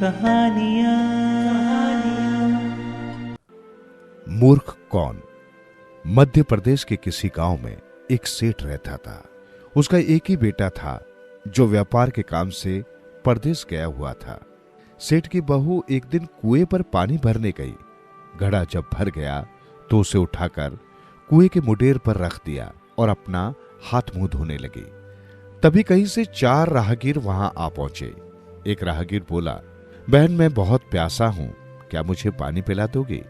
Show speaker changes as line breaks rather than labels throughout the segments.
कहानियाँ।
मूर्ख कौन। मध्य प्रदेश के किसी गांव में एक सेठ रहता था। उसका एक ही बेटा था जो व्यापार के काम से परदेश गया हुआ था। सेठ की बहू एक दिन कुएं पर पानी भरने गई। घड़ा जब भर गया तो उसे उठाकर कुएं के मुडेर पर रख दिया और अपना हाथ मुंह धोने लगी। तभी कहीं से 4 राहगीर वहां आ पहुंचे। एक राहगीर बोला, बहन मैं बहुत प्यासा हूं, क्या मुझे पानी पिला दोगे?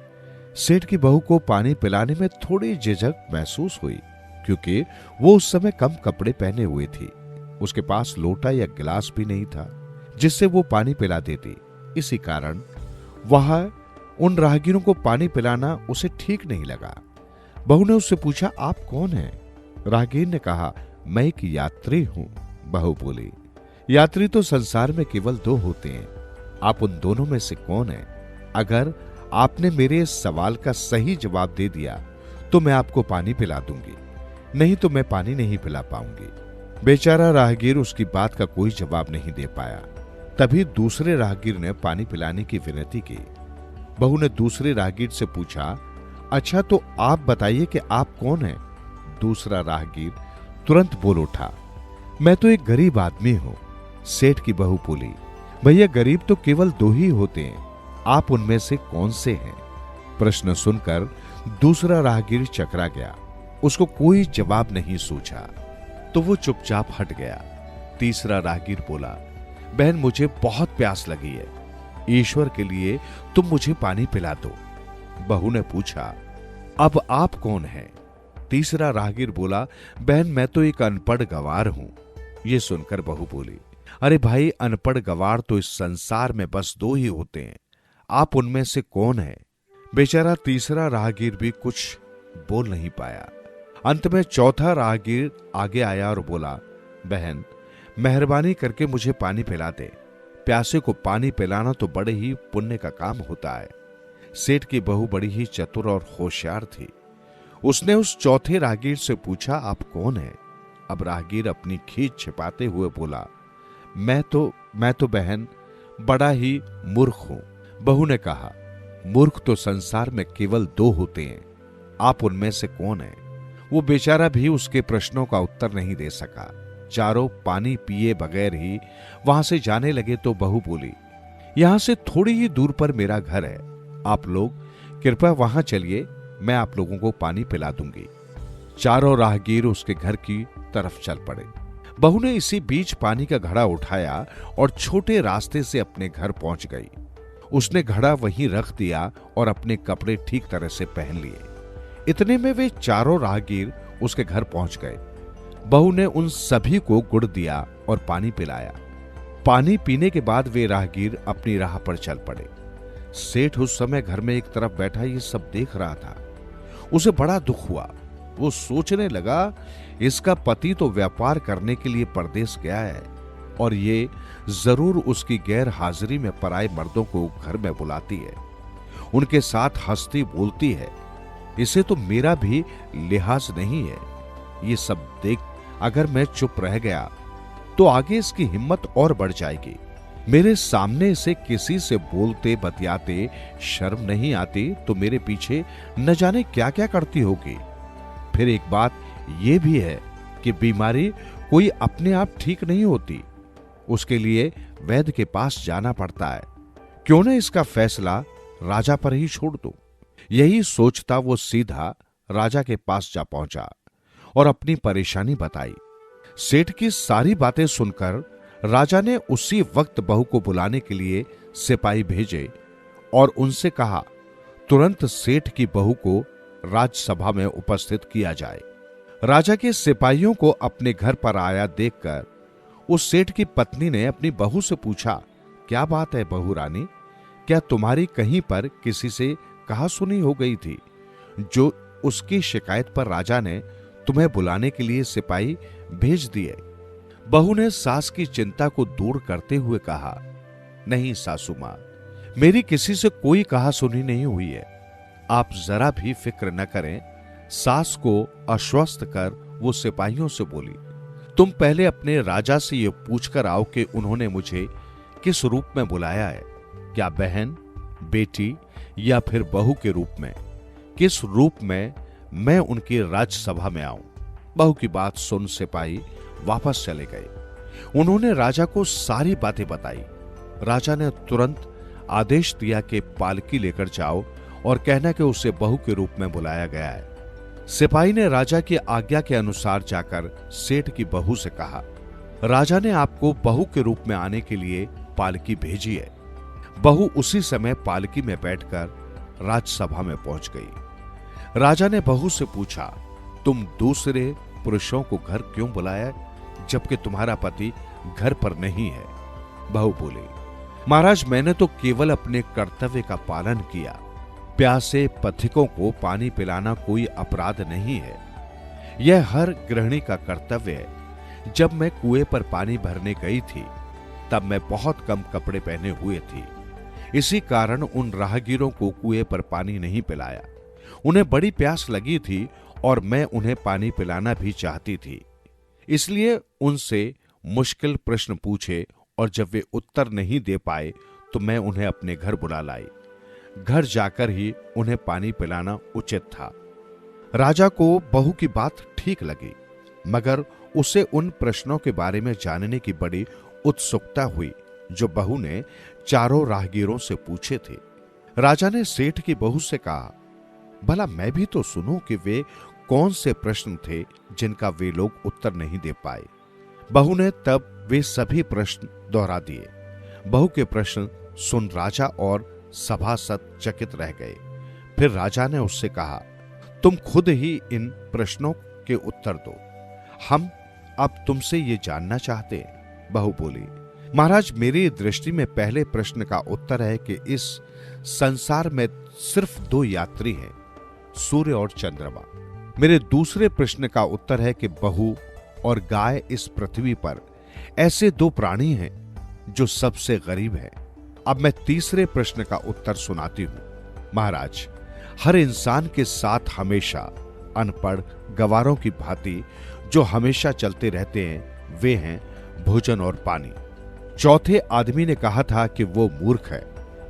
सेठ की बहू को पानी पिलाने में थोड़ी झिझक महसूस हुई, क्योंकि वो उस समय कम कपड़े पहने हुए थी। उसके पास लोटा या गिलास भी नहीं था जिससे वो पानी पिला देती। इसी कारण वहां उन राहगीरों को पानी पिलाना उसे ठीक नहीं लगा। बहू ने उससे पूछा, आप कौन हैं? राहगीर ने कहा, मैं एक यात्री हूं। बहू बोली, यात्री तो संसार में केवल 2 होते हैं, आप उन दोनों में से कौन हैं? अगर आपने मेरे इस सवाल का सही जवाब दे दिया तो मैं आपको पानी पिला दूंगी, नहीं तो मैं पानी नहीं पिला पाऊंगी। बेचारा राहगीर उसकी बात का कोई जवाब नहीं दे पाया। तभी दूसरे राहगीर ने पानी पिलाने की विनती की। बहू ने दूसरे राहगीर से पूछा, अच्छा तो आप बताइए कि आप कौन हैं? दूसरा राहगीर तुरंत बोल उठा, मैं तो एक गरीब आदमी हूं। सेठ की बहू बोली, भैया गरीब तो केवल 2 ही होते हैं, आप उनमें से कौन से हैं? प्रश्न सुनकर दूसरा राहगीर चकरा गया। उसको कोई जवाब नहीं सूझा तो वो चुपचाप हट गया। तीसरा राहगीर बोला, बहन मुझे बहुत प्यास लगी है, ईश्वर के लिए तुम मुझे पानी पिला दो। बहू ने पूछा, अब आप कौन हैं? तीसरा राहगीर बोला, बहन मैं तो एक अनपढ़ गवार हूं। ये सुनकर बहू बोली, अरे भाई अनपढ़ गवार तो इस संसार में बस 2 ही होते हैं, आप उनमें से कौन है? बेचारा तीसरा राहगीर भी कुछ बोल नहीं पाया। अंत में चौथा राहगीर आगे आया और बोला, बहन मेहरबानी करके मुझे पानी पिला दे, प्यासे को पानी पिलाना तो बड़े ही पुण्य का काम होता है। सेठ की बहू बड़ी ही चतुर और होशियार थी। उसने उस चौथे राहगीर से पूछा, आप कौन है? अब राहगीर अपनी खींच छिपाते हुए बोला, मैं तो बहन बड़ा ही मूर्ख हूं। बहू ने कहा, मूर्ख तो संसार में केवल 2 होते हैं, आप उनमें से कौन हैं? वो बेचारा भी उसके प्रश्नों का उत्तर नहीं दे सका। चारों पानी पिए बगैर ही वहां से जाने लगे तो बहू बोली, यहां से थोड़ी ही दूर पर मेरा घर है, आप लोग कृपया वहां चलिए, मैं आप लोगों को पानी पिला दूंगी। चारों राहगीर उसके घर की तरफ चल पड़े। बहू ने इसी बीच पानी का घड़ा उठाया और छोटे रास्ते से अपने घर पहुंच गई। उसने घड़ा वहीं रख दिया और अपने कपड़े ठीक तरह से पहन लिए। इतने में वे चारों राहगीर उसके घर पहुंच गए। बहू ने उन सभी को गुड़ दिया और पानी पिलाया। पानी पीने के बाद वे राहगीर अपनी राह पर चल पड़े। सेठ उस समय घर में एक तरफ बैठा ये सब देख रहा था। उसे बड़ा दुख हुआ। वो सोचने लगा, इसका पति तो व्यापार करने के लिए परदेश गया है और ये जरूर उसकी गैर हाजिरी में पराए मर्दों को घर में बुलाती है, उनके साथ हंसती बोलती है, इसे तो मेरा भी लिहाज नहीं है। ये सब देख अगर मैं चुप रह गया तो आगे इसकी हिम्मत और बढ़ जाएगी। मेरे सामने से किसी से बोलते बतियाते शर्म नहीं आती तो मेरे पीछे न जाने क्या क्या करती होगी। फिर एक बात यह भी है कि बीमारी कोई अपने आप ठीक नहीं होती, उसके लिए वैद्य के पास जाना पड़ता है। क्यों न इसका फैसला राजा पर ही छोड़ दूं। यही सोचता वो सीधा राजा के पास जा पहुंचा और अपनी परेशानी बताई। सेठ की सारी बातें सुनकर राजा ने उसी वक्त बहू को बुलाने के लिए सिपाही भेजे और उनसे कहा, तुरंत सेठ की बहू को राजसभा में उपस्थित किया जाए। राजा के सिपाहियों को अपने घर पर आया देखकर उस सेठ की पत्नी ने अपनी बहू से पूछा, क्या बात है बहू रानी, क्या तुम्हारी कहीं पर किसी से कहा सुनी हो गई थी जो उसकी शिकायत पर राजा ने तुम्हें बुलाने के लिए सिपाही भेज दिए? बहू ने सास की चिंता को दूर करते हुए कहा, नहीं सासू मां, मेरी किसी से कोई कहा सुनी नहीं हुई है, आप जरा भी फिक्र न करें। सास को आश्वस्त कर वो सिपाहियों से बोली, तुम पहले अपने राजा से ये पूछकर आओ कि उन्होंने मुझे किस रूप में बुलाया है। क्या बहन, बेटी या फिर बहू के रूप में, किस रूप में मैं उनकी राजसभा में आऊं? बहू की बात सुन सिपाही वापस चले गए। उन्होंने राजा को सारी बातें बताई। राजा ने तुरंत आदेश दिया कि पालकी लेकर जाओ और कहना कि उसे बहू के रूप में बुलाया गया है। सिपाही ने राजा की आज्ञा के अनुसार जाकर सेठ की बहू से कहा, राजा ने आपको बहू के रूप में आने के लिए पालकी भेजी है। बहू उसी समय पालकी में बैठकर राजसभा में पहुंच गई। राजा ने बहू से पूछा, तुम दूसरे पुरुषों को घर क्यों बुलाया जबकि तुम्हारा पति घर पर नहीं है? बहू बोली, महाराज, मैंने तो केवल अपने कर्तव्य का पालन किया। प्यासे पथिकों को पानी पिलाना कोई अपराध नहीं है। यह हर गृहिणी का कर्तव्य है। जब मैं कुएं पर पानी भरने गई थी तब मैं बहुत कम कपड़े पहने हुए थी। इसी कारण उन राहगीरों को कुएं पर पानी नहीं पिलाया। उन्हें बड़ी प्यास लगी थी और मैं उन्हें पानी पिलाना भी चाहती थी। इसलिए उनसे मुश्किल प्रश्न पूछे और जब वे उत्तर नहीं दे पाए तो मैं उन्हें अपने घर बुला लाई। घर जाकर ही उन्हें पानी पिलाना उचित था। राजा को बहू की बात ठीक लगी, मगर उसे उन प्रश्नों के बारे में जानने की बड़ी उत्सुकता हुई जो बहू ने चारों राहगीरों से पूछे थे। राजा ने सेठ की बहू से कहा, भला मैं भी तो सुनूं कि वे कौन से प्रश्न थे जिनका वे लोग उत्तर नहीं दे पाए। बहू ने तब वे सभी प्रश्न दोहरा दिए। बहू के प्रश्न सुन राजा और सभासद चकित रह गए। फिर राजा ने उससे कहा, तुम खुद ही इन प्रश्नों के उत्तर दो, हम अब तुमसे ये जानना चाहते हैं। बहू बोली, महाराज, मेरी दृष्टि में पहले प्रश्न का उत्तर है कि इस संसार में सिर्फ दो यात्री हैं, सूर्य और चंद्रमा। मेरे दूसरे प्रश्न का उत्तर है कि बहू और गाय इस पृथ्वी पर ऐसे दो प्राणी हैं जो सबसे गरीब हैं। अब मैं तीसरे प्रश्न का उत्तर सुनाती हूं। महाराज, हर इंसान के साथ हमेशा अनपढ़ गवारों की भांति जो हमेशा चलते रहते हैं वे हैं भोजन और पानी। चौथे आदमी ने कहा था कि वो मूर्ख है,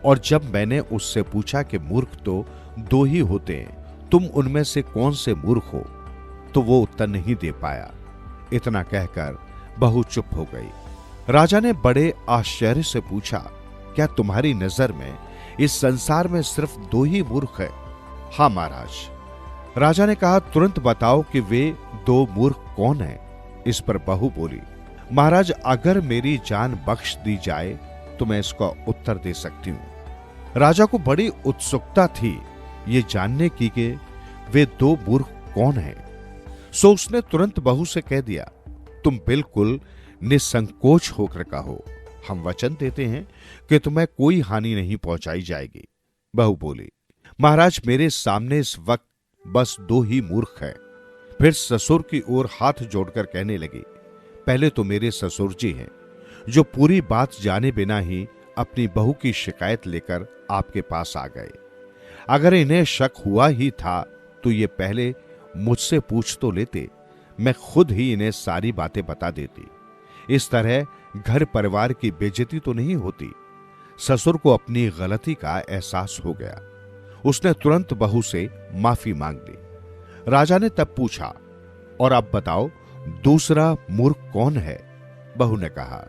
और जब मैंने उससे पूछा कि मूर्ख तो दो ही होते हैं, तुम उनमें से कौन से मूर्ख हो, तो वो उत्तर नहीं दे पाया। इतना कहकर बहू चुप हो गई। राजा ने बड़े आश्चर्य से पूछा, क्या तुम्हारी नजर में इस संसार में सिर्फ दो ही मूर्ख हैं? हाँ महाराज। राजा ने कहा, तुरंत बताओ कि वे दो मूर्ख कौन हैं? इस पर बहू बोली, महाराज, अगर मेरी जान बख्श दी जाए तो मैं इसका उत्तर दे सकती हूं। राजा को बड़ी उत्सुकता थी ये जानने की कि वे दो मूर्ख कौन हैं। सो उसने तुरंत बहू से कह दिया, तुम बिल्कुल निसंकोच होकर कहो, हम वचन देते हैं कि तुम्हें कोई हानि नहीं पहुंचाई जाएगी। बहू बोली, महाराज, मेरे सामने इस वक्त बस दो ही मूर्ख हैं। फिर ससुर की ओर हाथ जोड़कर कहने लगी, पहले तो मेरे ससुर जी हैं जो पूरी बात जाने बिना ही अपनी बहू की शिकायत लेकर आपके पास आ गए। अगर इन्हें शक हुआ ही था तो ये पहले मुझसे पूछ तो लेते, मैं खुद ही इन्हें सारी बातें बता देती। इस तरह घर परिवार की बेइज्जती तो नहीं होती। ससुर को अपनी गलती का एहसास हो गया। उसने तुरंत बहू से माफी मांग ली। राजा ने तब पूछा, और अब बताओ दूसरा मूर्ख कौन है? बहू ने कहा,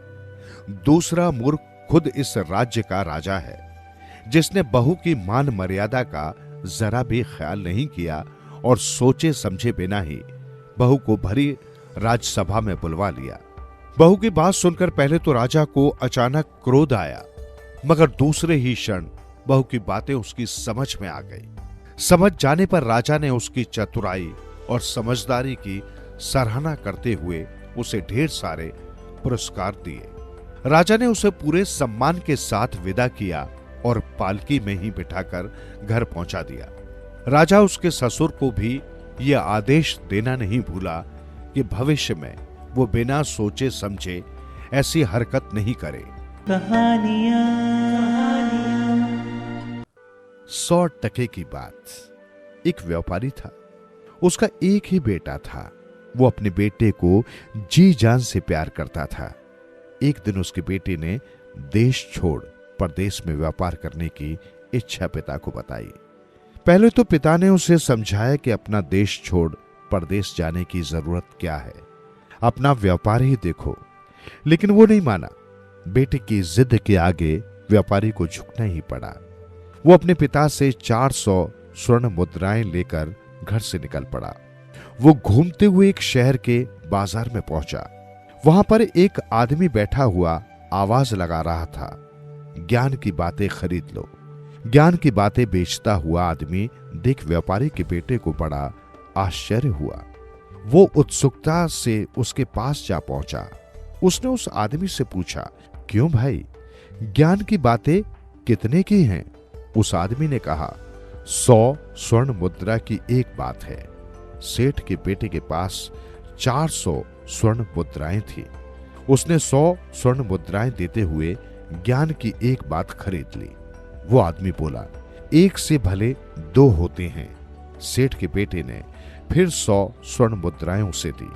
दूसरा मूर्ख खुद इस राज्य का राजा है, जिसने बहू की मान मर्यादा का जरा भी ख्याल नहीं किया और सोचे समझे बिना ही बहू को भरी राजसभा में बुलवा लिया। बहू की बात सुनकर पहले तो राजा को अचानक क्रोध आया, मगर दूसरे ही क्षण बहू की बातें उसकी समझ में आ गई। समझ जाने पर राजा ने उसकी चतुराई और समझदारी की सराहना करते हुए उसे ढेर सारे पुरस्कार दिए। राजा ने उसे पूरे सम्मान के साथ विदा किया और पालकी में ही बिठाकर घर पहुंचा दिया। राजा उसके ससुर को भी यह आदेश देना नहीं भूला कि भविष्य में वो बिना सोचे समझे ऐसी हरकत नहीं करे। 100 टके की बात। एक व्यापारी था, उसका एक ही बेटा था। वो अपने बेटे को जी जान से प्यार करता था। एक दिन उसके बेटे ने देश छोड़ परदेश में व्यापार करने की इच्छा पिता को बताई। पहले तो पिता ने उसे समझाया कि अपना देश छोड़ परदेश जाने की जरूरत क्या है, अपना व्यापार ही देखो, लेकिन वो नहीं माना। बेटे की जिद के आगे व्यापारी को झुकना ही पड़ा। वो अपने पिता से 400 स्वर्ण मुद्राएं लेकर घर से निकल पड़ा। वो घूमते हुए एक शहर के बाजार में पहुंचा। वहां पर एक आदमी बैठा हुआ आवाज लगा रहा था, ज्ञान की बातें खरीद लो। ज्ञान की बातें बेचता हुआ आदमी देख व्यापारी के बेटे को बड़ा आश्चर्य हुआ। वो उत्सुकता से उसके पास जा पहुंचा। उसने उस आदमी से पूछा, क्यों भाई, ज्ञान की बातें कितने की हैं? उस आदमी ने कहा, 100 स्वर्ण मुद्रा की एक बात है। सेठ के बेटे के पास 400 स्वर्ण मुद्राएं थी। उसने 100 स्वर्ण मुद्राएं देते हुए ज्ञान की एक बात खरीद ली। वो आदमी बोला, एक से भले 2 होते हैं। सेठ के बेटे ने फिर 100 स्वर्ण मुद्राएं उसे दी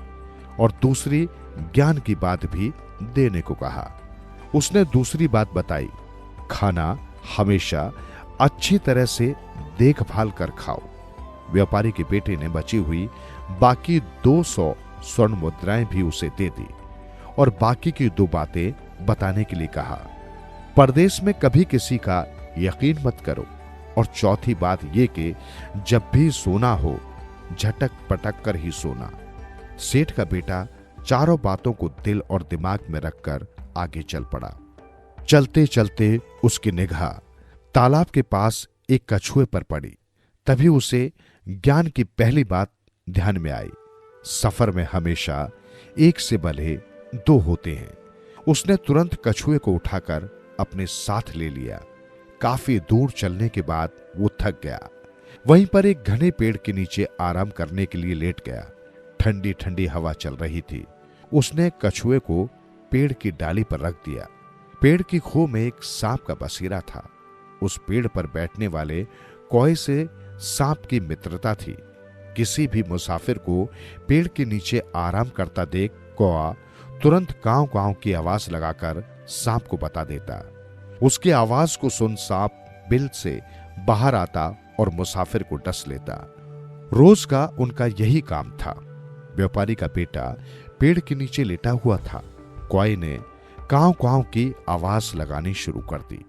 और दूसरी ज्ञान की बात भी देने को कहा। उसने दूसरी बात बताई, खाना हमेशा अच्छी तरह से देखभाल कर खाओ। व्यापारी के बेटे ने बची हुई बाकी 200 स्वर्ण मुद्राएं भी उसे दे दी और बाकी की 2 बातें बताने के लिए कहा। परदेश में कभी किसी का यकीन मत करो, और चौथी बात यह कि जब भी सोना हो झटक पटक कर ही सोना। सेठ का बेटा चारों बातों को दिल और दिमाग में रखकर आगे चल पड़ा। चलते चलते उसकी निगाह तालाब के पास एक कछुए पर पड़ी। तभी उसे ज्ञान की पहली बात ध्यान में आई, सफर में हमेशा एक से भले 2 होते हैं। उसने तुरंत कछुए को उठाकर अपने साथ ले लिया। काफी दूर चलने के बाद वो थक गया। वहीं पर एक घने पेड़ के नीचे आराम करने के लिए लेट गया। ठंडी ठंडी हवा चल रही थी। उसने कछुए को पेड़ की डाली पर रख दिया। पेड़ की खो में एक सांप का बसेरा था। उस पेड़ पर बैठने वाले कौए से सांप की मित्रता थी। किसी भी मुसाफिर को पेड़ के नीचे आराम करता देख कौआ तुरंत कांव कांव की आवाज लगाकर सांप को बता देता। उसकी आवाज को सुन सांप बिल से बाहर आता और मुसाफिर को डस लेता। रोज का उनका यही काम था। व्यापारी का बेटा पेड़ के नीचे लेटा हुआ था। कौए ने कांव कांव की आवाज लगानी शुरू कर दी।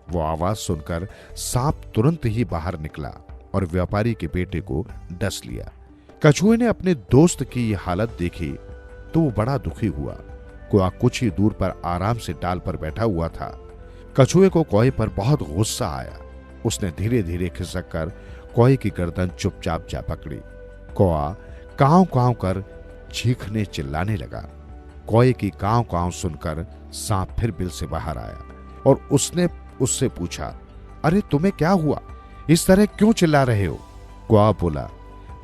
वो आवाज सुनकर सांप तुरंत ही बाहर निकला और व्यापारी के बेटे को डस लिया। कछुए ने अपने दोस्त की ये हालत देखी तो वो बड़ा दुखी हुआ। कौआ कुछ ही दूर पर आराम से डाल पर बैठा हुआ था। कछुए को कौए पर बहुत गुस्सा आया। उसने धीरे धीरे खिसक कर कौए की गर्दन चुपचाप जा पकड़ी। कौआ कांव कांव कर चीखने चिल्लाने लगा। कौए की कांव कांव सुनकर सांप फिर बिल से बाहर आया और उसने उससे पूछा, अरे तुम्हें क्या हुआ, इस तरह क्यों चिल्ला रहे हो? कौआ बोला,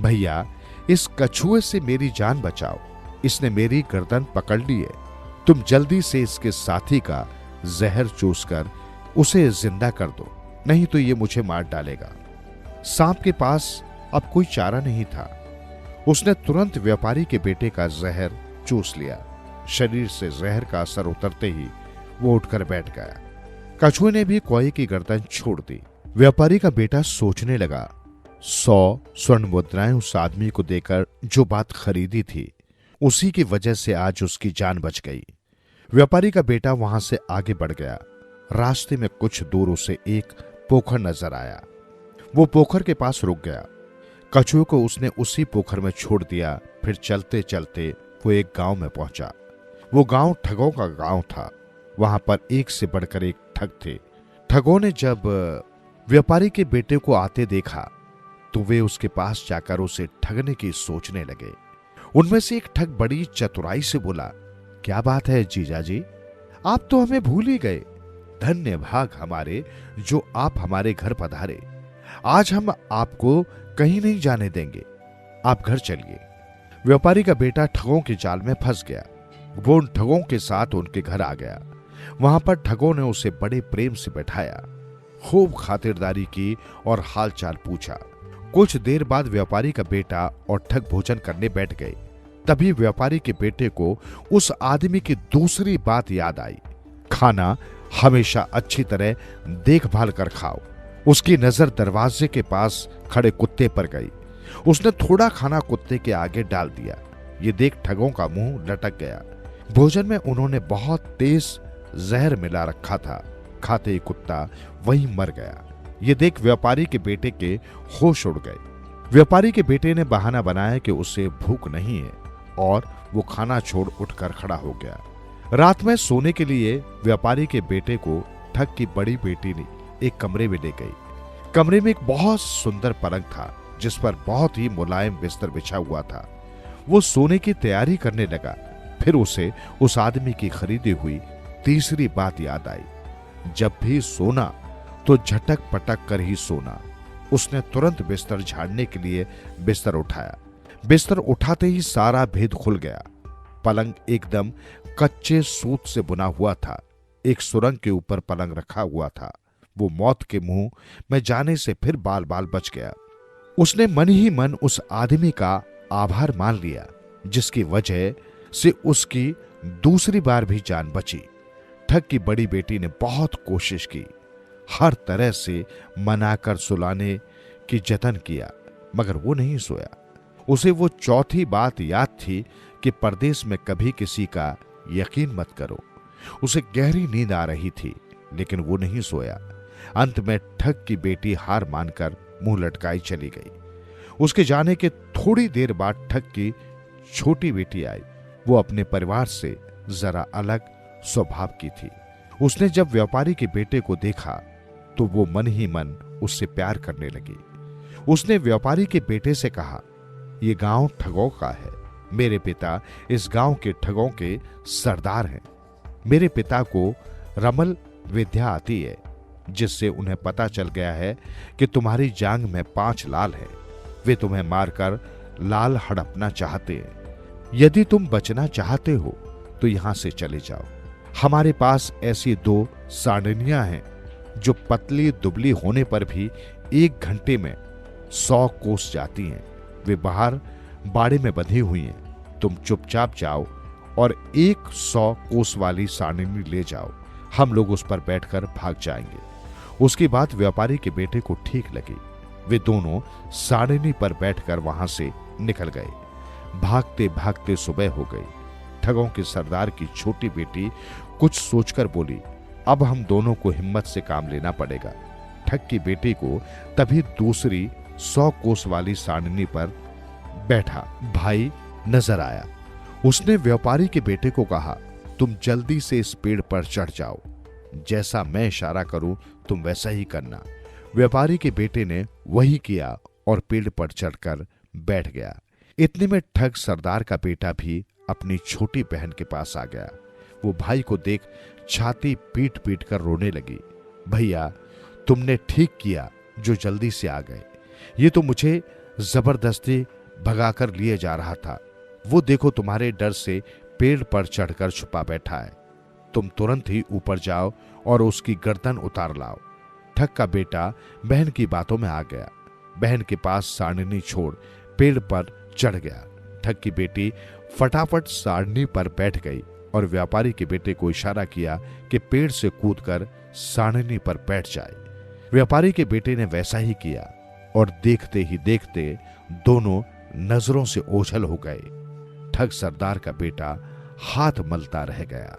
भैया इस कछुए से मेरी जान बचाओ, इसने मेरी गर्दन पकड़ ली है। तुम जल्दी से इसके साथी का जहर चूसकर उसे जिंदा कर दो, नहीं तो ये मुझे मार डालेगा। सांप के पास अब कोई चारा नहीं था। उसने तुरंत व्यापारी के बेटे का जहर चूस लिया। शरीर से जहर का असर उतरते ही वो उठकर बैठ गया। कछुए ने भी कौए की गर्दन छोड़ दी। व्यापारी का बेटा सोचने लगा, 100 स्वर्ण मुद्राएं उस आदमी को देकर जो बात खरीदी थी, उसी की वजह से आज उसकी जान बच गई। व्यापारी का बेटा वहां से आगे बढ़ गया। रास्ते में कुछ दूर उसे एक पोखर नजर आया। वो पोखर के पास रुक गया। कछुए को उसने उसी पोखर में छोड़ दिया। फिर चलते चलते वो एक गांव में पहुंचा। वो गांव ठगों का गांव था। वहां पर एक से बढ़कर एक ठग थे। ठगों ने जब व्यापारी के बेटे को आते देखा तो वे उसके पास जाकर उसे ठगने की सोचने लगे। उनमें से एक ठग बड़ी चतुराई से बोला, क्या बात है जीजाजी, आप तो हमें भूल ही गए। धन्य भाग हमारे जो आप हमारे घर पधारे। आज हम आपको कहीं नहीं जाने देंगे, आप घर चलिए। व्यापारी का बेटा ठगों के जाल में फंस गया। वो उन ठगों के साथ उनके घर आ गया। वहां पर ठगों ने उसे बड़े प्रेम से बैठाया, खूब खातिरदारी की और हालचाल पूछा। कुछ देर बाद व्यापारी का बेटा और ठग भोजन करने बैठ गए। तभी व्यापारी के बेटे को उस आदमी की दूसरी बात याद आई, खाना हमेशा अच्छी तरह देखभाल कर खाओ। उसकी नजर दरवाजे के पास खड़े कुत्ते पर गई। उसने थोड़ा खाना कुत्ते के आगे डाल दिया। ये देख ठगों का मुंह लटक गया। भोजन में उन्होंने बहुत तेज जहर मिला रखा था। खाते ही कुत्ता वहीं मर गया। ये देख व्यापारी के बेटे के होश उड़ गए। व्यापारी के बेटे ने बहाना बनाया कि उसे भूख नहीं है और वो खाना छोड़ उठकर खड़ा हो गया। रात में सोने के लिए व्यापारी के बेटे को ठग की बड़ी बेटी ने एक कमरे में ले गई। कमरे में एक बहुत सुंदर पलंग था जिस पर बहुत ही मुलायम बिस्तर बिछा हुआ था। वो सोने की तैयारी करने लगा। फिर उसे उस आदमी की खरीदी हुई तीसरी बात याद आई, जब भी सोना तो झटक पटक कर ही सोना। उसने तुरंत बिस्तर झाड़ने के लिए बिस्तर उठाया। बिस्तर उठाते ही सारा भेद खुल गया। पलंग एकदम कच्चे सूत से बुना हुआ था। एक सुरंग के ऊपर पलंग रखा हुआ था। वो मौत के मुंह में जाने से फिर बाल बाल बच गया। उसने मन ही मन उस आदमी का आभार मान लिया जिसकी वजह से उसकी दूसरी बार भी जान बची। ठग की बड़ी बेटी ने बहुत कोशिश की, हर तरह से मनाकर सुलाने की जतन किया, मगर वो नहीं सोया। उसे वो चौथी बात याद थी कि परदेश में कभी किसी का यकीन मत करो। उसे गहरी नींद आ रही थी लेकिन वो नहीं सोया। अंत में ठग की बेटी हार मानकर मुंह लटकाई चली गई। उसके जाने के थोड़ी देर बाद ठग की छोटी बेटी आई। वो अपने परिवार से जरा अलग स्वभाव की थी। उसने जब व्यापारी के बेटे को देखा तो वो मन ही मन उससे प्यार करने लगी। उसने व्यापारी के बेटे से कहा, ये गांव ठगों का है। मेरे पिता इस गांव के ठगों के सरदार हैं। मेरे पिता को रमल विद्या आती है जिससे उन्हें पता चल गया है कि तुम्हारी जांग में 5 लाल है। वे तुम्हें मारकर लाल हड़पना चाहते हैं। यदि तुम बचना चाहते हो तो यहां से चले जाओ। हमारे पास ऐसी 2 सांडनियां हैं जो पतली दुबली होने पर भी 1 घंटे में 100 कोस जाती हैं। वे बाहर बाड़े में बंधी हुई हैं। तुम चुपचाप जाओ और 100 कोस वाली सांडनी ले जाओ। हम लोग उस पर बैठकर भाग जाएंगे। उसकी बात व्यापारी के बेटे को ठीक लगी। वे दोनों सांडनी पर बैठकर वहां से निकल गए। भागते भागते सुबह हो गई। ठगों के सरदार की छोटी बेटी कुछ सोचकर बोली, अब हम दोनों को हिम्मत से काम लेना पड़ेगा। ठग की बेटी को तभी दूसरी 100 कोस वाली सांडनी पर बैठा भाई नजर आया। उसने व्यापारी के बेटे को कहा, तुम जल्दी से इस पेड़ पर चढ़ जाओ। जैसा मैं इशारा करूं तुम वैसा ही करना। व्यापारी के बेटे ने वही किया और पेड़ पर चढ़कर बैठ गया। इतने में ठग सरदार का बेटा भी अपनी छोटी बहन के पास आ गया। वो भाई को देख छाती पीट पीट कर रोने लगी। भैया, तुमने ठीक किया जो जल्दी से आ गए। ये तो मुझे जबरदस्ती भगाकर लिए जा रहा था। वो देखो तुम्हारे डर से पेड़ पर चढ़कर छुपा बैठा है। तुम तुरंत ही ऊपर जाओ और उसकी गर्दन उतार लाओ। ठग का बेटा बहन की बातों में आ गया। बहन के पास सांडनी छोड़ पेड़ पर चढ़ गया। ठग की बेटी फटाफट सांडनी पर बैठ गई और व्यापारी के बेटे को इशारा किया कि पेड़ से कूदकर सांडनी पर बैठ जाए। व्यापारी के बेटे ने वैसा ही किया और देखते ही देखते दोनों नजरों से ओझल हो गए। ठग सरदार का बेटा हाथ मलता रह गया।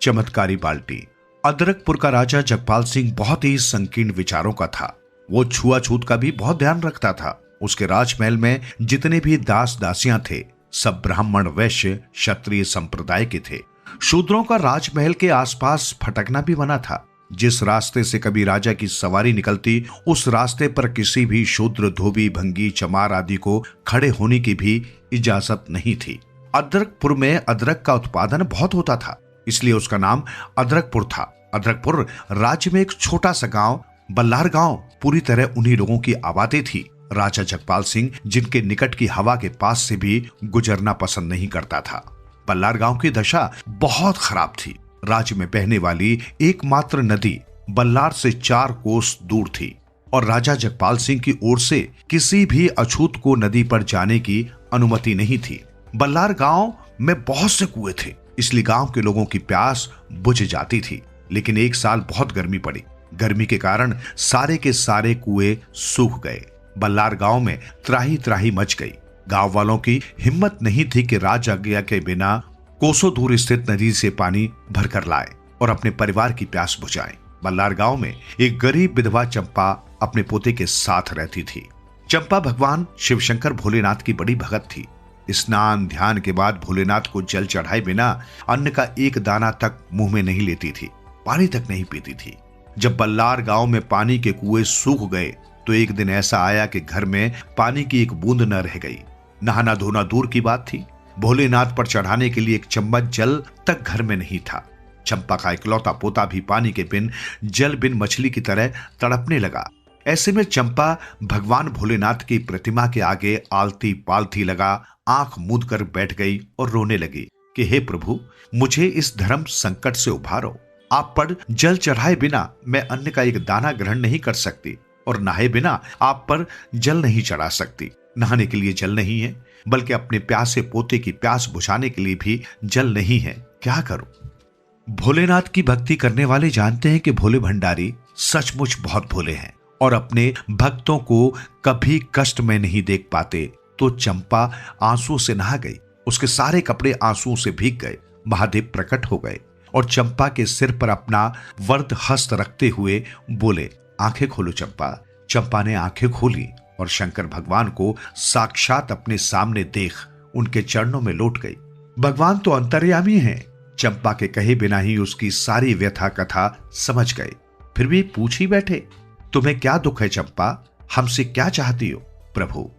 चमत्कारी बाल्टी। अदरकपुर का राजा जगपाल सिंह बहुत ही संकीर्ण विचारों का था। वो छुआछूत का भी बहुत ध्यान रखता था। उसके राजमहल में जितने भी दास दासियां थे सब ब्राह्मण, वैश्य, क्षत्रिय संप्रदाय के थे। शूद्रों का राजमहल के आसपास फटकना भी मना था। जिस रास्ते से कभी राजा की सवारी निकलती उस रास्ते पर किसी भी शूद्र, धोबी, भंगी, चमार आदि को खड़े होने की भी इजाजत नहीं थी। अदरकपुर में अदरक का उत्पादन बहुत होता था, इसलिए उसका नाम अदरकपुर था। अदरकपुर राज्य में एक छोटा सा गांव बल्लार गांव पूरी तरह उन्हीं लोगों की आबादी थी। राजा जगपाल सिंह जिनके निकट की हवा के पास से भी गुजरना पसंद नहीं करता था। बल्लार गांव की दशा बहुत खराब थी। राज्य में बहने वाली एकमात्र नदी बल्लार से 4 कोस दूर थी और राजा जगपाल सिंह की ओर से किसी भी अछूत को नदी पर जाने की अनुमति नहीं थी। बल्लार गांव में बहुत से कुएं थे। इसलिए गांव के लोगों की प्यास बुझ जाती थी। लेकिन एक साल बहुत गर्मी पड़ी। गर्मी के कारण सारे के सारे कुएं सूख गए। बल्लार गांव में त्राही त्राही मच गई। गांव वालों की हिम्मत नहीं थी कि राज आज्ञा के बिना कोसों दूर स्थित नदी से पानी भरकर लाए और अपने परिवार की प्यास बुझाएं। बल्लार गांव में एक गरीब विधवा चंपा अपने पोते के साथ रहती थी। चंपा भगवान शिवशंकर भोलेनाथ की बड़ी भगत थी। स्नान ध्यान के बाद भोलेनाथ को जल चढ़ाए बिना अन्न का एक दाना तक मुंह में नहीं लेती थी, पानी तक नहीं पीती थी। जब बल्लार गांव में पानी के कुएं सूख गए तो एक दिन ऐसा आया कि घर में पानी की एक बूंद न रह गई। नहाना धोना दूर की बात थी, भोलेनाथ पर चढ़ाने के लिए एक चम्मच जल तक घर में नहीं था। चंपा का इकलौता पोता भी पानी के बिन जल बिन मछली की तरह तड़पने लगा। ऐसे में चंपा भगवान भोलेनाथ की प्रतिमा के आगे आलती पालती लगा आंख मूंद कर बैठ गई और रोने लगी कि हे प्रभु, मुझे इस धर्म संकट से उभारो। आप पर जल चढ़ाए बिना मैं अन्न का एक दाना ग्रहण नहीं कर सकती और नहाए बिना आप पर जल नहीं चढ़ा सकती। नहाने के लिए जल नहीं है, बल्कि अपने प्यासे पोते की प्यास बुझाने के लिए भी जल नहीं है। क्या करूं? भोलेनाथ की भक्ति करने वाले जानते हैं कि भोले भंडारी सचमुच बहुत भोले हैं और अपने भक्तों को कभी कष्ट में नहीं देख पाते। तो चंपा आंसू से नहा गई। उसके सारे कपड़े आंसू से भीग गए। महादेव प्रकट हो गए और चंपा के सिर पर अपना वरद हस्त रखते हुए बोले, आंखें खोलो चंपा। चंपा ने आंखें खोली और शंकर भगवान को साक्षात अपने सामने देख उनके चरणों में लौट गई। भगवान तो अंतर्यामी हैं। चंपा के कहे बिना ही उसकी सारी व्यथा कथा समझ गए। फिर भी पूछ ही बैठे, तुम्हें क्या दुख है चंपा? हमसे क्या चाहती हो? प्रभु,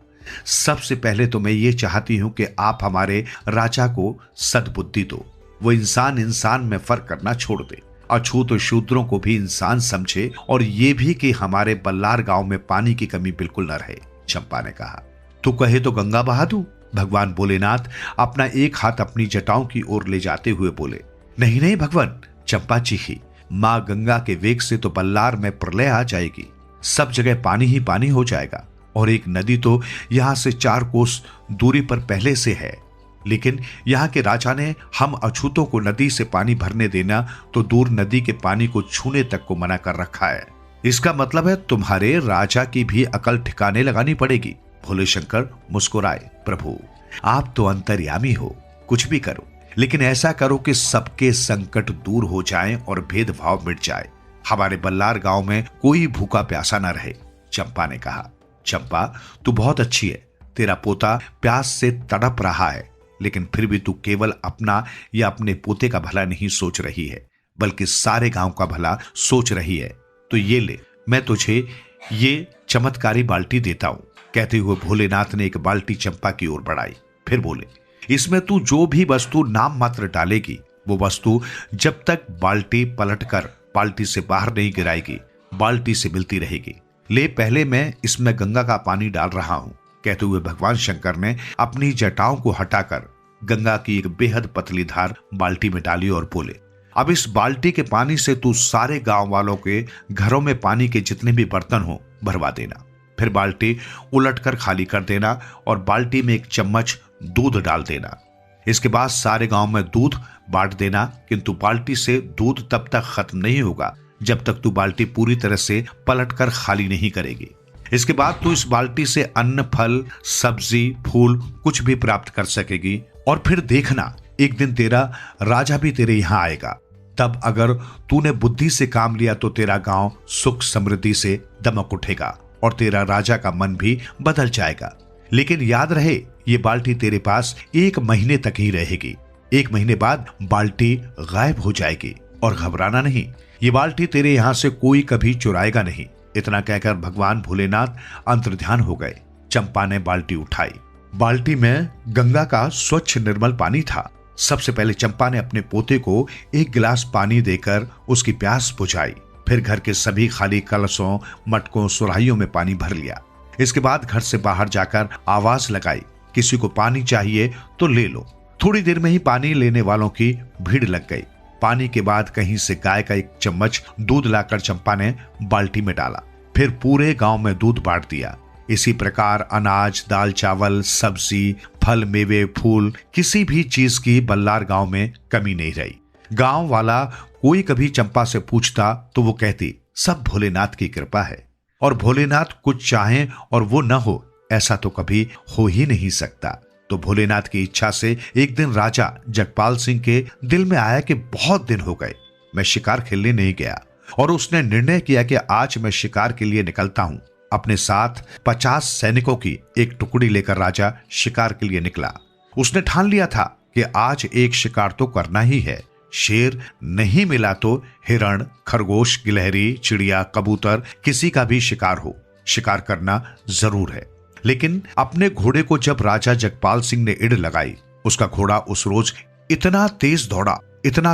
सबसे पहले तो मैं ये चाहती हूं कि आप हमारे राजा को सद्बुद्धि दो। वो इंसान इंसान में फर्क करना छोड़ दे, अछूत शूद्रों को भी इंसान समझे और ये भी कि हमारे बल्लार गांव में पानी की कमी बिल्कुल न रहे। चंपा ने कहा, तू कहे तो गंगा बहा दूं? भगवान भोलेनाथ अपना एक हाथ अपनी जटाओं की ओर ले जाते हुए बोले, नहीं नहीं भगवान। चंपा चीखी, मां गंगा के वेग से तो बल्लार में प्रलय आ जाएगी, सब जगह पानी ही पानी हो जाएगा और एक नदी तो यहां से 4 कोस दूरी पर पहले से है। लेकिन यहाँ के राजा ने हम अछूतों को नदी से पानी भरने देना तो दूर नदी के पानी को छूने तक को मना कर रखा है। इसका मतलब है तुम्हारे राजा की भी अकल ठिकाने लगानी पड़ेगी। भोले शंकर मुस्कुराए, प्रभु आप तो अंतर्यामी हो, कुछ भी करो, लेकिन ऐसा करो कि सबके संकट दूर हो जाएं और भेदभाव मिट जाए। हमारे बल्लार गांव में कोई भूखा प्यासा न रहे। चंपा ने कहा, चंपा तू बहुत अच्छी है, तेरा पोता प्यास से तड़प रहा है, लेकिन फिर भी तू केवल अपना या अपने पोते का भला नहीं सोच रही है, बल्कि सारे गांव का भला सोच रही है। तो ये ले, मैं तुझे ये चमत्कारी बाल्टी देता हूं। कहते हुए भोलेनाथ ने एक बाल्टी चंपा की ओर बढ़ाई। फिर बोले, इसमें तू जो भी वस्तु नाम मात्र डालेगी, वो वस्तु जब तक बाल्टी पलटकर बाल्टी से बाहर नहीं गिराएगी, बाल्टी से मिलती रहेगी। ले, पहले मैं इसमें गंगा का पानी डाल रहा हूं। कहते हुए भगवान शंकर ने अपनी जटाओं को हटाकर गंगा की एक बेहद पतली धार बाल्टी में डाली और बोले, अब इस बाल्टी के पानी से तू सारे गांव वालों के घरों में पानी के जितने भी बर्तन हो भरवा देना। फिर बाल्टी उलटकर खाली कर देना और बाल्टी में 1 चम्मच दूध डाल देना। इसके बाद सारे गांव में दूध बांट देना, किंतु बाल्टी से दूध तब तक खत्म नहीं होगा जब तक तू बाल्टी पूरी तरह से पलटकर खाली नहीं करेगी। इसके बाद तू इस बाल्टी से अन्न, फल, सब्जी, फूल कुछ भी प्राप्त कर सकेगी। और फिर देखना, एक दिन तेरा राजा भी तेरे यहां आएगा। तब अगर तूने बुद्धि से काम लिया तो तेरा गांव सुख समृद्धि से दमक उठेगा और तेरा राजा का मन भी बदल जाएगा। लेकिन याद रहे, ये बाल्टी तेरे पास 1 महीने तक ही रहेगी। 1 महीने बाद बाल्टी गायब हो जाएगी। और घबराना नहीं, ये बाल्टी तेरे यहां से कोई कभी चुराएगा नहीं। इतना कहकर भगवान भोलेनाथ अंतर्ध्यान हो गए। चंपा ने बाल्टी उठाई। बाल्टी में गंगा का स्वच्छ निर्मल पानी था। सबसे पहले चंपा ने अपने पोते को 1 गिलास पानी देकर उसकी प्यास बुझाई। फिर घर के सभी खाली कलशों, मटकों, सुराहियों में पानी भर लिया। इसके बाद घर से बाहर जाकर आवाज लगाई, किसी को पानी चाहिए तो ले लो। थोड़ी देर में ही पानी लेने वालों की भीड़ लग गई। पानी के बाद कहीं से गाय का 1 चम्मच दूध लाकर चंपा ने बाल्टी में डाला। फिर पूरे गांव में दूध बांट दिया। इसी प्रकार अनाज, दाल, चावल, सब्जी, फल, मेवे, फूल, किसी भी चीज की बल्लार गांव में कमी नहीं रही। गांव वाला कोई कभी चंपा से पूछता तो वो कहती सब भोलेनाथ की कृपा है, और भोलेनाथ कुछ चाहें और वो न हो ऐसा तो कभी हो ही नहीं सकता। तो भोलेनाथ की इच्छा से एक दिन राजा जगपाल सिंह के दिल में आया कि बहुत दिन हो गए मैं शिकार खेलने नहीं गया, और उसने निर्णय किया कि आज मैं शिकार के लिए निकलता हूं। अपने साथ 50 सैनिकों की एक टुकड़ी लेकर राजा शिकार के लिए निकला। उसने ठान लिया था कि आज एक शिकार तो करना ही है। शेर नहीं मिला तो हिरण, खरगोश, गिलहरी, चिड़िया, कबूतर, किसी का भी शिकार हो, शिकार करना जरूर है। लेकिन अपने घोड़े को जब राजा जगपाल सिंह ने इड़ लगाई, उसका घोड़ा उस रोज इतना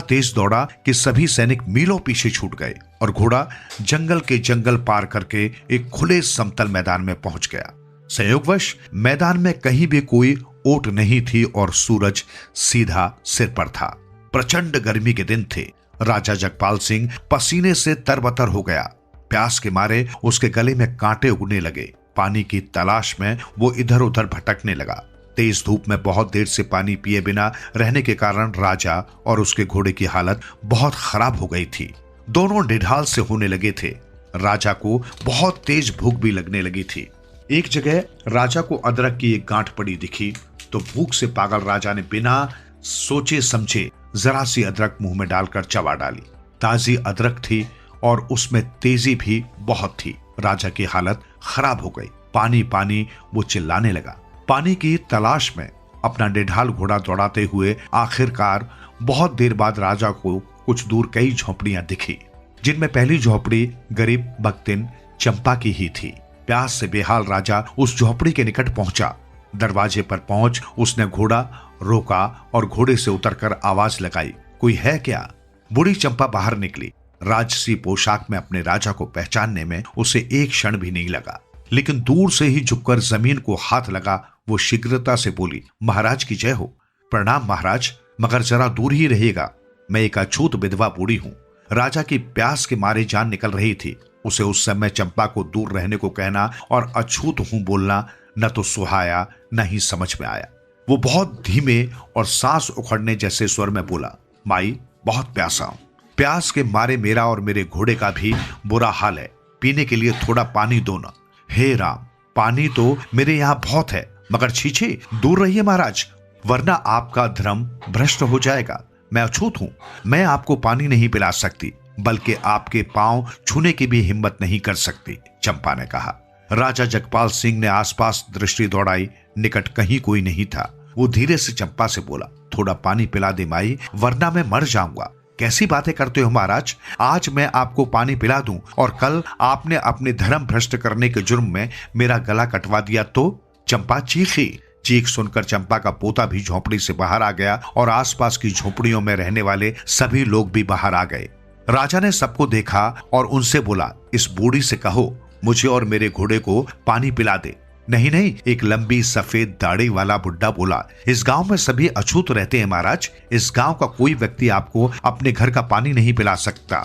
तेज दौड़ा कि सभी सैनिक मीलों पीछे छूट गए और घोड़ा जंगल के जंगल पार करके एक खुले समतल मैदान में पहुंच गया। संयोगवश मैदान में कहीं भी कोई ओट नहीं थी और सूरज सीधा सिर पर था। प्रचंड गर्मी के दिन थे। राजा जगपाल सिंह पसीने से तरबतर हो गया। प्यास के मारे उसके गले में कांटे उगने लगे। पानी की तलाश में वो इधर उधर भटकने लगा। तेज धूप में बहुत देर से पानी पिए बिना रहने के कारण राजा और उसके घोड़े की हालत बहुत खराब हो गई थी। दोनों निढाल से होने लगे थे। राजा को बहुत तेज भूख भी लगने लगी थी। एक जगह राजा को अदरक की एक गांठ पड़ी दिखी तो भूख से पागल राजा ने बिना सोचे समझे जरा सी अदरक मुंह में डालकर चबा डाली। ताजी अदरक थी और उसमें तेजी भी बहुत थी। राजा की हालत खराब हो गई। पानी पानी वो चिल्लाने लगा। पानी की तलाश में अपना निढाल घोड़ा दौड़ाते हुए आखिरकार बहुत देर बाद राजा को कुछ दूर कई झोपड़ियां दिखी, जिनमें पहली झोपड़ी गरीब भक्तिन चंपा की ही थी। प्यास से बेहाल राजा उस झोपड़ी के निकट पहुंचा। दरवाजे पर पहुंच उसने घोड़ा रोका और घोड़े से उतरकर आवाज लगाई, कोई है क्या? बूढ़ी चंपा बाहर निकली। राजसी पोशाक में अपने राजा को पहचानने में उसे एक क्षण भी नहीं लगा, लेकिन दूर से ही झुककर जमीन को हाथ लगा वो शीघ्रता से बोली, महाराज की जय हो। प्रणाम महाराज, मगर जरा दूर ही रहिएगा, मैं एक अछूत विधवा बूढ़ी हूं। राजा की प्यास के मारे जान निकल रही थी। उसे उस समय चंपा को दूर रहने को कहना और अछूत हूं बोलना न तो सुहाया न ही समझ में आया। वो बहुत धीमे और सांस उखड़ने जैसे स्वर में बोला, माई बहुत प्यासा हूं। प्यास के मारे मेरा और मेरे घोड़े का भी बुरा हाल है। पीने के लिए थोड़ा पानी दो ना। हे राम, पानी तो मेरे यहाँ बहुत है, मगर छीछे दूर रहिए महाराज, वरना आपका धर्म भ्रष्ट हो जाएगा। मैं अछूत हूं, मैं आपको पानी नहीं पिला सकती, बल्कि आपके पांव छूने की भी हिम्मत नहीं कर सकती, चंपा ने कहा। राजा जगपाल सिंह ने आसपास दृष्टि दौड़ाई। निकट कहीं कोई नहीं था। वो धीरे से चंपा से बोला, थोड़ा पानी पिला दे माई, वरना मैं मर जाऊंगा। कैसी बातें करते हो महाराज, आज मैं आपको पानी पिला दूं और कल आपने अपने धर्म भ्रष्ट करने के जुर्म में मेरा गला कटवा दिया तो? चंपा चीखी। चीख सुनकर चंपा का पोता भी झोपड़ी से बाहर आ गया और आसपास की झोपड़ियों में रहने वाले सभी लोग भी बाहर आ गए। राजा ने सबको देखा और उनसे बोला, इस बूढ़ी से कहो मुझे और मेरे घोड़े को पानी पिला दे। नहीं, एक लंबी सफेद दाढ़ी वाला बुड्ढा बोला, इस गांव में सभी अछूत रहते हैं महाराज, इस गांव का कोई व्यक्ति आपको अपने घर का पानी नहीं पिला सकता।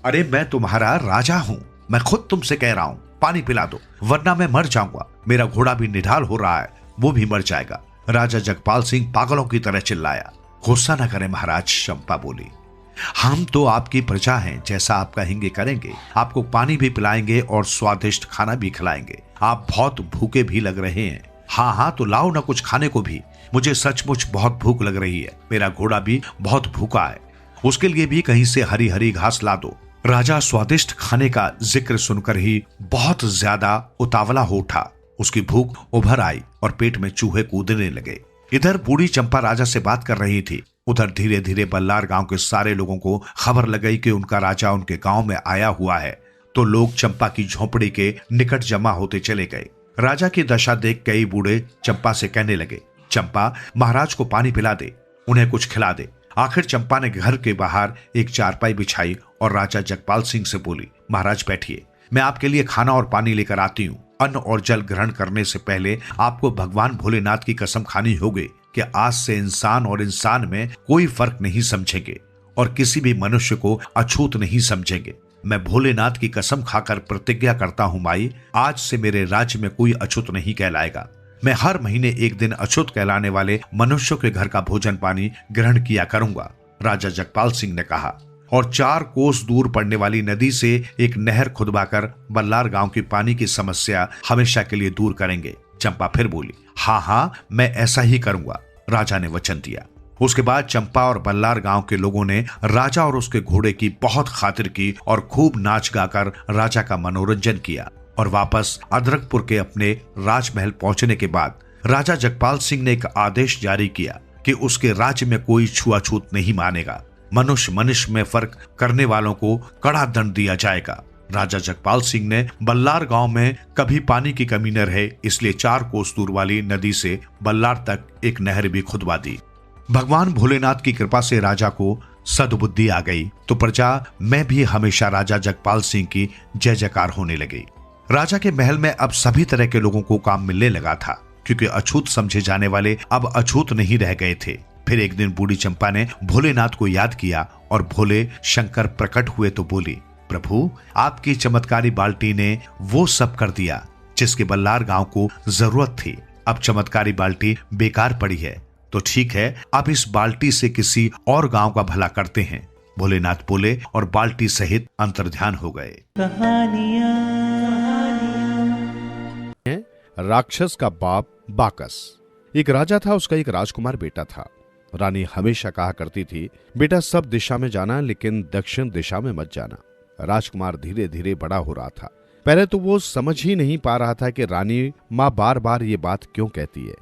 अरे मैं तुम्हारा राजा हूं, मैं खुद तुमसे कह रहा हूं, पानी पिला दो, वरना मैं मर जाऊंगा। मेरा घोड़ा भी निढाल हो रहा है, वो भी मर जाएगा। राजा जगपाल सिंह पागलों की तरह चिल्लाया। गुस्सा न करें महाराज, चंपा बोली, हम तो आपकी प्रजा हैं, जैसा आप कहेंगे करेंगे। आपको पानी भी पिलाएंगे और स्वादिष्ट खाना भी खिलाएंगे। आप बहुत भूखे भी लग रहे हैं। हाँ, तो लाओ ना कुछ खाने को भी, मुझे सचमुच बहुत भूख लग रही है। मेरा घोड़ा भी बहुत भूखा है, उसके लिए भी कहीं से हरी हरी घास ला दो। राजा स्वादिष्ट खाने का जिक्र सुनकर ही बहुत ज्यादा उतावला हो उठा। उसकी भूख उभर आई और पेट में चूहे कूदने लगे। इधर बूढ़ी चंपा राजा से बात कर रही थी, उधर धीरे धीरे बल्लार गांव के सारे लोगों को खबर लग गई कि उनका राजा उनके गांव में आया हुआ है। तो लोग चंपा की झोपड़ी के निकट जमा होते चले गए। राजा की दशा देख कई बूढ़े चंपा से कहने लगे, चंपा महाराज को पानी पिला दे, उन्हें कुछ खिला दे। आखिर चंपा ने घर के बाहर एक चारपाई बिछाई और राजा जगपाल सिंह से बोली, महाराज बैठिए, मैं आपके लिए खाना और पानी लेकर आती हूँ। अन्न और जल ग्रहण करने से पहले आपको भगवान भोलेनाथ की कसम खानी होगी कि आज से इंसान और इंसान में कोई फर्क नहीं समझेंगे और किसी भी मनुष्य को अछूत नहीं समझेंगे। मैं भोलेनाथ की कसम खाकर प्रतिज्ञा करता हूं माई, आज से मेरे राज्य में कोई अछूत नहीं कहलाएगा। मैं हर महीने एक दिन अछूत कहलाने वाले मनुष्यों के घर का भोजन पानी ग्रहण किया करूंगा, राजा जगपाल सिंह ने कहा। और 4 कोस दूर पड़ने वाली नदी से एक नहर खुदवाकर बल्लार गांव की पानी की समस्या हमेशा के लिए दूर करेंगे। चंपा फिर बोली, हाँ हाँ, मैं ऐसा ही करूंगा, राजा ने वचन दिया। उसके बाद चंपा और बल्लार गांव के लोगों ने राजा और उसके घोड़े की बहुत खातिर की और खूब नाच गाकर राजा का मनोरंजन किया। और वापस अदरकपुर के अपने राजमहल पहुंचने के बाद राजा जगपाल सिंह ने एक आदेश जारी किया कि उसके राज्य में कोई छुआछूत नहीं मानेगा। मनुष्य मनुष्य में फर्क करने वालों को कड़ा दंड दिया जाएगा। राजा जगपाल सिंह ने बल्लार गांव में कभी पानी की कमी न रहे, इसलिए 4 कोस दूर वाली नदी से बल्लार तक एक नहर भी खुदवा दी। भगवान भोलेनाथ की कृपा से राजा को सद्बुद्धि आ गई तो प्रजा में भी हमेशा राजा जगपाल सिंह की जय जयकार होने लगी। राजा के महल में अब सभी तरह के लोगों को काम मिलने लगा था, क्योंकि अछूत समझे जाने वाले अब अछूत नहीं रह गए थे। फिर एक दिन बूढ़ी चंपा ने भोलेनाथ को याद किया और भोले शंकर प्रकट हुए तो बोली, प्रभु, आपकी चमत्कारी बाल्टी ने वो सब कर दिया जिसके बल्लार गांव को जरूरत थी। अब चमत्कारी बाल्टी बेकार पड़ी है, तो ठीक है, अब इस बाल्टी से किसी और गांव का भला करते हैं। भोलेनाथ बोले और बाल्टी सहित अंतर्ध्यान हो गए।
राक्षस का बाप बाकस। एक राजा था, उसका एक राजकुमार बेटा था। रानी हमेशा कहा करती थी, बेटा सब दिशा में जाना लेकिन दक्षिण दिशा में मत जाना। राजकुमार धीरे धीरे बड़ा हो रहा था। पहले तो वो समझ ही नहीं पा रहा था कि रानी माँ बार बार ये बात क्यों कहती है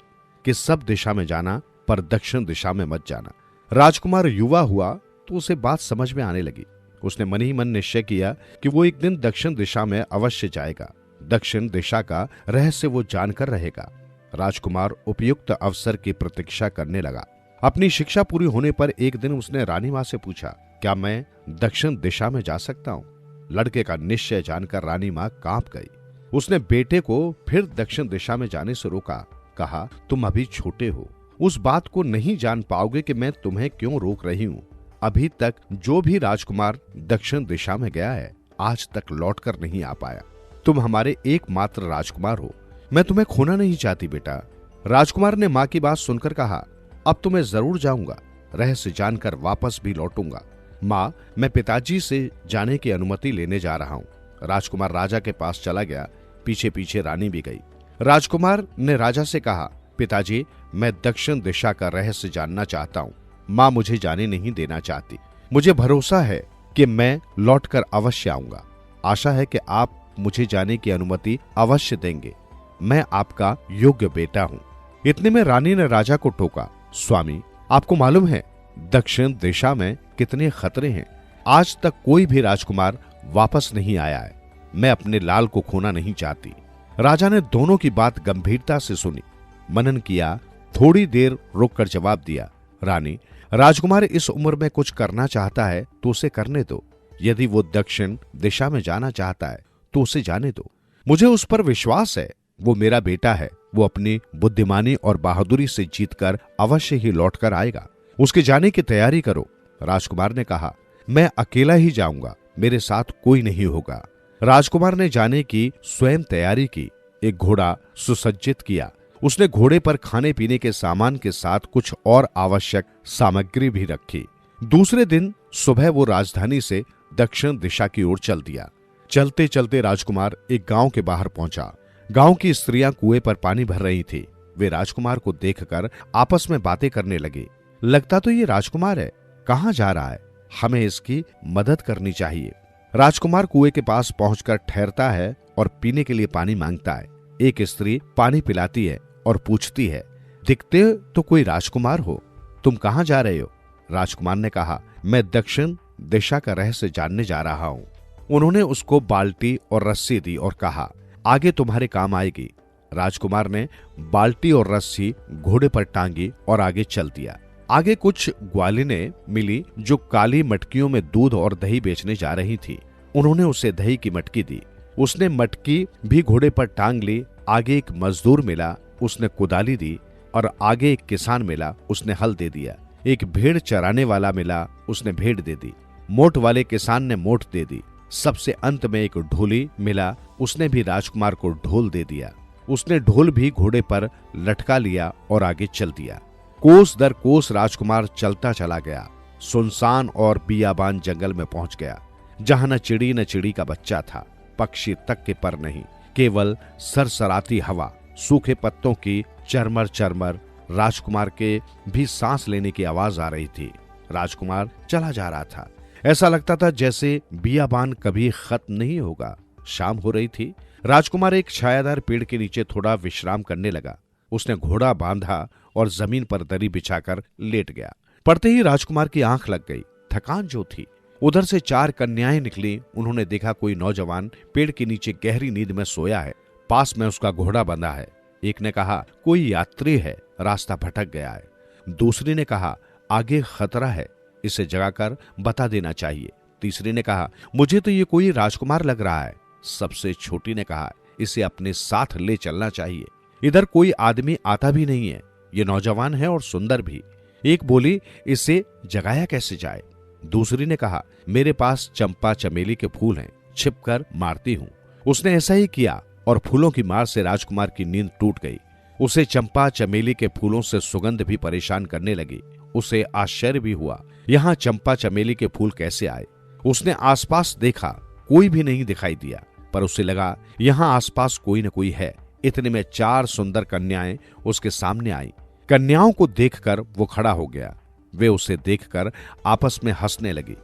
कि सब दिशा में जाना पर दक्षिण दिशा में मत जाना। राजकुमार युवा हुआ तो उसे बात समझ में आने लगी। उसने मन ही मन निश्चय किया कि वो एक दिन दक्षिण दिशा में अवश्य जाएगा। दक्षिण दिशा का रहस्य वो जानकर रहेगा। राजकुमार उपयुक्त अवसर की प्रतीक्षा करने लगा। अपनी शिक्षा पूरी होने पर एक दिन उसने रानी माँ से पूछा, क्या मैं दक्षिण दिशा में जा सकता हूँ? लड़के का निश्चय जानकर रानी माँ कांप गई। उसने बेटे को फिर दक्षिण दिशा में जाने से रोका। कहा, तुम अभी छोटे हो, उस बात को नहीं जान पाओगे कि मैं तुम्हें क्यों रोक रही हूँ। अभी तक जो भी राजकुमार दक्षिण दिशा में गया है आज तक लौटकर नहीं आ पाया। तुम हमारे एकमात्र राजकुमार हो, मैं तुम्हें खोना नहीं चाहती बेटा। राजकुमार ने माँ की बात सुनकर कहा, अब तो मैं जरूर जाऊंगा, रहस्य जानकर वापस भी लौटूंगा। माँ, मैं पिताजी से जाने की अनुमति लेने जा रहा हूँ। राजकुमार राजा के पास चला गया। पीछे पीछे रानी भी गई। राजकुमार ने राजा से कहा, पिताजी, मैं दक्षिण दिशा का रहस्य जानना चाहता हूँ। माँ मुझे जाने नहीं देना चाहती। मुझे भरोसा है कि मैं लौटकर अवश्य आऊंगा। आशा है कि आप मुझे जाने की अनुमति अवश्य देंगे। मैं आपका योग्य बेटा हूँ। इतने में रानी ने राजा को टोका, स्वामी, आपको मालूम है दक्षिण दिशा में कितने खतरे हैं। आज तक कोई भी राजकुमार वापस नहीं आया है। मैं अपने लाल को खोना नहीं चाहती। राजा ने दोनों की बात गंभीरता से सुनी, मनन किया, थोड़ी देर रुककर जवाब दिया, रानी, राजकुमार इस उम्र में कुछ करना चाहता है तो उसे करने दो। यदि वो दक्षिण दिशा में जाना चाहता है तो उसे जाने दो। मुझे उस पर विश्वास है। वो मेरा बेटा है। वो अपनी बुद्धिमानी और बहादुरी से जीतकर अवश्य ही लौटकर आएगा। उसके जाने की तैयारी करो। राजकुमार ने कहा, मैं अकेला ही जाऊंगा, मेरे साथ कोई नहीं होगा। राजकुमार ने जाने की स्वयं तैयारी की। एक घोड़ा सुसज्जित किया। उसने घोड़े पर खाने पीने के सामान के साथ कुछ और आवश्यक सामग्री भी रखी। दूसरे दिन सुबह वो राजधानी से दक्षिण दिशा की ओर चल दिया। चलते चलते राजकुमार एक गांव के बाहर पहुंचा। गांव की स्त्रियां कुएं पर पानी भर रही थी। वे राजकुमार को देखकर आपस में बातें करने लगी। लगता तो ये राजकुमार है, कहां जा रहा है? हमें इसकी मदद करनी चाहिए। राजकुमार कुएं के पास पहुंचकर ठहरता है और पीने के लिए पानी मांगता है। एक स्त्री पानी पिलाती है और पूछती है, दिखते तो कोई राजकुमार हो, तुम कहां जा रहे हो? राजकुमार ने कहा, मैं दक्षिण दिशा का रहस्य जानने जा रहा हूं। उन्होंने उसको बाल्टी और रस्सी दी और कहा, आगे तुम्हारे काम आएगी। राजकुमार ने बाल्टी और रस्सी घोड़े पर टांगी और आगे चल दिया। आगे कुछ ग्वालिनें मिली जो काली मटकियों में दूध और दही बेचने जा रही थी। उन्होंने उसे दही की मटकी दी। उसने मटकी भी घोड़े पर टांग ली। आगे एक मजदूर मिला, उसने कुदाली दी। और आगे एक किसान मिला, उसने हल दे दिया। एक भेड़ चराने वाला मिला, उसने भेड़ दे दी। मोट वाले किसान ने मोट दे दी। सबसे अंत में एक ढोली मिला, उसने भी राजकुमार को ढोल दे दिया। उसने ढोल भी घोड़े पर लटका लिया और आगे चल दिया। कोस दर कोस राजकुमार चलता चला गया। सुनसान और बियाबान जंगल में पहुंच गया, जहां न चिड़ी न चिड़ी का बच्चा था, पक्षी तक के पर नहीं, केवल सरसराती हवा, सूखे पत्तों की चरमर चरमर। राजकुमार के भी सांस लेने की आवाज आ रही थी। राजकुमार चला जा रहा था। ऐसा लगता था जैसे बियाबान कभी खत्म नहीं होगा। शाम हो रही थी। राजकुमार एक छायादार पेड़ के नीचे थोड़ा विश्राम करने लगा। उसने घोड़ा बांधा और जमीन पर दरी बिछाकर लेट गया। पड़ते ही राजकुमार की आंख लग गई। थकान जो थी। उधर से 4 कन्याएं निकली। उन्होंने देखा कोई नौजवान पेड़ के नीचे गहरी नींद में सोया है। पास में उसका घोड़ा बंधा है। एक ने कहा, कोई यात्री है, रास्ता भटक गया है। दूसरी ने कहा, आगे खतरा है, इसे जगाकर बता देना चाहिए। तीसरी ने कहा, मुझे तो ये कोई राजकुमार लग रहा है। सबसे छोटी ने कहा, इसे अपने साथ ले चलना चाहिए। इधर कोई आदमी आता भी नहीं है, ये नौजवान है और सुंदर भी। एक बोली, इसे जगाया कैसे जाए। दूसरी ने कहा, मेरे पास चंपा चमेली के फूल हैं, छिपकर मारती हूं। उसने ऐसा ही किया और फूलों की मार से राजकुमार की नींद टूट गई। उसे चंपा चमेली के फूलों से सुगंध भी परेशान करने लगी। उसे आश्चर्य भी हुआ, यहां चंपा चमेली के फूल कैसे आए। उसने आसपास देखा, कोई भी नहीं दिखाई दिया, पर उसे लगा यहां आसपास कोई न कोई है। इतने में 4 सुंदर कन्याएं उसके सामने आई। कन्याओं को देखकर वो खड़ा हो गया। वे उसे देखकर आपस में हंसने लगी।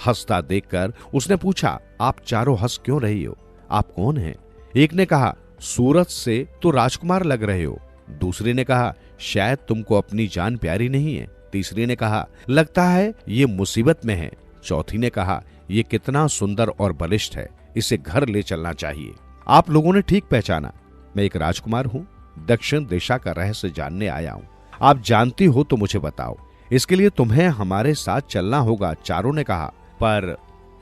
हंसता देखकर उसने पूछा, आप चारों हंस क्यों रही हो? आप कौन हैं? एक ने कहा, सूरत से तो राजकुमार लग रहे हो। दूसरे ने कहा, शायद तुमको अपनी जान प्यारी नहीं है। तीसरी ने कहा, लगता है ये मुसीबत में है। चौथी ने कहा, ये कितना सुंदर और बलिष्ठ है, इसे घर ले चलना चाहिए। आप लोगों ने ठीक पहचाना, मैं एक राजकुमार हूँ, दक्षिण दिशा का रहस्य जानने आया हूँ। आप जानती हो तो मुझे बताओ, इसके लिए तुम्हें हमारे साथ चलना होगा। चारों ने कहा, पर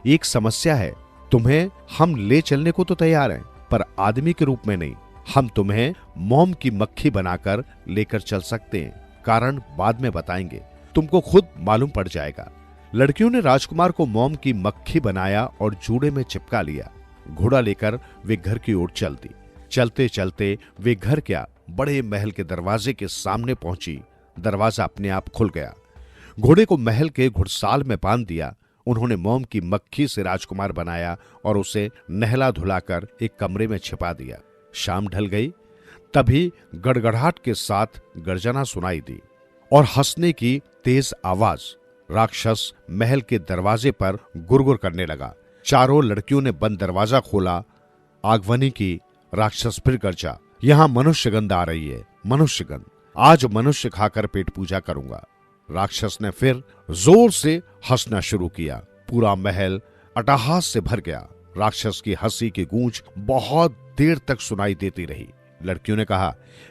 एक समस्या है, तुम्हें हम ले चलने को तो तैयार हैं, पर आदमी के रूप में नहीं। हम तुम्हें मोम की मक्खी बनाकर लेकर चल सकते हैं, कारण बाद में बताएंगे, तुमको खुद मालूम पड़ जाएगा। लड़कियों ने राजकुमार को मोम की मक्खी बनाया और जूड़े में चिपका लिया। घोड़ा लेकर वे घर की ओर चल दी। चलते चलते वे घर क्या, बड़े महल के दरवाजे के सामने पहुंची। दरवाजा अपने आप खुल गया। घोड़े को महल के घुड़साल में बांध दिया। उन्होंने मोम की मक्खी से राजकुमार बनाया और उसे नहला धुलाकर एक कमरे में छिपा दिया। शाम ढल गई। तभी गड़गड़ाहट के साथ गर्जना सुनाई दी और हंसने की तेज आवाज। राक्षस महल के दरवाजे पर गुरगुर करने लगा। चारों लड़कियों ने बंद दरवाजा खोला। आगवनी की। राक्षस फिर गरजा, यहां मनुष्यगंध आ रही है, मनुष्यगंध। आज मनुष्य खाकर पेट पूजा करूंगा। राक्षस ने फिर जोर से हंसना शुरू किया। पूरा महल अट्टहास से भर गया। राक्षस की हंसी की गूंज बहुत देर तक सुनाई देती रही। लड़कियों ने कहा,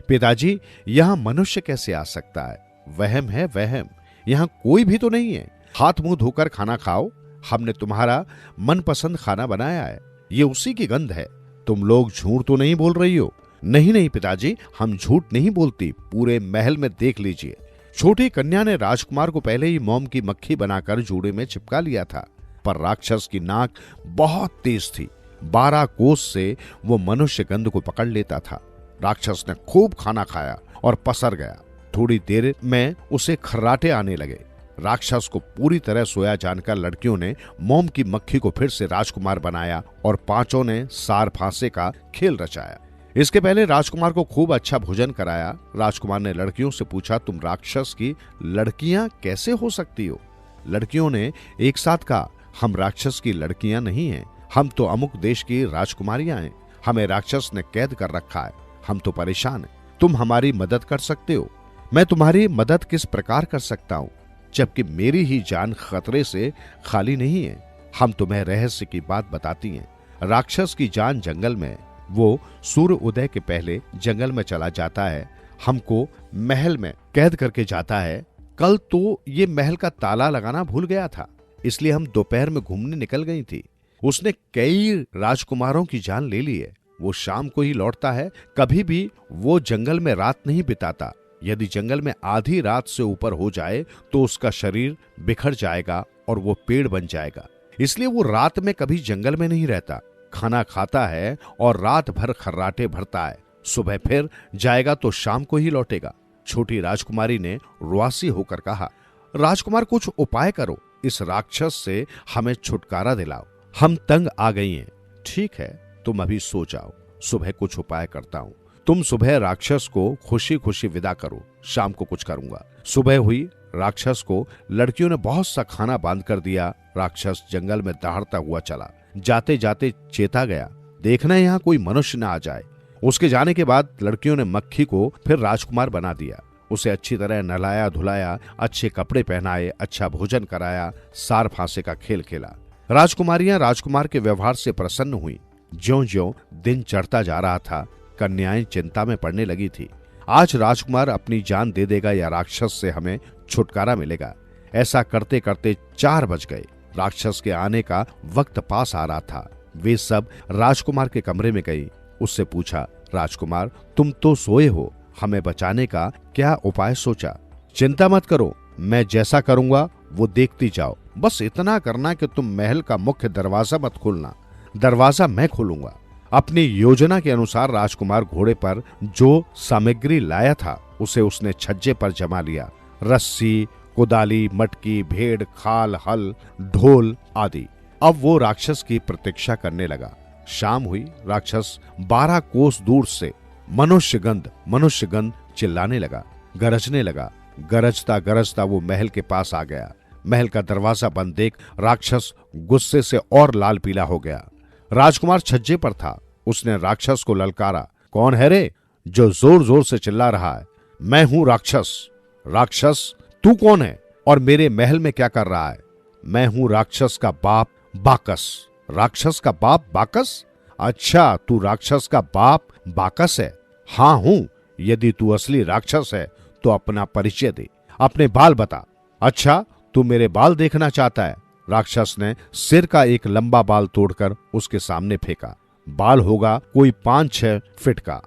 पिताजी, यहां मनुष्य कैसे आ सकता है? वहम है, वहम। यहां कोई भी तो नहीं है। हाथ मुंह धोकर खाना खाओ, हमने तुम्हारा मनपसंद खाना बनाया है, ये उसी की गंध है। तुम लोग झूठ तो नहीं बोल रही हो? नहीं नहीं पिताजी, हम झूठ नहीं बोलती, पूरे महल में देख लीजिए। छोटी कन्या ने राजकुमार को पहले ही मोम की मक्खी बनाकर जूड़े में चिपका लिया था, पर राक्षस की नाक बहुत तेज थी। 12 कोस से वो मनुष्य गंध को पकड़ लेता था। राक्षस ने खूब खाना खाया और पसर गया। थोड़ी देर में उसे खर्राटे आने लगे। राक्षस को पूरी तरह सोया जानकर लड़कियों ने मोम की मक्खी को फिर से राजकुमार बनाया और 5 ने सार फांसे का खेल रचाया। इसके पहले राजकुमार को खूब अच्छा भोजन कराया। राजकुमार ने लड़कियों से पूछा, तुम राक्षस की लड़कियां कैसे हो सकती हो? लड़कियों ने एक साथ कहा, हम राक्षस की लड़कियां नहीं हैं, हम तो अमुक देश की राजकुमारियां हैं। हमें राक्षस ने कैद कर रखा है, हम तो परेशान हैं। तुम हमारी मदद कर सकते हो। मैं तुम्हारी मदद किस प्रकार कर सकता हूं, जबकि मेरी ही जान खतरे से खाली नहीं है। हम तुम्हें रहस्य की बात बताती हैं। राक्षस की जान जंगल में, वो सूर्य उदय के पहले जंगल में चला जाता है, हमको महल में कैद करके जाता है। कल तो ये महल का ताला लगाना भूल गया था, इसलिए हम दोपहर में घूमने निकल गई थी। उसने कई राजकुमारों की जान ले ली है। वो शाम को ही लौटता है, कभी भी वो जंगल में रात नहीं बिताता। यदि जंगल में आधी रात से ऊपर हो जाए तो उसका शरीर बिखर जाएगा और वो पेड़ बन जाएगा। इसलिए वो रात में कभी जंगल में नहीं रहता, खाना खाता है और रात भर खर्राटे भरता है। सुबह फिर जाएगा तो शाम को ही लौटेगा। छोटी राजकुमारी ने रुआसी होकर कहा, राजकुमार कुछ उपाय करो, इस राक्षस से हमें छुटकारा दिलाओ, हम तंग आ गई हैं। ठीक है, तुम अभी सो जाओ, सुबह कुछ उपाय करता हूं। तुम सुबह राक्षस को खुशी खुशी विदा करो, शाम को कुछ करूंगा। सुबह हुई, राक्षस को लड़कियों ने बहुत सा खाना बांध कर दिया। राक्षस जंगल में दहाड़ता हुआ चला। जाते जाते चेता गया, देखना यहाँ कोई मनुष्य न आ जाए। उसके जाने के बाद लड़कियों ने मक्खी को फिर राजकुमार बना दिया। उसे अच्छी तरह नहलाया धुलाया, अच्छे कपड़े पहनाए, अच्छा भोजन कराया, सार फांसे का खेल खेला। राजकुमारियां राजकुमार के व्यवहार से प्रसन्न हुई। ज्यों-ज्यों दिन चढ़ता जा रहा था, कन्याएं चिंता में पड़ने लगी थी। आज राजकुमार अपनी जान दे देगा या राक्षस से हमें छुटकारा मिलेगा। ऐसा करते करते 4 बज गए। राक्षस के आने का वक्त पास आ रहा था। वे सब राजकुमार के कमरे में गई। उससे पूछा, राजकुमार तुम तो सोए हो, हमें बचाने का क्या उपाय सोचा? चिंता मत करो, मैं जैसा करूंगा वो देखती जाओ। बस इतना करना कि तुम महल का मुख्य दरवाजा मत खोलना, दरवाजा मैं खोलूंगा। अपनी योजना के अनुसार राजकुमार घोड़े पर जो सामग्री लाया था उसे उसने छज्जे पर जमा लिया। रस्सी, कुदाली, मटकी, भेड़, खाल, हल, ढोल आदि। अब वो राक्षस की प्रतीक्षा करने लगा। शाम हुई। राक्षस 12 कोस दूर से मनुष्यगंध चिल्लाने लगा, गरजने लगा। गरजता गरजता वो महल के पास आ गया। महल का दरवाजा बंद देख राक्षस गुस्से से और लाल पीला हो गया। राजकुमार छज्जे पर था। उसने राक्षस को ललकारा, कौन है रे जो जोर जोर से चिल्ला रहा है? मैं हूं राक्षस। राक्षस तू कौन है और मेरे महल में क्या कर रहा है? मैं हूं राक्षस का बाप बाकस। राक्षस का बाप बाकस? अच्छा, तू राक्षस का बाप बाकस है? हाँ हूं। यदि तू असली राक्षस है तो अपना परिचय दे, अपने बाल बता। अच्छा, तू मेरे बाल देखना चाहता है? राक्षस ने सिर का एक लंबा बाल तोड़कर उसके सामने फेंका। बाल होगा कोई 5-6 फीट का।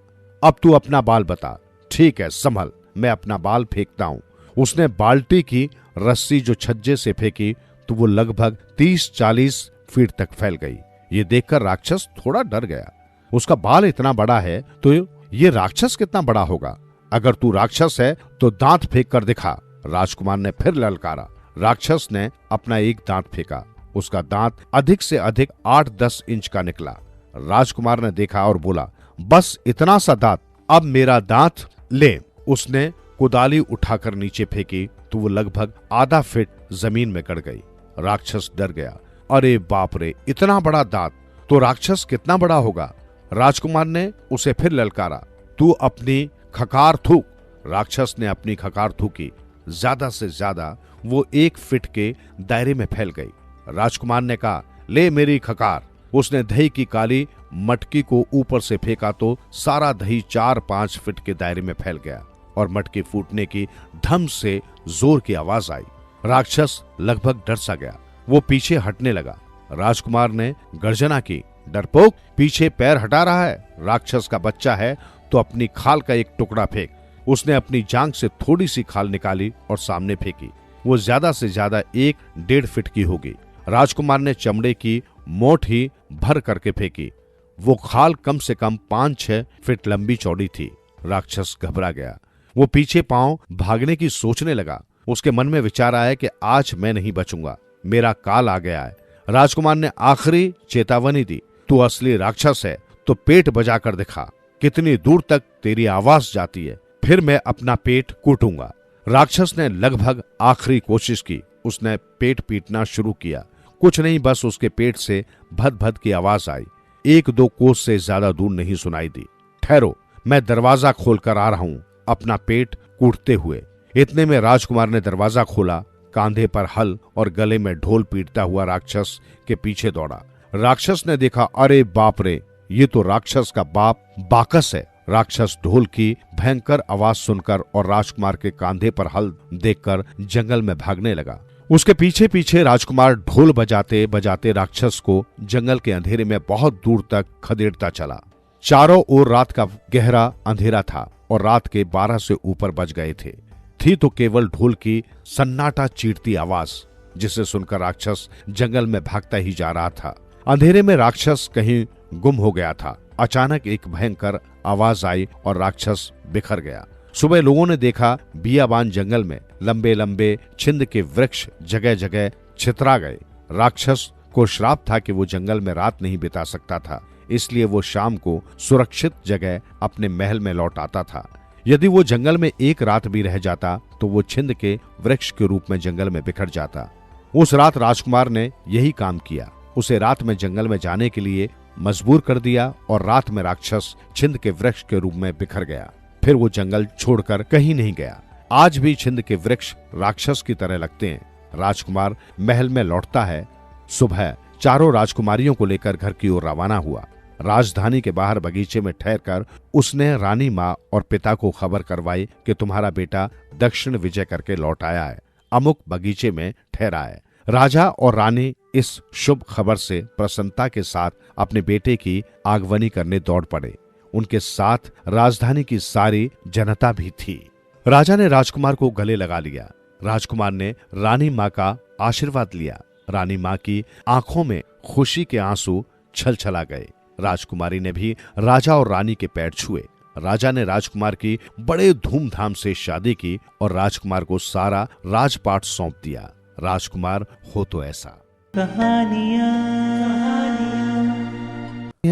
अब तू अपना बाल बता। ठीक है, संभल, मैं अपना बाल फेंकता हूं। उसने बाल्टी की रस्सी जो छज्जे से फेंकी तो वो लगभग 30-40 फीट तक फैल गई। ये देखकर राक्षस थोड़ा डर गया। उसका बाल इतना बड़ा है तो ये राक्षस कितना बड़ा होगा? अगर तू राक्षस है तो दांत फेंक कर दिखा। राजकुमार ने फिर ललकारा। राक्षस ने अपना एक दांत फेंका। उसका दांत अधिक से अधिक 8-10 इंच का निकला। राजकुमार ने देखा और बोला, बस इतना सा दांत, अब मेरा दांत ले। उसने कुदाली उठाकर नीचे फेंकी तो वो लगभग आधा फीट जमीन में गड़ गई। राक्षस डर गया। अरे बाप रे, इतना बड़ा दांत, तो राक्षस कितना बड़ा होगा? राजकुमार ने उसे फिर ललकारा, तू अपनी खकार थूक। राक्षस ने अपनी खकार थूकी। ज्यादा से ज्यादा वो 1 फीट के दायरे में फैल गई। राजकुमार ने कहा, ले मेरी खकार। उसने दही की काली मटकी को ऊपर से फेंका तो सारा दही 4-5 फीट के दायरे में फैल गया और मटकी फूटने की धम से जोर की आवाज आई। राक्षस लगभग डर सा गया। वो पीछे हटने लगा। राजकुमार ने गर्जना की, डरपोक, पीछे पैर हटा रहा है? राक्षस का बच्चा है तो अपनी खाल का एक टुकड़ा फेंक। उसने अपनी जांघ से थोड़ी सी खाल निकाली और सामने फेंकी। वो ज्यादा से ज्यादा 1-1.5 फीट की होगी। राजकुमार ने चमड़े की मोट ही भर करके फेंकी। वो खाल कम से कम 5-6 फीट लंबी चौड़ी थी। राक्षस घबरा गया। वो पीछे पांव भागने की सोचने लगा। उसके मन में विचार आया कि आज मैं नहीं बचूंगा, मेरा काल आ गया है। राजकुमार ने आखिरी चेतावनी दी, तू असली राक्षस है तो पेट बजा कर दिखा, कितनी दूर तक तेरी आवाज जाती है, फिर मैं अपना पेट कूटूंगा। राक्षस ने लगभग आखिरी कोशिश की। उसने पेट पीटना शुरू किया। कुछ नहीं, बस उसके पेट से भद भद की आवाज आई। 1-2 कोस से ज्यादा दूर नहीं सुनाई दी। ठहरो, मैं दरवाजा खोल कर आ रहा हूं, अपना पेट कूटते हुए। इतने में राजकुमार ने दरवाजा खोला। कांधे पर हल और गले में ढोल पीटता हुआ राक्षस के पीछे दौड़ा। राक्षस ने देखा, अरे बाप रे, ये तो राक्षस का बाप बाकस है। राक्षस ढोल की भयंकर आवाज सुनकर और राजकुमार के कांधे पर हल देखकर जंगल में भागने लगा। उसके पीछे पीछे राजकुमार ढोल बजाते बजाते राक्षस को जंगल के अंधेरे में बहुत दूर तक खदेड़ता चला। चारों ओर रात का गहरा अंधेरा था और रात के 12 से ऊपर बज गए थे। थी तो केवल ढोल की सन्नाटा चीरती आवाज। जिसे सुनकर राक्षस जंगल में भागता ही जा रहा था। अंधेरे में राक्षस कहीं गुम हो गया था। अचानक एक भयंकर आवाज आई और राक्षस बिखर गया। सुबह लोगों ने देखा बियाबान जंगल में लंबे लंबे छिंद के वृक्ष जगह जगह छितरा गए। राक्षस को श्राप था कि वो जंगल में रात नहीं बिता सकता था, इसलिए वो शाम को सुरक्षित जगह अपने महल में लौट आता था। यदि वो जंगल में एक रात भी रह जाता तो वो छिंद के वृक्ष के रूप में जंगल में बिखर जाता। उस रात राजकुमार ने यही काम किया। उसे रात में जंगल में जाने के लिए मजबूर कर दिया और रात में राक्षस छिंद के वृक्ष के रूप में बिखर गया। फिर वो जंगल छोड़कर कहीं नहीं गया। आज भी छिंद के वृक्ष राक्षस की तरह लगते हैं। राजकुमार महल में लौटता है। सुबह चारों राजकुमारियों को लेकर घर की ओर रवाना हुआ। राजधानी के बाहर बगीचे में ठहरकर उसने रानी माँ और पिता को खबर करवाई कि तुम्हारा बेटा दक्षिण विजय करके लौट आया है, अमुक बगीचे में ठहरा है। राजा और रानी इस शुभ खबर से प्रसन्नता के साथ अपने बेटे की आगवनी करने दौड़ पड़े। उनके साथ राजधानी की सारी जनता भी थी। राजा ने राजकुमार को गले लगा लिया। राजकुमार ने रानी माँ का आशीर्वाद लिया। रानी माँ की आंखों में खुशी के आंसू छलछला गए। राजकुमारी ने भी राजा और रानी के पैर छुए। राजा ने राजकुमार की बड़े धूमधाम से शादी की और राजकुमार को सारा राजपाट सौंप दिया। राजकुमार हो तो ऐसा। कहानियां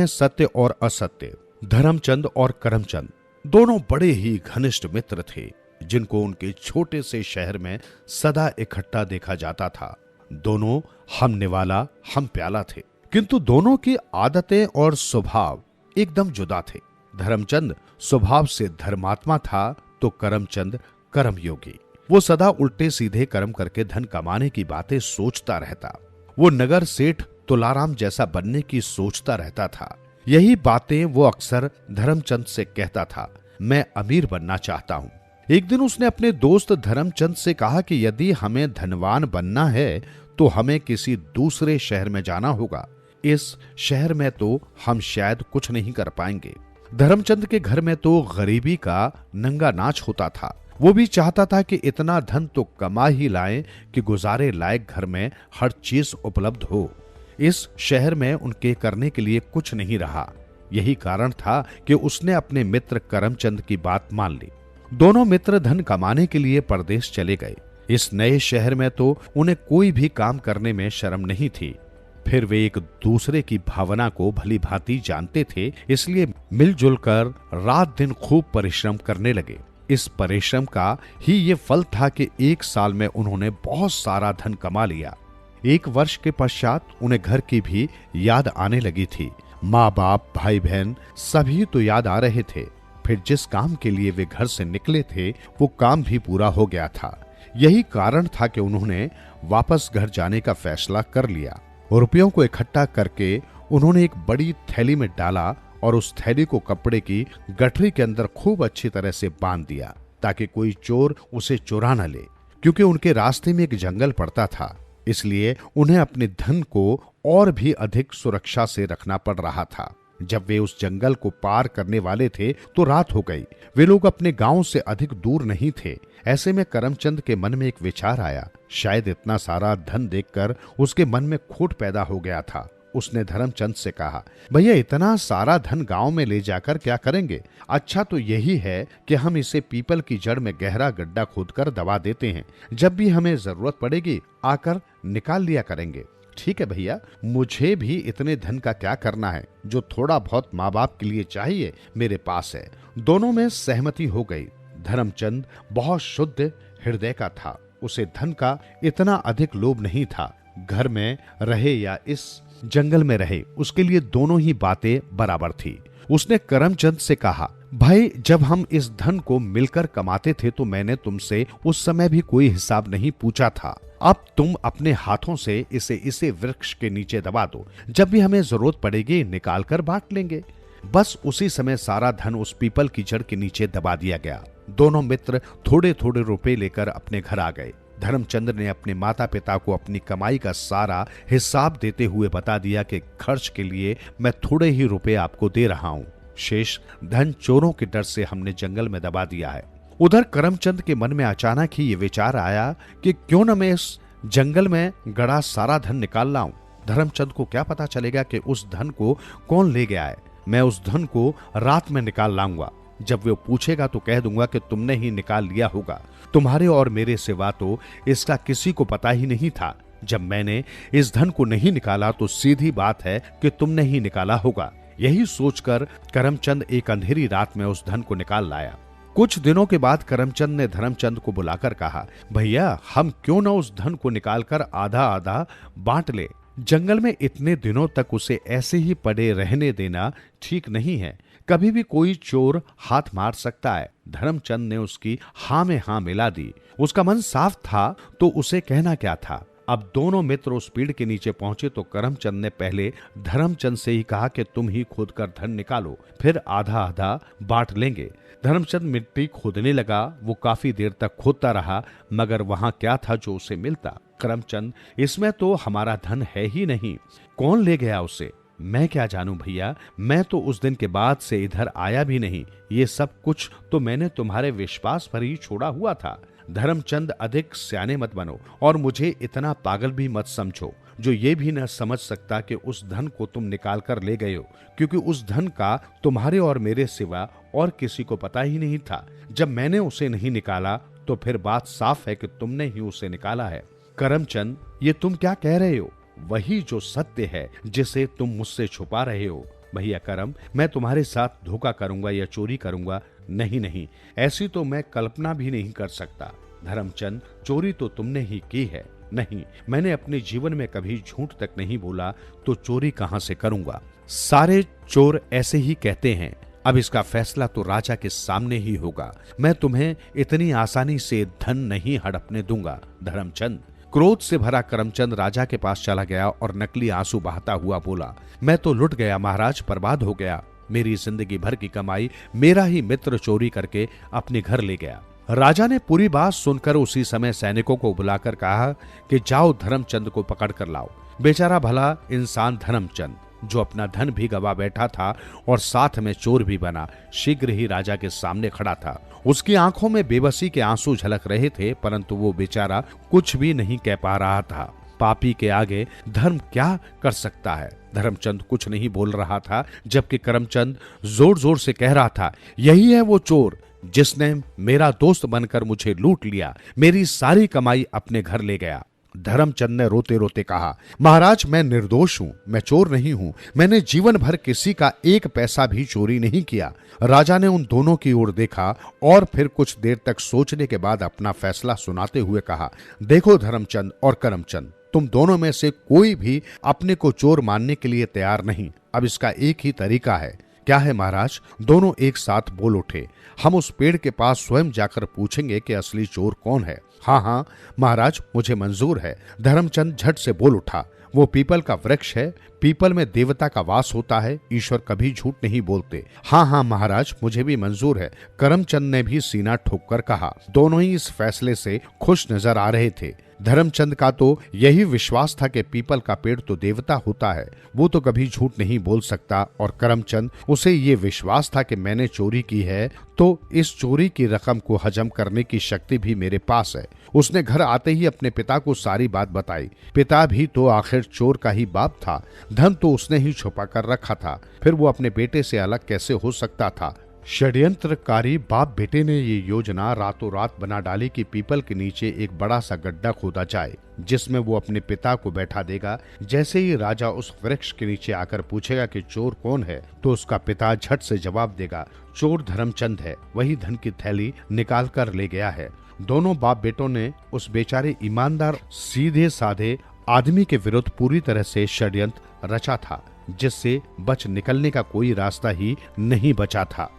सत्य और असत्य। धर्मचंद और करमचंद दोनों बड़े ही घनिष्ठ मित्र थे, जिनको उनके छोटे से शहर में सदा इकट्ठा देखा जाता था। दोनों हम निवाला हम प्याला थे, किंतु दोनों की आदतें और स्वभाव एकदम जुदा थे। धर्मचंद स्वभाव से धर्मात्मा था तो करमचंद कर्मयोगी। वो सदा उल्टे सीधे कर्म करके धन कमाने की बातें सोचता रहता। वो नगर सेठ तुलाराम जैसा बनने की सोचता रहता था। यही बातें वो अक्सर धर्मचंद से कहता था। मैं अमीर बनना चाहता हूँ। एक दिन उसने अपने दोस्त धर्मचंद से कहा कि यदि हमें धनवान बनना है तो हमें किसी दूसरे शहर में जाना होगा। इस शहर में तो हम शायद कुछ नहीं कर पाएंगे। धर्मचंद के घर में तो गरीबी का नंगा नाच होता था। वो भी चाहता था कि इतना धन तो कमा ही लाएं कि गुजारे लायक घर में हर चीज उपलब्ध हो। इस शहर में उनके करने के लिए कुछ नहीं रहा। यही कारण था कि उसने अपने मित्र करमचंद की बात मान ली। दोनों मित्र धन कमाने के लिए परदेश चले गए। इस नए शहर में तो उन्हें कोई भी काम करने में शर्म नहीं थी। फिर वे एक दूसरे की भावना को भली भांति जानते थे, इसलिए मिलजुल कर रात दिन खूब परिश्रम करने लगे। इस परिश्रम का ही ये फल था कि एक साल में उन्होंने बहुत सारा धन कमा लिया। एक वर्ष के पश्चात उन्हें घर की भी याद आने लगी थी। माँ बाप भाई बहन सभी तो याद आ रहे थे। फिर जिस काम के लिए वे घर से निकले थे वो काम भी पूरा हो गया था। यही कारण था कि उन्होंने वापस घर जाने का फैसला कर लिया। रुपयों को इकट्ठा करके उन्होंने एक बड़ी थैली में डाला और उस थैली को कपड़े की गठरी के अंदर खूब अच्छी तरह से बांध दिया ताकि कोई चोर उसे चुरा न ले। क्योंकि उनके रास्ते में एक जंगल पड़ता था, इसलिए उन्हें अपने धन को और भी अधिक सुरक्षा से रखना पड़ रहा था। जब वे उस जंगल को पार करने वाले थे तो रात हो गई। वे लोग अपने गांव से अधिक दूर नहीं थे। ऐसे में करमचंद के मन में एक विचार आया। शायद इतना सारा धन देखकर उसके मन में खोट पैदा हो गया था। उसने धर्मचंद से कहा, भैया इतना सारा धन गांव में ले जाकर क्या करेंगे? अच्छा तो यही है कि हम इसे पीपल की जड़ में गहरा गड्ढा खोदकर दबा देते हैं। जब भी हमें जरूरत पड़ेगी आकर निकाल लिया करेंगे। ठीक है भैया, मुझे भी इतने धन का क्या करना है। जो थोड़ा बहुत माँ बाप के लिए चाहिए मेरे पास है। दोनों में सहमति हो गई। धर्मचंद बहुत शुद्ध हृदय का था। उसे धन का इतना अधिक लोभ नहीं था। घर में रहे या इस जंगल में रहे, उसके लिए दोनों ही बातें बराबर थी। उसने करमचंद से कहा, भाई जब हम इस धन को मिलकर कमाते थे तो मैंने तुमसे उस समय भी कोई हिसाब नहीं पूछा था। अब तुम अपने हाथों से इसे वृक्ष के नीचे दबा दो। जब भी हमें जरूरत पड़ेगी निकाल कर बांट लेंगे। बस उसी समय सारा धन उस पीपल की जड़ के नीचे दबा दिया गया। दोनों मित्र थोड़े थोड़े रुपए लेकर अपने घर आ गए। धर्मचंद ने अपने माता पिता को अपनी कमाई का सारा हिसाब देते हुए बता दिया कि खर्च के लिए मैं थोड़े ही रुपए आपको दे रहा हूँ। शेष धन चोरों के डर से हमने जंगल में दबा दिया है। उधर करमचंद के मन में अचानक ही ये विचार आया कि क्यों न मैं इस जंगल में गड़ा सारा धन निकाल लाऊं? धर्मचंद को क्या पता चलेगा कि उस धन को कौन ले गया है। मैं उस धन को रात में निकाल लाऊंगा। जब वो पूछेगा तो कह दूंगा कि तुमने ही निकाल लिया होगा। तुम्हारे और मेरे सिवा तो इसका किसी को पता ही नहीं था। जब मैंने इस धन को नहीं निकाला तो सीधी बात है कि तुमने ही निकाला होगा। यही सोचकर करमचंद एक अंधेरी रात में उस धन को निकाल लाया। कुछ दिनों के बाद करमचंद ने धर्मचंद को बुलाकर कहा, भैया हम क्यों न उस धन को निकालकर आधा आधा बांट ले। जंगल में इतने दिनों तक उसे ऐसे ही पड़े रहने देना ठीक नहीं है। कभी भी कोई चोर हाथ मार सकता है। धर्मचंद ने उसकी हाँ में हाँ मिला दी। उसका मन साफ था तो उसे कहना क्या था। अब दोनों मित्र उस पेड़ के नीचे पहुंचे तो करमचंद ने पहले धर्मचंद से ही कहा कि तुम ही खोद कर धन निकालो, फिर आधा आधा बांट लेंगे। धर्मचंद मिट्टी खोदने लगा। वो काफी देर तक खोदता रहा, मगर वहां क्या था जो उसे मिलता। करमचंद, इसमें तो हमारा धन है ही नहीं, कौन ले गया उसे? मैं क्या जानूं भैया, मैं तो उस दिन के बाद से इधर आया भी नहीं। ये सब कुछ तो मैंने तुम्हारे विश्वास पर ही छोड़ा हुआ था। धर्मचंद, अधिक स्याने मत बनो और मुझे इतना पागल भी मत समझो जो ये भी न समझ सकता कि उस धन को तुम निकाल कर ले गए हो, क्योंकि उस धन का तुम्हारे और मेरे सिवा और किसी को पता ही नहीं था। जब मैंने उसे नहीं निकाला तो फिर बात साफ है कि तुमने ही उसे निकाला है। करमचंद, ये तुम क्या कह रहे हो? वही जो सत्य है जिसे तुम मुझसे छुपा रहे हो। भैया करम, मैं तुम्हारे साथ धोखा करूंगा या चोरी करूंगा? नहीं नहीं, ऐसी तो मैं कल्पना भी नहीं कर सकता। धर्मचंद, चोरी तो तुमने ही की है। नहीं, मैंने अपने जीवन में कभी झूठ तक नहीं बोला, तो चोरी कहां से करूंगा? सारे चोर ऐसे ही कहते हैं। अब इसका फैसला तो राजा के सामने ही होगा। मैं तुम्हें इतनी आसानी से धन नहीं हड़पने दूंगा। धर्मचंद, क्रोध से भरा करमचंद राजा के पास चला गया और नकली आंसू बहाता हुआ बोला, मैं तो लुट गया महाराज, बर्बाद हो गया। मेरी जिंदगी भर की कमाई मेरा ही मित्र चोरी करके अपने घर ले गया। राजा ने पूरी बात सुनकर उसी समय सैनिकों को बुलाकर कहा कि जाओ धर्मचंद को पकड़ कर लाओ। बेचारा भला इंसान धर्मचंद, जो अपना धन भी गवा बैठा था और साथ में चोर भी बना, शीघ्र ही राजा के सामने खड़ा था। उसकी आंखों में बेबसी के आंसू झलक रहे थे, परंतु वो बेचारा कुछ भी नहीं कह पा रहा था। पापी के आगे धर्म क्या कर सकता है? धर्मचंद कुछ नहीं बोल रहा था, जबकि करमचंद जोर जोर से कह रहा था, यही है वो चोर जिसने मेरा दोस्त बनकर मुझे लूट लिया, मेरी सारी कमाई अपने घर ले गया। धर्मचंद ने रोते रोते कहा, महाराज मैं निर्दोष हूं, मैं चोर नहीं हूं, मैंने जीवन भर किसी का एक पैसा भी चोरी नहीं किया। राजा ने उन दोनों की ओर देखा और फिर कुछ देर तक सोचने के बाद अपना फैसला सुनाते हुए कहा, देखो धर्मचंद और करमचंद, तुम दोनों में से कोई भी अपने को चोर मानने के लिए तैयार नहीं। अब इसका एक ही तरीका है। क्या है महाराज? दोनों एक साथ बोल उठे, हम उस पेड़ के पास स्वयं जाकर पूछेंगे कि असली चोर कौन है। हाँ हाँ महाराज, मुझे मंजूर है। धर्मचंद झट से बोल उठा, वो पीपल का वृक्ष है, पीपल में देवता का वास होता है, ईश्वर कभी झूठ नहीं बोलते। हाँ हाँ महाराज, मुझे भी मंजूर है। करमचंद ने भी सीना ठोककर कहा। दोनों ही इस फैसले से खुश नजर आ रहे थे। धर्मचंद का तो यही विश्वास था कि पीपल का पेड़ तो देवता होता है, वो तो कभी झूठ नहीं बोल सकता, और करमचंद उसे ये विश्वास था कि मैंने चोरी की है तो इस चोरी की रकम को हजम करने की शक्ति भी मेरे पास है। उसने घर आते ही अपने पिता को सारी बात बताई। पिता भी तो आखिर चोर का ही बाप था, धन तो उसने ही छुपा कर रखा था, फिर वो अपने बेटे से अलग कैसे हो सकता था? षड्यंत्रकारी बाप बेटे ने ये योजना रातों रात बना डाली कि पीपल के नीचे एक बड़ा सा गड्ढा खोदा जाए, जिसमें वो अपने पिता को बैठा देगा। जैसे ही राजा उस वृक्ष के नीचे आकर पूछेगा कि चोर कौन है, तो उसका पिता झट से जवाब देगा, चोर धर्मचंद है, वही धन की थैली निकाल कर ले गया है। दोनों बाप बेटों ने उस बेचारे ईमानदार सीधे साधे आदमी के विरुद्ध पूरी तरह से षड्यंत्र रचा था, जिससे बच निकलने का कोई रास्ता ही नहीं बचा था।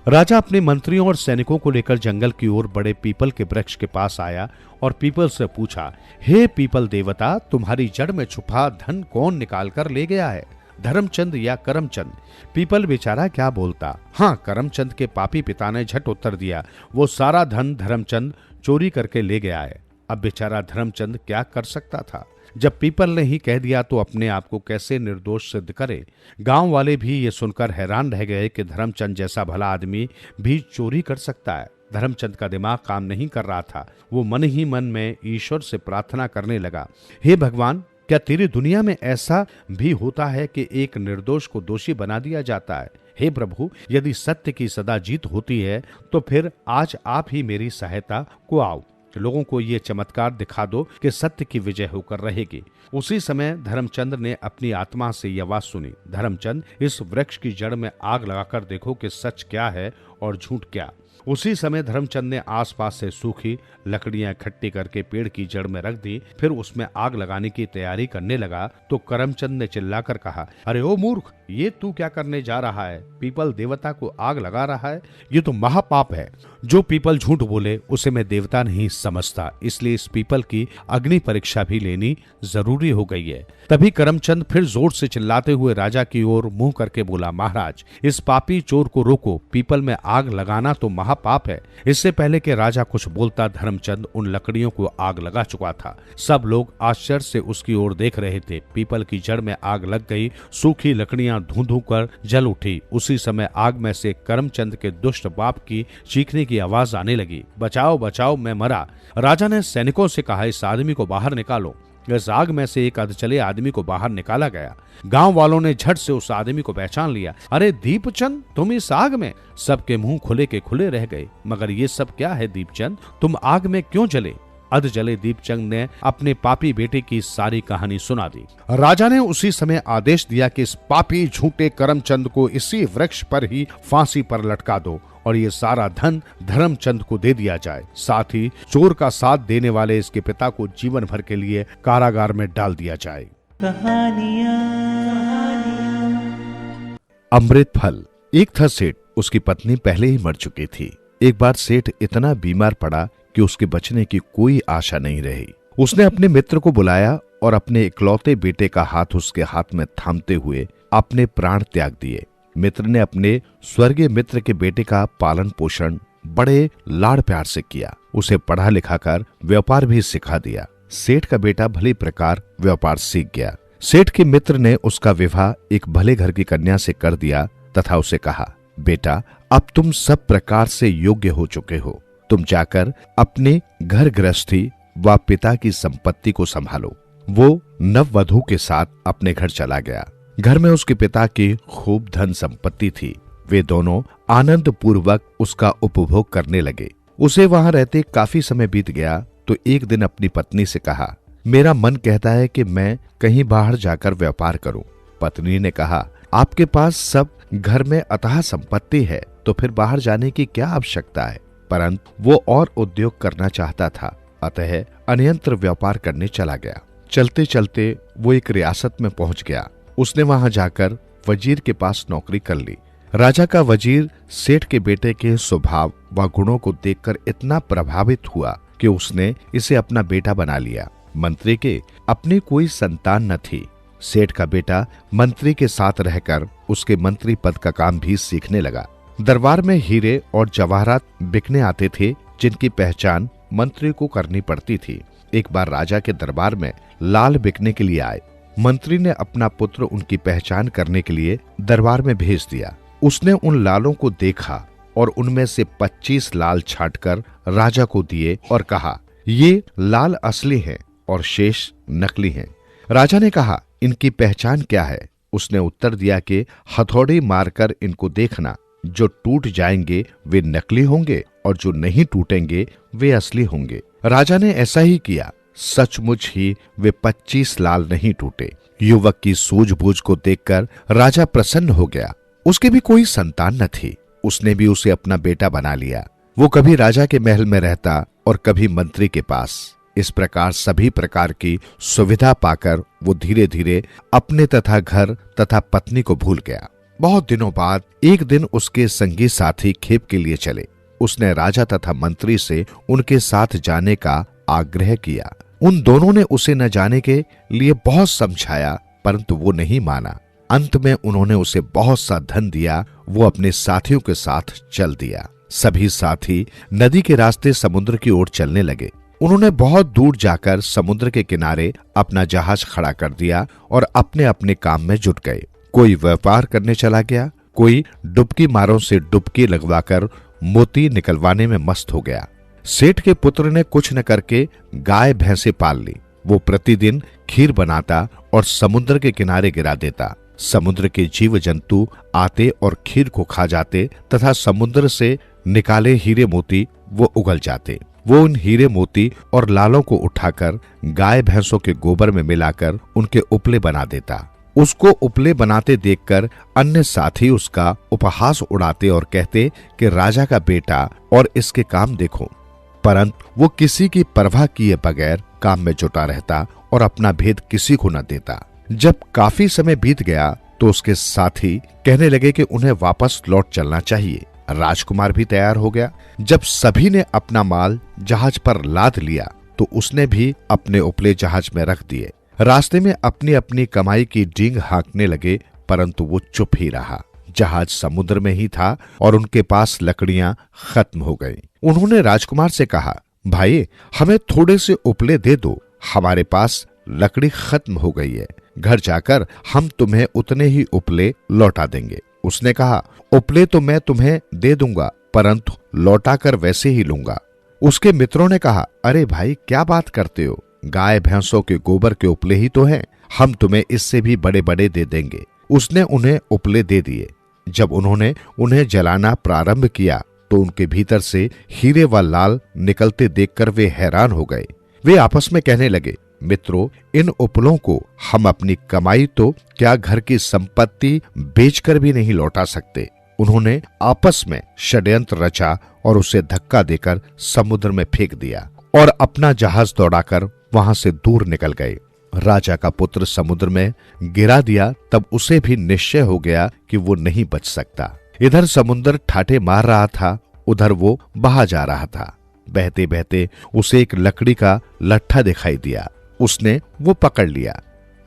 राजा अपने मंत्रियों और सैनिकों को लेकर जंगल की ओर बड़े पीपल के वृक्ष के पास आया और पीपल से पूछा, हे पीपल देवता, तुम्हारी जड़ में छुपा धन कौन निकाल कर ले गया है, धर्मचंद या करमचंद? पीपल बेचारा क्या बोलता। हाँ, करमचंद के पापी पिता ने झट उत्तर दिया, वो सारा धन धर्मचंद चोरी करके ले गया है। अब बेचारा धर्मचंद क्या कर सकता था? जब पीपल ने ही कह दिया तो अपने आप को कैसे निर्दोष सिद्ध करे? गांव वाले भी ये सुनकर हैरान रह गए कि धर्मचंद जैसा भला आदमी भी चोरी कर सकता है। धर्मचंद का दिमाग काम नहीं कर रहा था। वो मन ही मन में ईश्वर से प्रार्थना करने लगा, हे भगवान, क्या तेरी दुनिया में ऐसा भी होता है कि एक निर्दोष को दोषी बना दिया जाता है? हे प्रभु, यदि सत्य की सदा जीत होती है तो फिर आज आप ही मेरी सहायता को आओ। लोगों को ये चमत्कार दिखा दो कि सत्य की विजय होकर रहेगी। उसी समय धर्मचंद ने अपनी आत्मा से यह आवाज सुनी, धर्मचंद, इस वृक्ष की जड़ में आग लगाकर देखो कि सच क्या है और झूठ क्या। उसी समय धर्मचंद ने आसपास से सूखी लकड़ियां इकट्ठी करके पेड़ की जड़ में रख दी। फिर उसमें आग लगाने की तैयारी करने लगा तो करमचंद ने चिल्लाकर कहा, अरे ओ मूर्ख, ये तू क्या करने जा रहा है? पीपल देवता को आग लगा रहा है? ये तो महापाप है। जो पीपल झूठ बोले उसे मैं देवता नहीं समझता, इसलिए इस पीपल की अग्नि परीक्षा भी लेनी जरूरी हो गई है। तभी करमचंद फिर जोर से चिल्लाते हुए राजा की ओर मुंह करके बोला, महाराज, इस पापी चोर को रोको, पीपल में आग लगाना तो महापाप है। इससे पहले कि राजा कुछ बोलता, धर्मचंद उन लकड़ियों को आग लगा चुका था। सब लोग आश्चर्य से उसकी ओर देख रहे थे। पीपल की जड़ में आग लग गई, सूखी लकड़ियां धूं धूं कर जल उठी। उसी समय आग में से करमचंद के दुष्ट बाप की चीखने की आवाज आने लगी, बचाओ बचाओ, मैं मरा। राजा ने सैनिकों से कहा, इस आदमी को बाहर निकालो। इस आग में से एक अधचले आदमी को बाहर निकाला गया। गांव वालों ने झट से उस आदमी को पहचान लिया। अरे दीपचंद, तुम इस आग में? सबके मुंह खुले के खुले रह गए। मगर ये सब क्या है दीपचंद, तुम आग में क्यों जले? अधजले दीपचंद ने अपने पापी बेटे की सारी कहानी सुना दी। राजा ने उसी समय आदेश दिया कि इस पापी झूठे करमचंद को इसी वृक्ष पर ही फांसी पर लटका दो और ये सारा धन धर्मचंद को दे दिया जाए। साथ ही चोर का साथ देने वाले इसके पिता को जीवन भर के लिए कारागार में डाल दिया जाए। अमृत फल। एक था सेठ, उसकी पत्नी पहले ही मर चुकी थी। एक बार सेठ इतना बीमार पड़ा कि उसके बचने की कोई आशा नहीं रही। उसने अपने मित्र को बुलाया और अपने इकलौते बेटे का हाथ उसके हाथ में थामते हुए अपने प्राण त्याग दिए। मित्र ने अपने स्वर्गीय मित्र के बेटे का पालन पोषण बड़े लाड़ प्यार से किया। उसे पढ़ा लिखा कर व्यापार भी सिखा दिया। सेठ का बेटा भली प्रकार व्यापार सीख गया। सेठ के मित्र ने उसका विवाह एक भले घर की कन्या से कर दिया तथा उसे कहा, बेटा, अब तुम सब प्रकार से योग्य हो चुके हो। तुम जाकर अपने घर गृहस्थी व पिता की संपत्ति को संभालो। वो नववधू के साथ अपने घर चला गया। घर में उसके पिता की खूब धन संपत्ति थी। वे दोनों आनंद पूर्वक उसका उपभोग करने लगे। उसे वहां रहते काफी समय बीत गया तो एक दिन अपनी पत्नी से कहा, मेरा मन कहता है कि मैं कहीं बाहर जाकर व्यापार करूं। पत्नी ने कहा, आपके पास सब घर में अथाह संपत्ति है तो फिर बाहर जाने की क्या आवश्यकता है? परंतु वो और उद्योग करना चाहता था, अतः अन्यंत्र व्यापार करने चला गया। चलते चलते वो एक रियासत में पहुंच गया। उसने वहां जाकर वजीर के पास नौकरी कर ली। राजा का वजीर सेठ के बेटे के स्वभाव व गुणों को देखकर इतना प्रभावित हुआ कि उसने इसे अपना बेटा बना लिया। मंत्री के अपनी कोई संतान न थी। सेठ का बेटा मंत्री के साथ रहकर उसके मंत्री पद का काम भी सीखने लगा। दरबार में हीरे और जवाहरात बिकने आते थे, जिनकी पहचान मंत्री को करनी पड़ती थी। एक बार राजा के दरबार में लाल बिकने के लिए आए। मंत्री ने अपना पुत्र उनकी पहचान करने के लिए दरबार में भेज दिया। उसने उन लालों को देखा और उनमें से 25 लाल छांटकर राजा को दिए और कहा, ये लाल असली हैं और शेष नकली हैं। राजा ने कहा, इनकी पहचान क्या है? उसने उत्तर दिया कि हथौड़ी मारकर इनको देखना, जो टूट जाएंगे वे नकली होंगे और जो नहीं टूटेंगे वे असली होंगे। राजा ने ऐसा ही किया। सचमुच ही वे 25 लाल नहीं टूटे। युवक की सूझबूझ को देखकर राजा प्रसन्न हो गया। उसके भी कोई संतान न थी। उसने भी उसे अपना बेटा बना लिया। वो कभी राजा के महल में रहता और कभी मंत्री के पास। इस प्रकार सभी प्रकार की सुविधा पाकर वो धीरे धीरे अपने तथा घर तथा पत्नी को भूल गया। बहुत दिनों बाद एक दिन उसके संगी साथी खेप के लिए चले। उसने राजा तथा मंत्री से उनके साथ जाने का आग्रह किया। उन दोनों ने उसे न जाने के लिए बहुत समझाया, परंतु वो नहीं माना। अंत में उन्होंने उसे बहुत सा धन दिया। वो अपने साथियों के साथ चल दिया। सभी साथी नदी के रास्ते समुद्र की ओर चलने लगे। उन्होंने बहुत दूर जाकर समुद्र के किनारे अपना जहाज खड़ा कर दिया और अपने अपने काम में जुट गए। कोई व्यापार करने चला गया, कोई डुबकी मारों से डुबकी लगवाकर मोती निकलवाने में मस्त हो गया। सेठ के पुत्र ने कुछ न करके गाय भैंसे पाल ली। वो प्रतिदिन खीर बनाता और समुद्र के किनारे गिरा देता। समुद्र के जीव जंतु आते और खीर को खा जाते तथा समुद्र से निकाले हीरे मोती वो उगल जाते। वो उन हीरे मोती और लालों को उठाकर गाय भैंसों के गोबर में मिलाकर उनके उपले बना देता। उसको उपले बनाते देखकर अन्य साथी उसका उपहास उड़ाते और कहते कि राजा का बेटा और इसके काम देखो। परंतु वो किसी की परवाह किए बगैर काम में जुटा रहता और अपना भेद किसी को न देता। जब काफी समय बीत गया तो उसके साथी कहने लगे कि उन्हें वापस लौट चलना चाहिए। राजकुमार भी तैयार हो गया। जब सभी ने अपना माल जहाज पर लाद लिया तो उसने भी अपने उपले जहाज में रख दिए। रास्ते में अपनी अपनी कमाई की डींग हाँकने लगे, परंतु वो चुप ही रहा। जहाज समुद्र में ही था और उनके पास लकड़ियां खत्म हो गईं। उन्होंने राजकुमार से कहा, भाई हमें थोड़े से उपले दे दो, हमारे पास लकड़ी खत्म हो गई है। घर जाकर हम तुम्हें उतने ही उपले लौटा देंगे। उसने कहा, उपले तो मैं तुम्हें दे दूंगा, परंतु लौटाकर वैसे ही लूंगा। उसके मित्रों ने कहा, अरे भाई क्या बात करते हो, गाय भैंसों के गोबर के उपले ही तो हैं, हम तुम्हें इससे भी बड़े बड़े दे देंगे। उसने उन्हें उपले दे दिए। जब उन्होंने उन्हें जलाना प्रारंभ किया तो उनके भीतर से हीरे व लाल निकलते देखकर वे हैरान हो गए। वे आपस में कहने लगे, मित्रों, इन उपलों को हम अपनी कमाई तो क्या घर की संपत्ति बेचकर भी नहीं लौटा सकते। उन्होंने आपस में षड्यंत्र रचा और उसे धक्का देकर समुद्र में फेंक दिया और अपना जहाज दौड़ाकर वहां से दूर निकल गए। राजा का पुत्र समुद्र में गिरा दिया, तब उसे भी निश्चय हो गया कि वो नहीं बच सकता। इधर समुद्र ठाठे मार रहा था, उधर वो बहा जा रहा था। बहते बहते उसे एक लकड़ी का लट्ठा दिखाई दिया। उसने वो पकड़ लिया।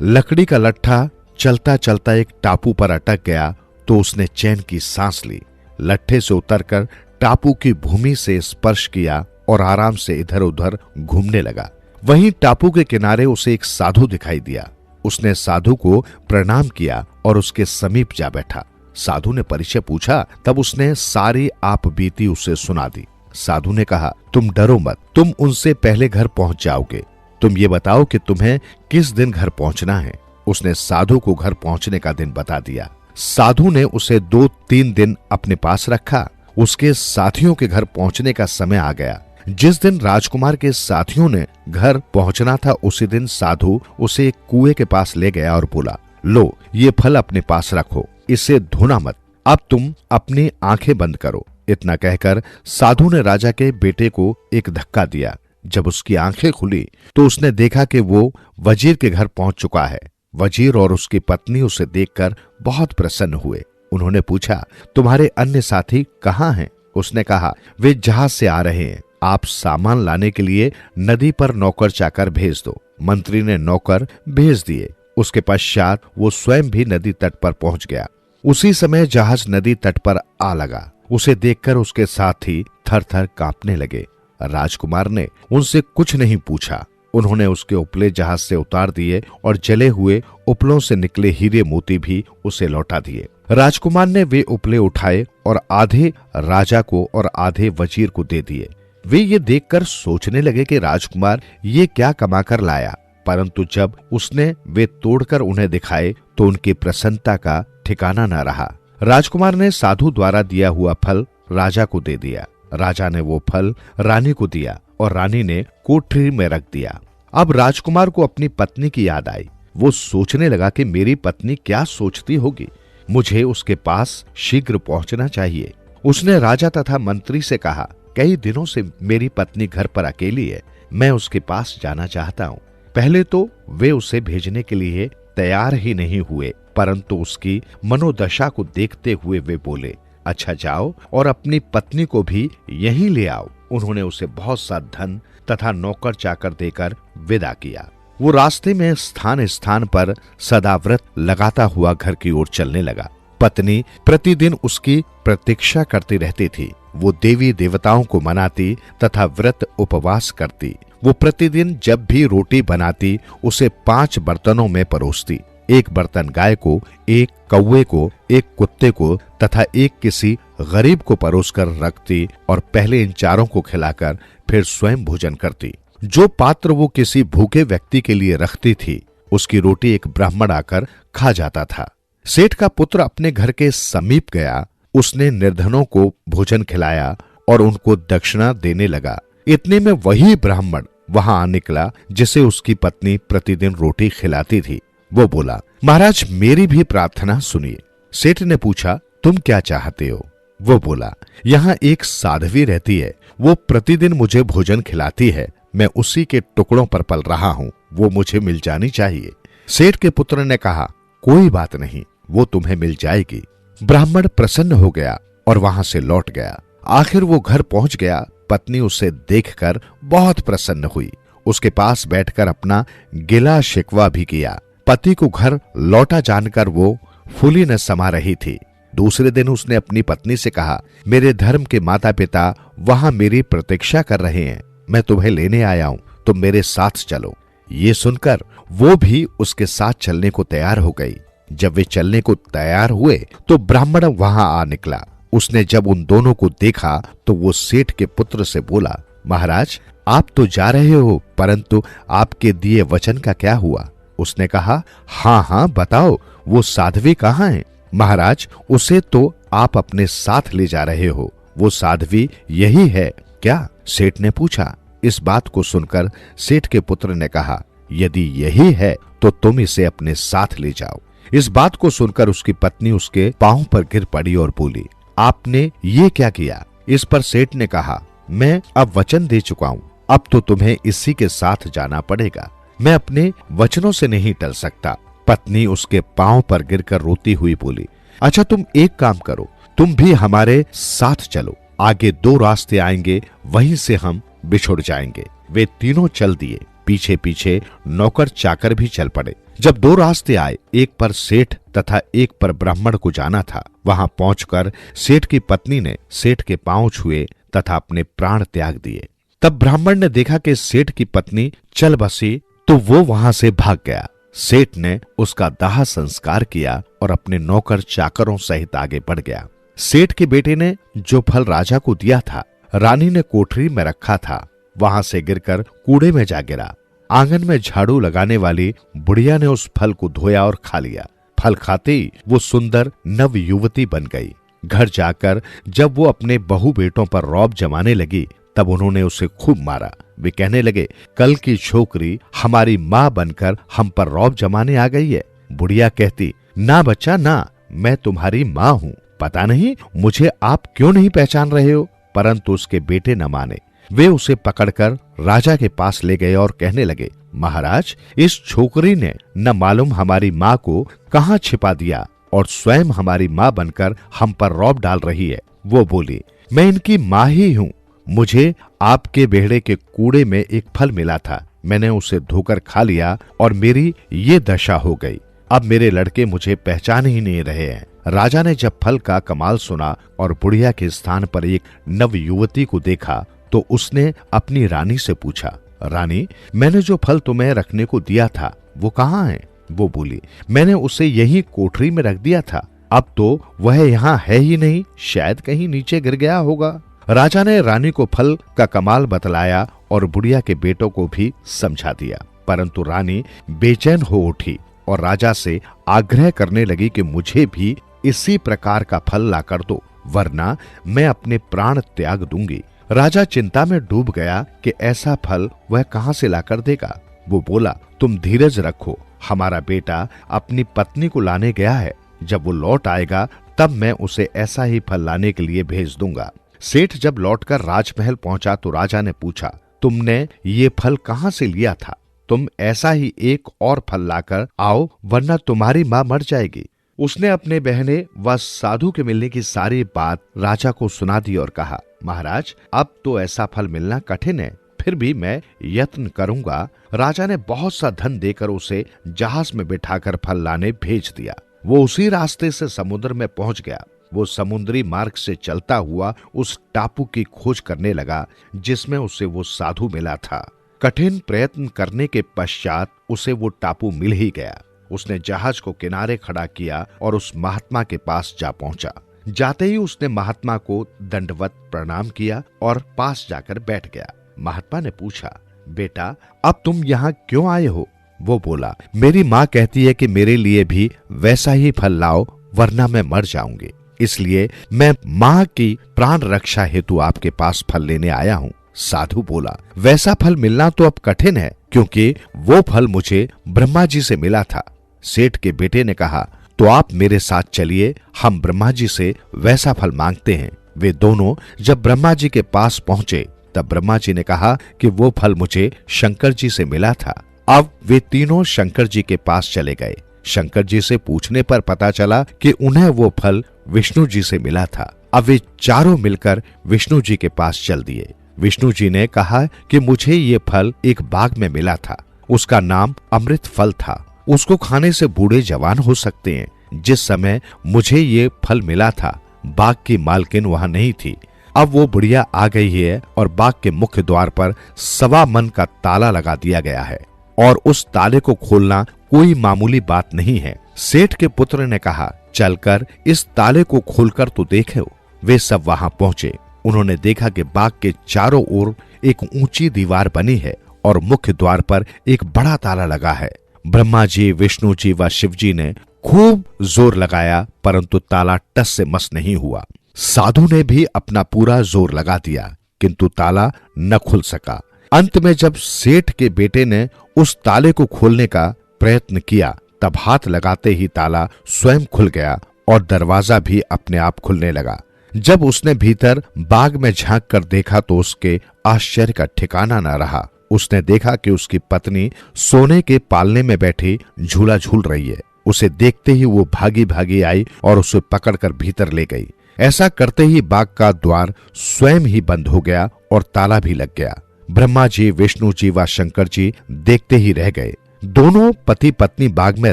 लकड़ी का लट्ठा चलता चलता एक टापू पर अटक गया तो उसने चैन की सांस ली। लट्ठे से उतरकर टापू की भूमि से स्पर्श किया और आराम से इधर उधर घूमने लगा। वहीं टापू के किनारे उसे एक साधु दिखाई दिया। उसने साधु को प्रणाम किया और उसके समीप जा बैठा। साधु ने परिचय पूछा, तब उसने सारी आप बीती उसे सुना दी। साधु ने कहा, तुम डरो मत, तुम उनसे पहले घर पहुंच जाओगे। तुम ये बताओ कि तुम्हें किस दिन घर पहुंचना है। उसने साधु को घर पहुंचने का दिन बता दिया। साधु ने उसे 2-3 दिन अपने पास रखा। उसके साथियों के घर पहुंचने का समय आ गया। जिस दिन राजकुमार के साथियों ने घर पहुंचना था उसी दिन साधु उसे एक कुएं के पास ले गया और बोला, लो ये फल अपने पास रखो, इसे धोना मत, अब तुम अपनी आंखें बंद करो। इतना कहकर साधु ने राजा के बेटे को एक धक्का दिया। जब उसकी आंखें खुली तो उसने देखा कि वो वजीर के घर पहुंच चुका है। वजीर और उसकी पत्नी उसे देखकर बहुत प्रसन्न हुए। उन्होंने पूछा, तुम्हारे अन्य साथी कहाँ हैं? उसने कहा, वे जहाज से आ रहे हैं, आप सामान लाने के लिए नदी पर नौकर चाकर भेज दो। मंत्री ने नौकर भेज दिए। उसके पश्चात वो स्वयं भी नदी तट पर पहुंच गया। उसी समय जहाज नदी तट पर आ लगा। उसे देखकर उसके साथी थर थर कांपने लगे। राजकुमार ने उनसे कुछ नहीं पूछा। उन्होंने उसके उपले जहाज से उतार दिए और जले हुए उपलों से निकले हीरे मोती भी उसे लौटा दिए। राजकुमार ने वे उपले उठाए और आधे राजा को और आधे वजीर को दे दिए। वे ये देखकर सोचने लगे कि राजकुमार ये क्या कमाकर लाया, परंतु जब उसने वे तोड़कर उन्हें दिखाए तो उनकी प्रसन्नता का ठिकाना न रहा। राजकुमार ने साधु द्वारा दिया हुआ फल राजा को दे दिया। राजा ने वो फल रानी को दिया और रानी ने कोठरी में रख दिया। अब राजकुमार को अपनी पत्नी की याद आई। वो सोचने लगा कि मेरी पत्नी क्या सोचती होगी, मुझे उसके पास शीघ्र पहुंचना चाहिए। उसने राजा तथा मंत्री से कहा, कई दिनों से मेरी पत्नी घर पर अकेली है, मैं उसके पास जाना चाहता हूँ। पहले तो वे उसे भेजने के लिए तैयार ही नहीं हुए, परंतु उसकी मनोदशा को देखते हुए वे बोले, अच्छा जाओ और अपनी पत्नी को भी यहीं ले आओ। उन्होंने उसे बहुत सा धन तथा नौकर चाकर देकर विदा किया। वो रास्ते में स्थान स्थान पर सदाव्रत लगाता हुआ घर की ओर चलने लगा। पत्नी प्रतिदिन उसकी प्रतीक्षा करती रहती थी। वो देवी देवताओं को मनाती तथा व्रत उपवास करती। वो प्रतिदिन जब भी रोटी बनाती उसे 5 बर्तनों में परोसती। एक बर्तन गाय को, एक कौवे को, एक कुत्ते को तथा एक किसी गरीब को परोसकर रखती और पहले इन चारों को खिलाकर फिर स्वयं भोजन करती। जो पात्र वो किसी भूखे व्यक्ति के लिए रखती थी, उसकी रोटी एक ब्राह्मण आकर खा जाता था। सेठ का पुत्र अपने घर के समीप गया, उसने निर्धनों को भोजन खिलाया और उनको दक्षिणा देने लगा। इतने में वही ब्राह्मण वहां आ निकला जिसे उसकी पत्नी प्रतिदिन रोटी खिलाती थी। वो बोला, महाराज मेरी भी प्रार्थना सुनिए। सेठ ने पूछा, तुम क्या चाहते हो? वो बोला, यहाँ एक साध्वी रहती है, वो प्रतिदिन मुझे भोजन खिलाती है, मैं उसी के टुकड़ों पर पल रहा हूँ, वो मुझे मिल जानी चाहिए। सेठ के पुत्र ने कहा, कोई बात नहीं, वो तुम्हें मिल जाएगी। ब्राह्मण प्रसन्न हो गया और वहां से लौट गया। आखिर वो घर पहुंच गया। पत्नी उसे देखकर बहुत प्रसन्न हुई, उसके पास बैठकर अपना गिला शिकवा भी किया। पति को घर लौटा जानकर वो फूली न समा रही थी। दूसरे दिन उसने अपनी पत्नी से कहा, मेरे धर्म के माता पिता वहां मेरी प्रतीक्षा कर रहे हैं, मैं तुम्हें लेने आया हूं, तुम मेरे साथ चलो। ये सुनकर वो भी उसके साथ चलने को तैयार हो गई। जब वे चलने को तैयार हुए तो ब्राह्मण वहां आ निकला। उसने जब उन दोनों को देखा तो वो सेठ के पुत्र से बोला, महाराज आप तो जा रहे हो, परंतु आपके दिए वचन का क्या हुआ? उसने कहा, हाँ बताओ, वो साध्वी कहाँ है? महाराज उसे तो आप अपने साथ ले जा रहे हो, वो साध्वी यही है क्या? सेठ ने पूछा। इस बात को सुनकर सेठ के पुत्र ने कहा, यदि यही है तो तुम इसे अपने साथ ले जाओ। इस बात को सुनकर उसकी पत्नी उसके पांव पर गिर पड़ी और बोली, आपने ये क्या किया? इस पर सेठ ने कहा, मैं अब वचन दे चुका हूँ, अब तो तुम्हें इसी के साथ जाना पड़ेगा, मैं अपने वचनों से नहीं टल सकता। पत्नी उसके पांव पर गिरकर रोती हुई बोली, अच्छा तुम एक काम करो, तुम भी हमारे साथ चलो, आगे 2 रास्ते आएंगे, वहीं से हम बिछुड़ जाएंगे। वे तीनों चल दिए, पीछे पीछे नौकर चाकर भी चल पड़े। जब 2 रास्ते आए, एक पर सेठ तथा एक पर ब्राह्मण को जाना था। वहां पहुंचकर सेठ की पत्नी ने सेठ के पांव छुए तथा अपने प्राण त्याग दिए। तब ब्राह्मण ने देखा कि सेठ की पत्नी चल बसी तो वो वहां से भाग गया। सेठ ने उसका दाह संस्कार किया और अपने नौकर चाकरों सहित आगे बढ़ गया। सेठ के बेटे ने जो फल राजा को दिया था, रानी ने कोठरी में रखा था, वहां से गिरकर कूड़े में जा गिरा। आंगन में झाड़ू लगाने वाली बुढ़िया ने उस फल को धोया और खा लिया। फल खाते ही वो सुंदर नव युवती बन गई। घर जाकर जब वो अपने बहू बेटों पर रौब जमाने लगी, तब उन्होंने उसे खूब मारा। वे कहने लगे, कल की छोकरी हमारी माँ बनकर हम पर रौब जमाने आ गई है। बुढ़िया कहती, ना बच्चा ना, मैं तुम्हारी माँ हूँ, पता नहीं मुझे आप क्यों नहीं पहचान रहे हो। परंतु उसके बेटे न माने। वे उसे पकड़कर राजा के पास ले गए और कहने लगे, महाराज इस छोकरी ने न मालूम हमारी माँ को कहाँ छिपा दिया और स्वयं हमारी माँ बनकर हम पर रौब डाल रही है। वो बोली, मैं इनकी माँ ही हूँ, मुझे आपके बेहड़े के कूड़े में एक फल मिला था, मैंने उसे धोकर खा लिया और मेरी ये दशा हो गई। अब मेरे लड़के मुझे पहचान ही नहीं रहे हैं। राजा ने जब फल का कमाल सुना और बुढ़िया के स्थान पर एक नव युवती को देखा तो उसने अपनी रानी से पूछा, रानी मैंने जो फल तुम्हें रखने को दिया था वो कहाँ है? वो बोली, मैंने उसे यही कोठरी में रख दिया था, अब तो वह यहाँ है ही नहीं, शायद कहीं नीचे गिर गया होगा। राजा ने रानी को फल का कमाल बतलाया और बुढ़िया के बेटों को भी समझा दिया, परंतु रानी बेचैन हो उठी और राजा से आग्रह करने लगी कि मुझे भी इसी प्रकार का फल लाकर दो, वरना मैं अपने प्राण त्याग दूंगी। राजा चिंता में डूब गया कि ऐसा फल वह कहां से लाकर देगा। वो बोला, तुम धीरज रखो, हमारा बेटा अपनी पत्नी को लाने गया है, जब वो लौट आएगा तब मैं उसे ऐसा ही फल लाने के लिए भेज दूंगा। सेठ जब लौटकर राजमहल पहुंचा तो राजा ने पूछा, तुमने ये फल कहां से लिया था? तुम ऐसा ही एक और फल लाकर आओ, वरना तुम्हारी माँ मर जाएगी। उसने अपने बहने व साधु के मिलने की सारी बात राजा को सुना दी और कहा, महाराज अब तो ऐसा फल मिलना कठिन है, फिर भी मैं यत्न करूंगा। राजा ने बहुत सा धन देकर उसे जहाज में बिठाकर फल लाने भेज दिया। वो उसी रास्ते से समुद्र में पहुंच गया। वो समुद्री मार्ग से चलता हुआ उस टापू की खोज करने लगा जिसमें उसे वो साधु मिला था। कठिन प्रयत्न करने के पश्चात उसे वो टापू मिल ही गया। उसने जहाज को किनारे खड़ा किया और उस महात्मा के पास जा पहुंचा। जाते ही उसने महात्मा को दंडवत प्रणाम किया और पास जाकर बैठ गया। महात्मा ने पूछा, बेटा अब तुम यहाँ क्यों आए हो? वो बोला, मेरी माँ कहती है कि मेरे लिए भी वैसा ही फल लाओ, वरना मैं मर जाऊंगी। इसलिए मैं माँ की प्राण रक्षा हेतु आपके पास फल लेने आया हूँ। साधु बोला, वैसा फल मिलना तो अब कठिन है, क्योंकि वो फल मुझे ब्रह्मा जी से मिला था। सेठ के बेटे ने कहा, तो आप मेरे साथ चलिए, हम ब्रह्मा जी से वैसा फल मांगते हैं। वे दोनों जब ब्रह्मा जी के पास पहुंचे तब ब्रह्मा जी ने कहा कि वो फल मुझे शंकर जी से मिला था। अब वे तीनों शंकर जी के पास चले गए। शंकर जी से पूछने पर पता चला कि उन्हें वो फल विष्णु जी से मिला था। अब वे चारों मिलकर विष्णु जी के पास चल दिए। विष्णु जी ने कहा कि मुझे ये फल एक बाग में मिला था, उसका नाम अमृत फल था। उसको खाने से बूढ़े जवान हो सकते हैं। जिस समय मुझे ये फल मिला था, बाग की मालकिन वहां नहीं थी। अब वो बुढ़िया आ गई है और बाग के मुख्य द्वार पर 1.25 मन का ताला लगा दिया गया है और उस ताले को खोलना कोई मामूली बात नहीं है। सेठ के पुत्र ने कहा, चलकर इस ताले को खोलकर तो देखो। वे सब वहां पहुंचे। उन्होंने देखा कि बाग के चारों ओर एक ऊंची दीवार बनी है और मुख्य द्वार पर एक बड़ा ताला लगा है। ब्रह्मा जी, विष्णु जी व शिव जी ने खूब जोर लगाया, परंतु ताला टस से मस नहीं हुआ। साधु ने भी अपना पूरा जोर लगा दिया, किंतु ताला न खुल सका। अंत में जब सेठ के बेटे ने उस ताले को खोलने का प्रयत्न किया, तब हाथ लगाते ही ताला स्वयं खुल गया और दरवाजा भी अपने आप खुलने लगा। जब उसने भीतर बाग में झांक कर देखा तो उसके आश्चर्य का ठिकाना न रहा। उसने देखा कि उसकी पत्नी सोने के पालने में बैठी झूला झूल रही है। उसे देखते ही वो भागी भागी आई और उसे पकड़कर भीतर ले गई। ऐसा करते ही बाग का द्वार स्वयं ही बंद हो गया और ताला भी लग गया। ब्रह्मा जी, विष्णु जी व शंकर जी देखते ही रह गए। दोनों पति पत्नी बाग में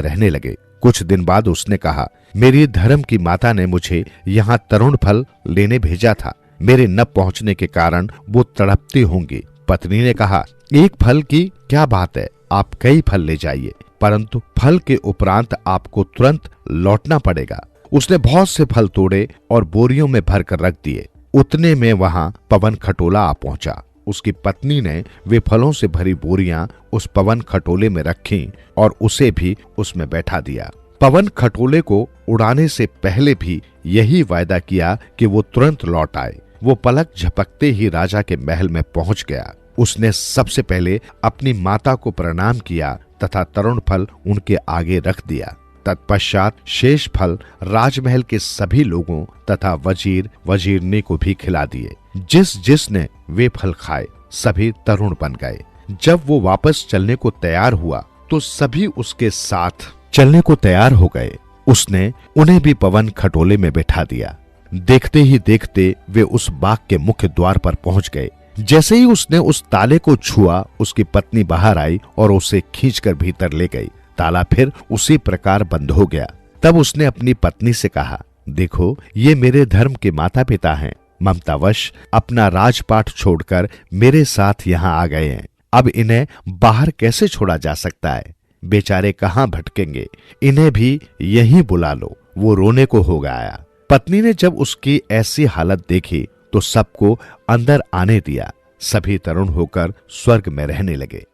रहने लगे। कुछ दिन बाद उसने कहा, मेरी धर्म की माता ने मुझे यहाँ तरुण फल लेने भेजा था। मेरे न पहुंचने के कारण वो तड़पती होंगी। पत्नी ने कहा, एक फल की क्या बात है, आप कई फल ले जाइए, परंतु फल के उपरांत आपको तुरंत लौटना पड़ेगा। उसने बहुत से फल तोड़े और बोरियों में भरकर रख दिए। उतने में वहां पवन खटोला आ पहुंचा। उसकी पत्नी ने वे फलों से भरी बोरियां उस पवन खटोले में रखीं और उसे भी उसमें बैठा दिया। पवन खटोले को उड़ाने से पहले भी यही वायदा किया कि वो तुरंत लौट आए। वो पलक झपकते ही राजा के महल में पहुंच गया। उसने सबसे पहले अपनी माता को प्रणाम किया तथा तरुण फल उनके आगे रख दिया। तत्पश्चात शेष फल राजमहल के सभी लोगों तथा वजीर वजीरनी को भी खिला दिए। जिसने वे फल खाए सभी तरुण बन गए। जब वो वापस चलने को तैयार हुआ तो सभी उसके साथ चलने को तैयार हो गए। उसने उन्हें भी पवन खटोले में बैठा दिया। देखते ही देखते वे उस बाग के मुख्य द्वार पर पहुंच गए। जैसे ही उसने उस ताले को छुआ, उसकी पत्नी बाहर आई और उसे खींचकर भीतर ले गई। ताला फिर उसी प्रकार बंद हो गया। तब उसने अपनी पत्नी से कहा, देखो ये मेरे धर्म के माता पिता हैं। ममतावश अपना राजपाट छोड़कर मेरे साथ यहाँ आ गए हैं। अब इन्हें बाहर कैसे छोड़ा जा सकता है? बेचारे कहाँ भटकेंगे? इन्हें भी यहीं बुला लो। वो रोने को हो गया। पत्नी ने जब उसकी ऐसी हालत देखी तो सबको अंदर आने दिया। सभी तरुण होकर स्वर्ग में रहने लगे।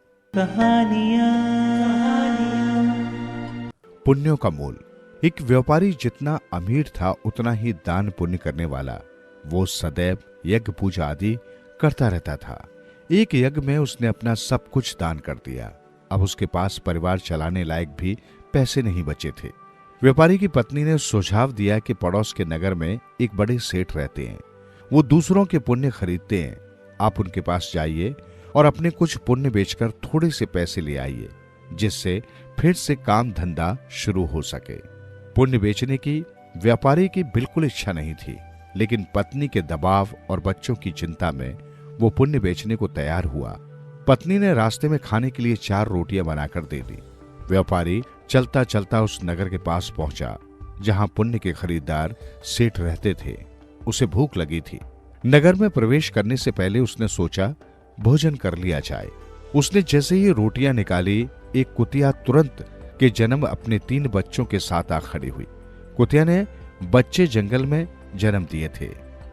पुण्यों का मूल। एक व्यापारी जितना अमीर था उतना ही दान पुण्य करने वाला। वो सदैव यज्ञ पूजा आदि करता रहता था। एक यज्ञ में उसने अपना सब कुछ दान कर दिया। अब उसके पास परिवार चलाने लायक भी पैसे नहीं बचे थे। व्यापारी की पत्नी ने सुझाव दिया कि पड़ोस के नगर में एक बड़े सेठ रहते हैं। वो दूसरों के पुण्य खरीदते हैं। आप उनके पास जाइए और अपने कुछ पुण्य बेचकर थोड़े से पैसे ले आइए, जिससे फिर से काम धंधा शुरू हो सके। पुण्य बेचने की व्यापारी की बिल्कुल इच्छा नहीं थी, लेकिन पत्नी के दबाव और बच्चों की चिंता में वो पुण्य बेचने को तैयार हुआ। पत्नी ने रास्ते में खाने के लिए 4 रोटियां बनाकर दे दी। व्यापारी चलता चलता उस नगर के पास पहुंचा जहां पुण्य के खरीदार सेठ रहते थे। उसे भूख लगी थी। नगर में प्रवेश करने से पहले उसने सोचा भोजन कर लिया जाए। उसने जैसे ही रोटियां निकाली, एक कुतिया तुरंत के जन्म अपने 3 बच्चों के साथ आ खड़ी हुई। कुतिया ने बच्चे जंगल में जन्म दिए थे।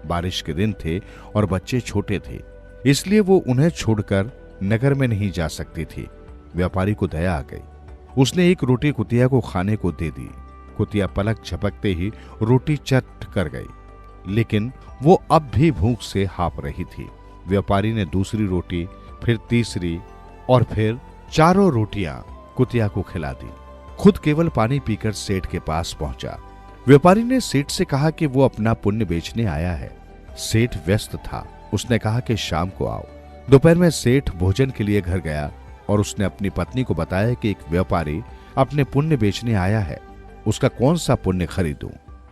बारिश के दिन थे और बच्चे छोटे थे, इसलिए वो उन्हें छोड़कर नगर में नहीं जा सकती थी। व्यापारी को दया आ गई। उसने एक रोटी कुतिया को खाने को दे दी। कुतिया पलक झपकते ही रोटी चट कर गई, लेकिन वो अब भी भूख से हाँफ रही थी। व्यापारी ने दूसरी रोटी, फिर तीसरी और फिर चारों रोटियां कुतिया को खिला दी। खुद केवल पानी पीकर सेठ के पास पहुंचा। व्यापारी ने सेठ से कहा कि वो अपना पुण्य बेचने आया है। सेठ व्यस्त था। उसने कहा कि शाम को आओ। दोपहर में सेठ भोजन के लिए घर गया और उसने अपनी पत्नी को बताया कि एक व्यापारी अपने पुण्य बेचने आया है, उसका कौन सा पुण्य खरीदूं।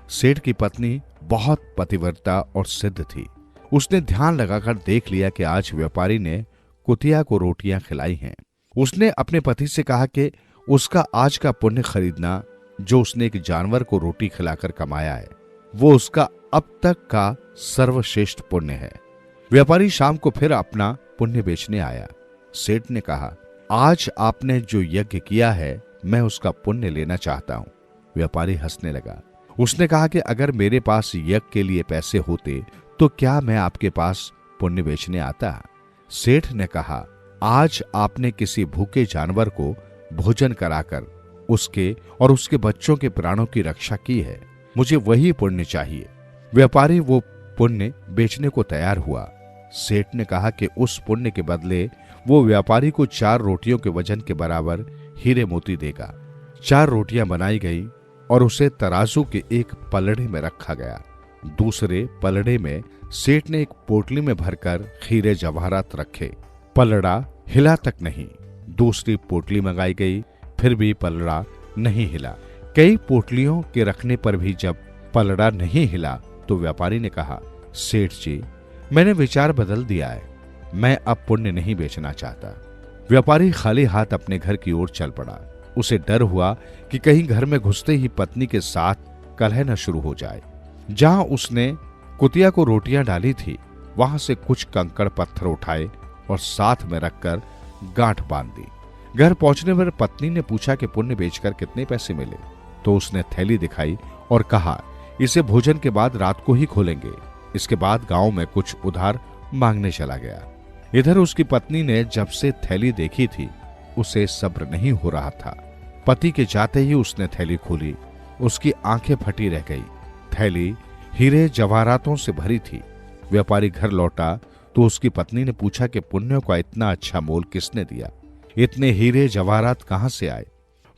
सेठ की पत्नी बहुत पतिव्रता और सिद्ध थी। उसने ध्यान लगाकर देख लिया कि आज व्यापारी ने कुतिया को रोटियां खिलाई हैं। उसने अपने पति से कहा कि उसका आज का पुण्य खरीदना, जो उसने एक जानवर को रोटी खिलाकर कमाया है, वो उसका अब तक का सर्वश्रेष्ठ पुण्य है। व्यापारी शाम को फिर अपना पुण्य बेचने आया। सेठ ने कहा, आज आपने जो यज्ञ किया है, मैं उसका पुण्य लेना चाहता हूं। व्यापारी हंसने लगा। उसने कहा कि अगर मेरे पास यज्ञ के लिए पैसे होते तो क्या मैं आपके पास पुण्य बेचने आता। सेठ ने कहा, आज आपने किसी भूखे जानवर को भोजन कराकर उसके और उसके बच्चों के प्राणों की रक्षा की है, मुझे वही पुण्य चाहिए। व्यापारी वो पुण्य बेचने को तैयार हुआ। सेठ ने कहा कि उस पुण्य के बदले वो व्यापारी को 4 रोटियों के वजन के बराबर हीरे मोती देगा। 4 रोटियां बनाई गई और उसे तराजू के एक पलड़े में रखा गया। दूसरे पलड़े में सेठ ने एक पोटली में भरकर हीरे जवाहरात रखे। पलड़ा हिला तक नहीं। दूसरी पोटली मंगाई गई, फिर भी पलड़ा नहीं हिला। कई पोटलियों के रखने पर भी जब पलड़ा नहीं हिला तो व्यापारी ने कहा, सेठ जी, मैंने विचार बदल दिया है, मैं अब पुण्य नहीं बेचना चाहता। व्यापारी खाली हाथ अपने घर की ओर चल पड़ा। उसे डर हुआ कि कहीं घर में घुसते ही पत्नी के साथ कलह न शुरू हो जाए। जहां उसने कुतिया को रोटियां डाली थी, वहां से कुछ कंकड़ पत्थर उठाए और साथ में रखकर गांठ बांध दी। घर पहुंचने पर पत्नी ने पूछा कि पुण्य बेचकर कितने पैसे मिले, तो उसने थैली दिखाई और कहा, इसे भोजन के बाद रात को ही खोलेंगे। इसके बाद गांव में कुछ उधार मांगने चला गया। इधर उसकी पत्नी ने जब से थैली देखी थी, उसे सब्र नहीं हो रहा था। पति के जाते ही उसने थैली खोली। उसकी आंखें फटी रह गई। थैली हीरे जवाहरातों से भरी थी। व्यापारी घर लौटा तो उसकी पत्नी ने पूछा कि पुण्यों का इतना अच्छा मोल किसने दिया, इतने हीरे जवाहरात कहां से आए।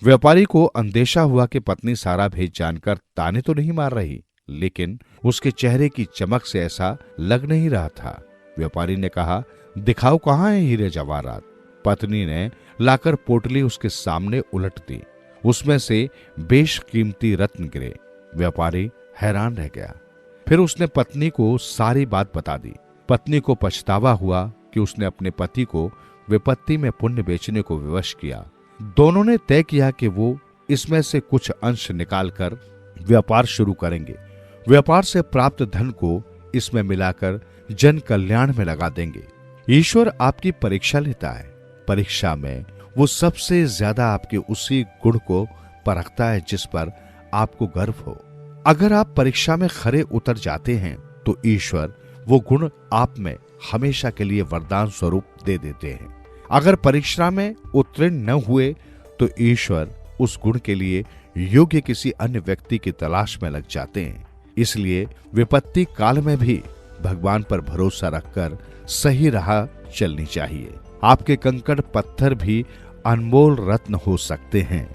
व्यापारी को अंदेशा हुआ कि पत्नी सारा भेद जानकर ताने तो नहीं मार रही, लेकिन उसके चेहरे की चमक से ऐसा लग नहीं रहा था। व्यापारी ने कहा, दिखाओ कहां है हीरे जवाहरात। पत्नी ने लाकर पोटली उसके सामने उलट दी। उसमें से बेशकीमती रत्न गिरे। व्यापारी हैरान रह गया। फिर उसने पत्नी को सारी बात बता दी। पत्नी को पछतावा हुआ कि उसने अपने पति को विपत्ति में पुण्य बेचने को विवश किया। दोनों ने तय किया कि वो इसमें से कुछ अंश निकालकर व्यापार शुरू करेंगे। व्यापार से प्राप्त धन को इसमें मिलाकर जन कल्याण में लगा देंगे। ईश्वर आपकी परीक्षा लेता है। परीक्षा में वो सबसे ज्यादा आपके उसी गुण को परखता है जिस पर आपको गर्व हो। अगर आप परीक्षा में खरे उतर जाते हैं तो ईश्वर वो गुण आप में हमेशा के लिए वरदान स्वरूप दे देते हैं। अगर परीक्षा में उत्तीर्ण न हुए तो ईश्वर उस गुण के लिए योग्य किसी अन्य व्यक्ति की तलाश में लग जाते हैं। इसलिए विपत्ति काल में भी भगवान पर भरोसा रखकर सही राह चलनी चाहिए। आपके कंकड़ पत्थर भी अनमोल रत्न हो सकते हैं।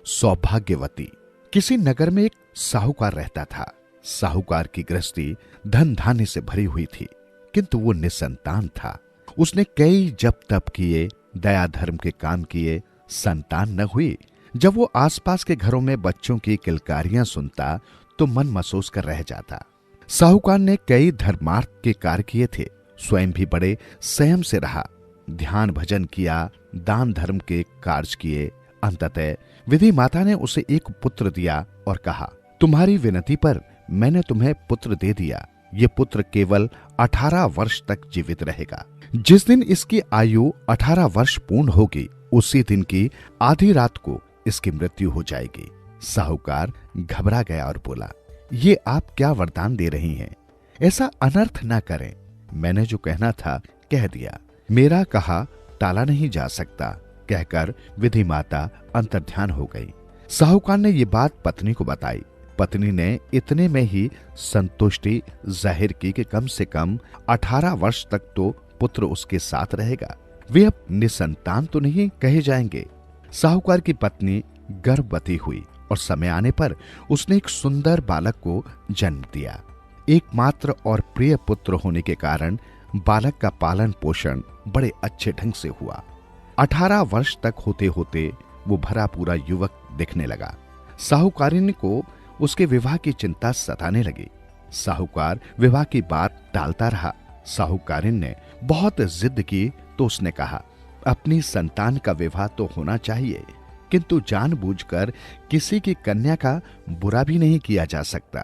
सौभाग्यवती। किसी नगर में एक साहूकार रहता था। साहूकार की गृहस्थी धन धान्य से भरी हुई थी, किंतु वो निसंतान था। उसने कई जप तप किए, दया धर्म के काम किए, संतान न हुई। जब वो आसपास के घरों में बच्चों की किलकारियां सुनता तो मन महसूस कर रह जाता। साहूकार ने कई धर्मार्थ के कार्य किए थे, स्वयं भी बड़े संयम से रहा, ध्यान भजन किया, दान धर्म के कार्य किए। अंततः विधि माता ने उसे एक पुत्र दिया और कहा, तुम्हारी विनती पर मैंने तुम्हें पुत्र दे दिया। ये पुत्र केवल 18 वर्ष तक जीवित रहेगा। जिस दिन इसकी आयु 18 वर्ष पूर्ण होगी, उसी दिन की आधी रात को इसकी मृत्यु हो जाएगी। साहूकार घबरा गया और बोला, ये आप क्या वरदान दे रही हैं? ऐसा अनर्थ ना करें। मैंने जो कहना था कह दिया, मेरा कहा टाला नहीं जा सकता, कहकर विधि माता अंतर्ध्यान हो गई। साहूकार ने ये बात पत्नी को बताई। पत्नी ने इतने में ही संतुष्टि जाहिर की कि कम से कम 18 वर्ष तक तो पुत्र उसके साथ रहेगा, वे अब निसंतान तो नहीं कहे जाएंगे। साहूकार की पत्नी गर्भवती हुई और समय आने पर उसने एक सुंदर बालक को जन्म दिया। एकमात्र और प्रिय पुत्र होने के कारण बालक का पालन पोषण बड़े अच्छे ढंग से हुआ। 18 वर्ष तक होते होते वो भरा पूरा युवक दिखने लगा। साहूकारिनी को उसके विवाह की चिंता सताने लगी। साहूकार विवाह की बात टालता रहा। साहूकारिन ने बहुत जिद की तो उसने कहा, अपनी संतान का विवाह तो होना चाहिए, किंतु जानबूझकर किसी की कन्या का बुरा भी नहीं किया जा सकता।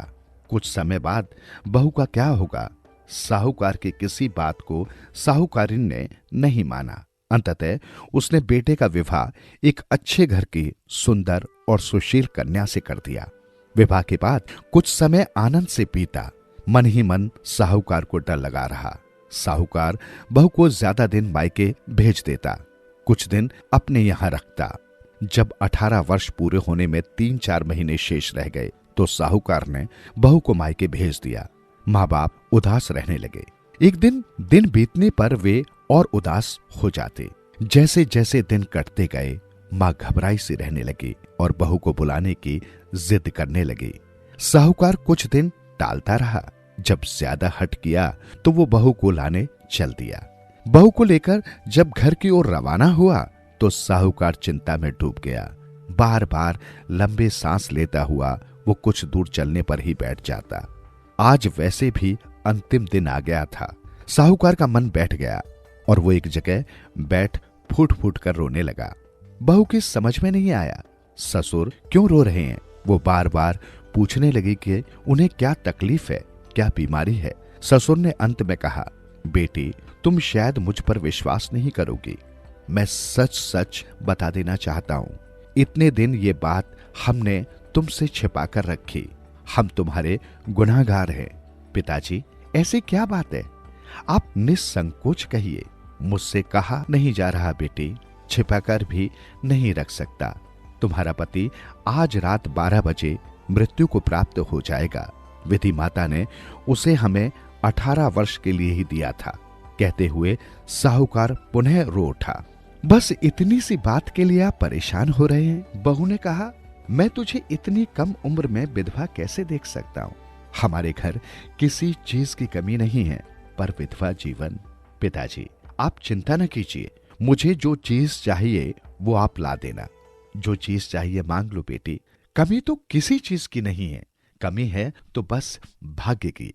कुछ समय बाद बहू का क्या होगा? साहूकार की किसी बात को साहूकारिन ने नहीं माना। अंततः उसने बेटे का विवाह एक अच्छे घर की सुंदर और सुशील कन्या से कर दिया। विवाह के बाद कुछ समय आनंद से बीता। मन ही मन साहूकार को डर लगा रहा। साहूकार बहू को ज्यादा दिन मायके भेज देता, कुछ दिन अपने यहां रखता। जब 18 वर्ष पूरे होने में 3-4 महीने शेष रह गए तो साहूकार ने बहू को मायके भेज दिया। माँ बाप उदास रहने लगे। एक दिन बीतने पर वे और उदास हो जाते। जैसे जैसे दिन कटते गए माँ घबराई सी रहने लगी और बहू को बुलाने की जिद करने लगी। साहूकार कुछ दिन टालता रहा। जब ज्यादा हट किया तो वो बहू को लाने चल दिया। बहू को लेकर जब घर की ओर रवाना हुआ तो साहूकार चिंता में डूब गया। बार बार लंबे सांस लेता हुआ वो कुछ दूर चलने पर ही बैठ जाता। आज वैसे भी अंतिम दिन आ गया था। साहूकार का मन बैठ गया और वो एक जगह बैठ फूट फूट कर रोने लगा। बहू की समझ में नहीं आया, ससुर क्यों रो रहे हैं। वो बार बार पूछने लगी कि उन्हें क्या तकलीफ है, क्या बीमारी है। ससुर ने अंत में कहा, बेटी तुम शायद मुझ पर विश्वास नहीं करोगी, मैं सच सच बता देना चाहता हूं। इतने दिन ये बात हमने तुमसे छिपा कर रखी। हम तुम्हारे गुनाहगार हैं। पिताजी ऐसी क्या बात है, आप निसंकोच कहिए। मुझसे कहा नहीं जा रहा बेटी, छिपाकर भी नहीं रख सकता। तुम्हारा पति आज रात 12 बजे मृत्यु को प्राप्त हो जाएगा। विधि माता ने उसे हमें 18 वर्ष के लिए ही दिया था। कहते हुए साहूकार पुनः रो उठा। बस इतनी सी बात के लिए आप परेशान हो रहे हैं? बहू ने कहा, मैं तुझे इतनी कम उम्र में विधवा कैसे देख सकता हूं। हमारे घर किसी चीज की कमी नहीं है, पर विधवा जीवन। पिताजी आप चिंता न कीजिए, मुझे जो चीज चाहिए वो आप ला देना। जो चीज चाहिए मांग लो बेटी, कमी तो किसी चीज की नहीं है। कमी है तो बस भाग्य की।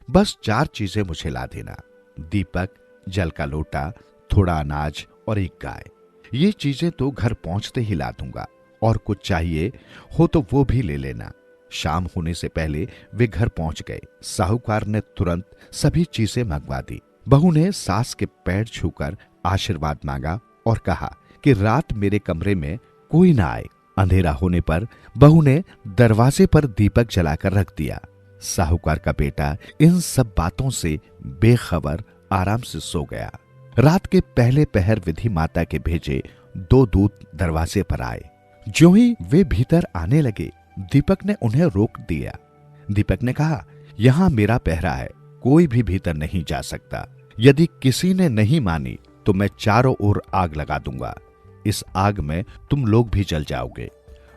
बस 4 चीजें मुझे ला देना, दीपक, जल का लोटा, थोड़ा अनाज और एक गाय। ये चीजें तो घर पहुंचते ही ला दूंगा, और कुछ चाहिए हो तो वो भी ले लेना। शाम होने से पहले वे घर पहुंच गए। साहूकार ने तुरंत सभी चीजें मंगवा दी। बहू ने सास के पैर छूकर आशीर्वाद मांगा और कहा कि रात मेरे कमरे में कोई ना आए। अंधेरा होने पर बहू ने दरवाजे पर दीपक जलाकर रख दिया। साहूकार का बेटा इन सब बातों से बेखबर आराम से सो गया। रात के पहले पहर विधि माता के भेजे 2 दूत दरवाजे पर आए। जो ही वे भीतर आने लगे, दीपक ने उन्हें रोक दिया। दीपक ने कहा, यहां मेरा पहरा है, कोई भी भीतर नहीं जा सकता। यदि किसी ने नहीं मानी तो मैं चारों ओर आग लगा दूंगा। इस आग में तुम लोग भी जल जाओगे।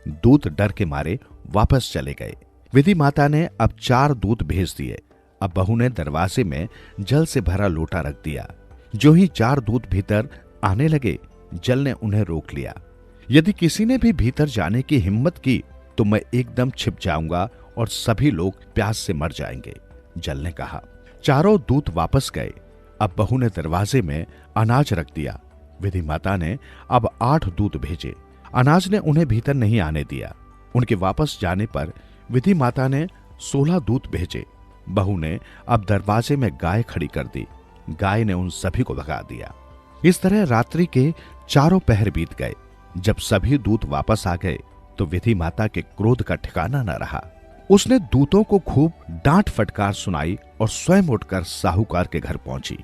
दूत डर के मारे वापस चले गए। विधि माता ने अब 4 दूत भेज दिए। अब बहू ने दरवाजे में जल से भरा लोटा रख दिया। जो ही 4 दूत भीतर आने लगे, जल ने उन्हें रोक लिया। यदि किसी ने भी भीतर जाने की हिम्मत की तो मैं एकदम छिप जाऊंगा और सभी लोग प्यास से मर जाएंगे। जल ने कहा। चारों दूत वापस गए। अब बहू ने दरवाजे में अनाज रख दिया। विधि माता ने अब 8 दूत भेजे। अनाज ने उन्हें भीतर नहीं आने दिया। उनके वापस जाने पर विधि माता ने 16 दूत भेजे। बहू ने अब दरवाजे में गाय खड़ी कर दी। गाय ने उन सभी को भगा दिया। इस तरह रात्रि के चारों पहर बीत गए। जब सभी दूत वापस आ गए तो विधि माता के क्रोध का ठिकाना न रहा। उसने दूतों को खूब डांट फटकार सुनाई और स्वयं उठकर साहूकार के घर पहुंची।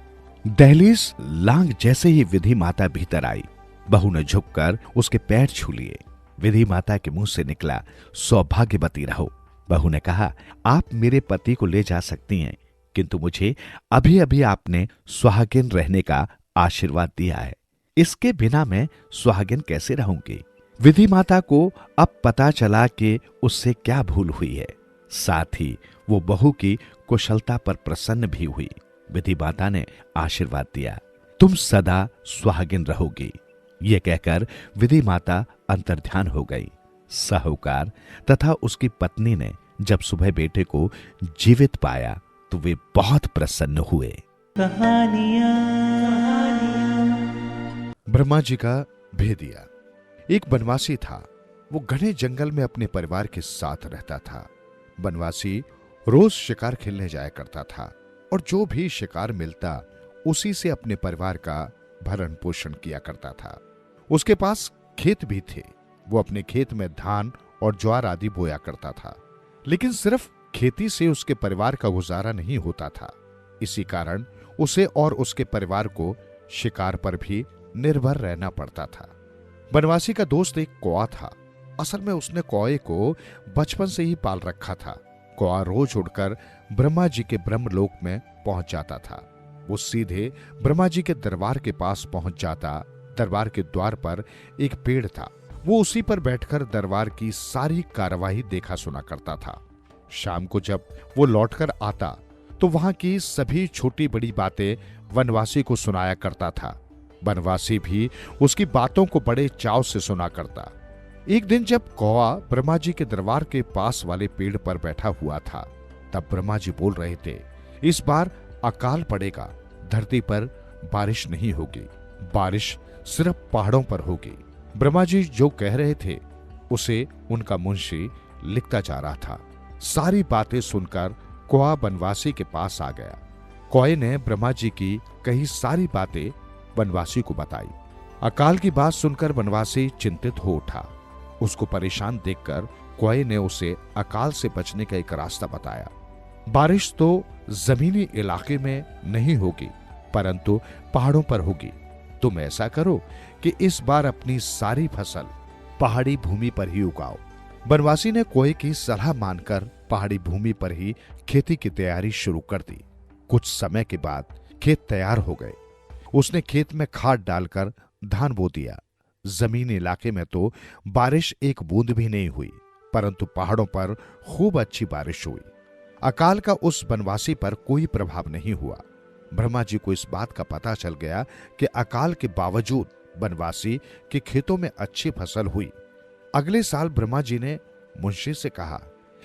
दहलीज लांग जैसे ही विधि माता भीतर आई, बहू ने झुककर उसके पैर छू लिए। विधि माता के मुंह से निकला, सौभाग्यवती रहो। बहू ने कहा, आप मेरे पति को ले जा सकती हैं, किंतु मुझे अभी अभी आपने सुहागिन रहने का आशीर्वाद दिया है, इसके बिना मैं सुहागिन कैसे रहूंगी। विधि माता को अब पता चला कि उससे क्या भूल हुई है। साथ ही वो बहू की कुशलता पर प्रसन्न भी हुई। विधि माता ने आशीर्वाद दिया, तुम सदा सुहागिन रहोगी। ये कहकर विधि माता अंतर्ध्यान हो गई। साहूकार तथा उसकी पत्नी ने जब सुबह बेटे को जीवित पाया तो वे बहुत प्रसन्न हुए। ब्रह्मा जी का भेदिया। एक बनवासी था। वो घने जंगल में अपने परिवार के साथ रहता था। बनवासी रोज शिकार खेलने जाया करता था और जो भी शिकार मिलता उसी से अपने परिवार का भरण पोषण किया करता था। उसके पास खेत भी थे। वो अपने खेत में धान और ज्वार आदि बोया करता था, लेकिन सिर्फ खेती से उसके परिवार का गुजारा नहीं होता था। इसी कारण उसे और उसके परिवार को शिकार पर भी निर्भर रहना पड़ता था। बनवासी का दोस्त एक कौआ था। असल में उसने कौए को बचपन से ही पाल रखा था। कौआ रोज उड़कर ब्रह्मा जी के ब्रह्मलोक में पहुंच जाता था। वो सीधे ब्रह्मा जी के दरबार के पास पहुंच जाता। दरबार के द्वार पर एक पेड़ था। वो उसी पर बैठकर दरबार की सारी कार्यवाही देखा सुना करता था। शाम को जब वो लौटकर आता तो वहां की सभी छोटी बड़ी बातें वनवासी को सुनाया करता था। वनवासी भी उसकी बातों को बड़े चाव से सुना करता। एक दिन जब कौआ ब्रह्मा जी के दरबार के पास वाले पेड़ पर बैठा हुआ था, तब ब्रह्मा जी बोल रहे थे, इस बार अकाल पड़ेगा, धरती पर बारिश नहीं होगी, बारिश सिर्फ पहाड़ों पर होगी। ब्रह्मा जी जो कह रहे थे उसे उनका मुंशी लिखता जा रहा था। सारी बातें सुनकर कौआ बनवासी के पास आ गया। कौए ने ब्रह्मा जी की कही सारी बातें बनवासी को बताई। अकाल की बात सुनकर बनवासी चिंतित हो उठा। उसको परेशान देखकर कौए ने उसे अकाल से बचने का एक रास्ता बताया। बारिश तो जमीनी इलाके में नहीं होगी, परंतु पहाड़ों पर होगी। तुम ऐसा करो कि इस बार अपनी सारी फसल पहाड़ी भूमि पर ही उगाओ। बनवासी ने कौए की सलाह मानकर पहाड़ी भूमि पर ही खेती की तैयारी शुरू कर दी। कुछ समय के बाद खेत तैयार हो गए। उसने खेत में खाद डालकर धान बो दिया। जमीनी इलाके में तो बारिश एक बूंद भी नहीं हुई, परंतु पहाड़ों पर खूब अच्छी बारिश हुई। अकाल का उस बनवासी पर कोई प्रभाव नहीं हुआ। ब्रह्मा जी को इस बात का पता चल गया कि अकाल के बावजूद बनवासी के खेतों में अच्छी फसल हुई। अगले साल ब्रह्मा जी ने मुंशी से कहा,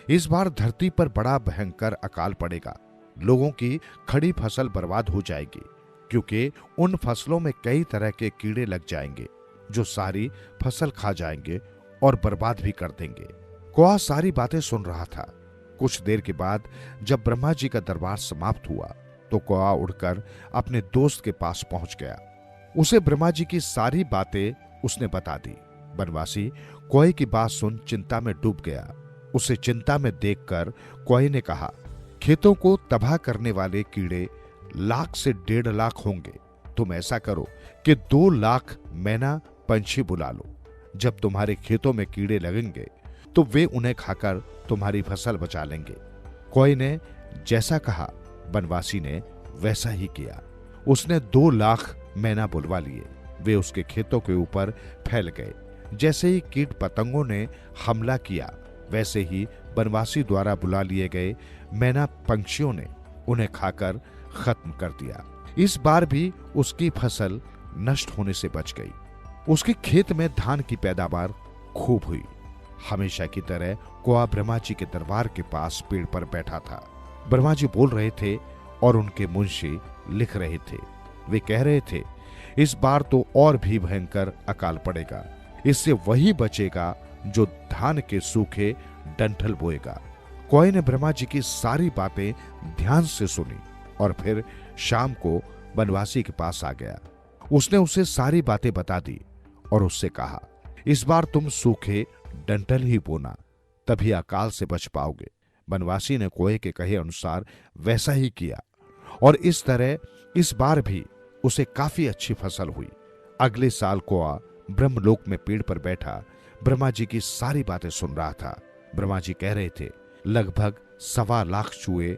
इस बार धरती पर बड़ा भयंकर अकाल पड़ेगा। लोगों की खड़ी फसल बर्बाद हो जाएगी, क्योंकि उन फसलों में कई तरह के कीड़े लग जाएंगे जो सारी फसल खा जाएंगे और बर्बाद भी कर देंगे। कौआ सारी बातें सुन रहा था। कुछ देर के बाद जब ब्रह्मा जी का दरबार समाप्त हुआ तो कौआ उड़कर अपने दोस्त के पास पहुंच गया। उसे ब्रह्मा जी की सारी बातें उसने बता दी। बनवासी कौए की बात सुन चिंता में डूब गया। उसे चिंता में देखकर कौए ने कहा, खेतों को तबाह करने वाले कीड़े 1,00,000 से 1.5 लाख होंगे। तुम ऐसा करो कि 2 लाख मैना पंछी बुला लो। जब तुम्हारे खेतों में कीड़े लगेंगे तो वे उन्हें खाकर तुम्हारी फसल बचा लेंगे। कौए ने जैसा कहा, बनवासी ने वैसा ही किया। उसने 2 लाख मैना बुलवा लिए। वे उसके खेतों के ऊपर फैल गए। जैसे ही कीट पतंगों ने हमला किया, वैसे ही बनवासी द्वारा बुला लिए गए मैना पंछियों ने उन्हें खाकर खत्म कर दिया। इस बार भी उसकी फसल नष्ट होने से बच गई। उसके खेत में धान की पैदावार खूब हुई। हमेशा की तरह कौआ ब्रह्मा जी के दरबार के पास पेड़ पर बैठा था। ब्रह्मा जी बोल रहे थे और उनके मुंशी लिख रहे थे। वे कह रहे थे, इस बार तो और भी भयंकर अकाल पड़ेगा। इससे वही बचेगा जो धान के सूखे डंठल बोएगा। कौए ने ब्रह्मा जी की सारी बातें ध्यान से सुनी और फिर शाम को बनवासी के पास आ गया। उसने उसे सारी बातें बता दी और उससे कहा, इस बार तुम सूखे डंठल ही बोना, तभी अकाल से बच पाओगे। बनवासी ने कोए के कहे अनुसार वैसा ही किया और इस तरह इस बार भी उसे काफी अच्छी फसल हुई। अगले साल कोआ ब्रह्मलोक में पेड़ पर बैठा ब्रह्मा जी की सारी बातें सुन रहा था। ब्रह्मा जी कह रहे थे, लगभग 1.25 लाख चूहे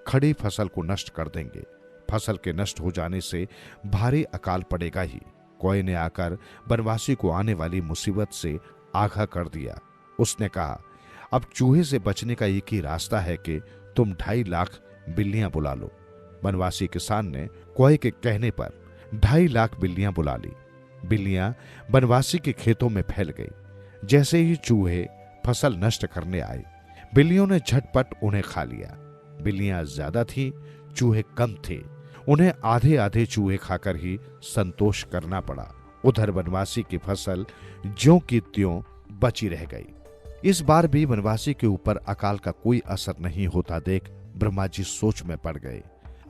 खड़ी फसल को नष्ट कर देंगे। फसल के नष्ट हो जाने से भारी अकाल पड़ेगा ही। कोए ने आकर बनवासी को आने वाली मुसीबत से आगाह कर दिया। उसने कहा, अब चूहे से बचने का एक ही रास्ता है कि तुम 2.5 लाख बिल्लियां बुला लो। बनवासी किसान ने कोए के कहने पर 2.5 लाख बिल्लियां बुला ली। बिल्लियां बनवासी के खेतों में फैल गई। जैसे ही चूहे फसल नष्ट करने आए, बिल्लियों ने झटपट उन्हें खा लिया। बिल्लियां ज्यादा थीं, चूहे कम थे। उन्हें आधे आधे चूहे खाकर ही संतोष करना पड़ा। उधर बनवासी की फसल ज्यों की त्यों बची रह गई। इस बार भी बनवासी के ऊपर अकाल का कोई असर नहीं होता देख ब्रह्मा जी सोच में पड़ गए।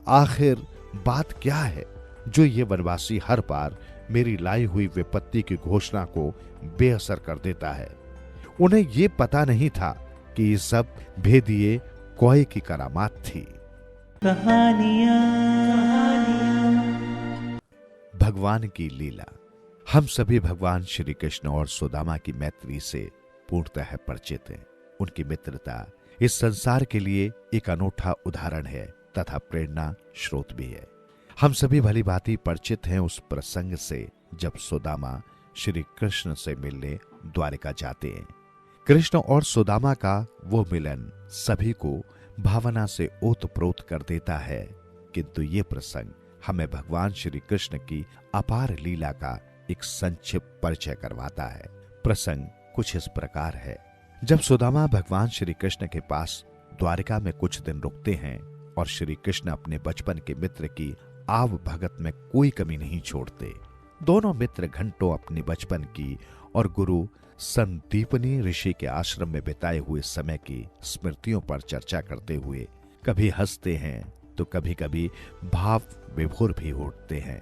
आखिर बात क्या है जो ये बनवासी हर बार मेरी लाई हुई विपत्ति की घोषणा को बेअसर कर देता है? उन्हें ये पता नहीं था कि ये सब भेदिए कोए की करामात थी। भगवान की लीला। हम सभी भगवान श्री कृष्ण और सुदामा की मैत्री से पूर्णतः परिचित हैं। उनकी मित्रता इस संसार के लिए एक अनूठा उदाहरण है तथा प्रेरणा स्रोत भी है। हम सभी भली भांति परिचित हैं उस प्रसंग से जब सुदामा श्री कृष्ण से मिलने द्वारिका जाते हैं। कृष्ण और सुदामा का वो मिलन सभी को भावना से ओतप्रोत कर देता है, किंतु ये प्रसंग हमें भगवान श्री कृष्ण की अपार लीला का एक संक्षिप्त परिचय करवाता है। प्रसंग कुछ इस प्रकार है। जब सुदामा भगवान श्री कृष्ण के पास द्वारिका में कुछ दिन रुकते हैं और श्री कृष्ण अपने बचपन के मित्र की आव भगत में कोई कमी नहीं छोड़ते। दोनों मित्र घंटों अपनी बचपन की और गुरु संदीपनी ऋषि के आश्रम में बिताए हुए समय की स्मृतियों पर चर्चा करते हुए कभी हंसते हैं तो कभी कभी भाव विभोर भी उठते हैं।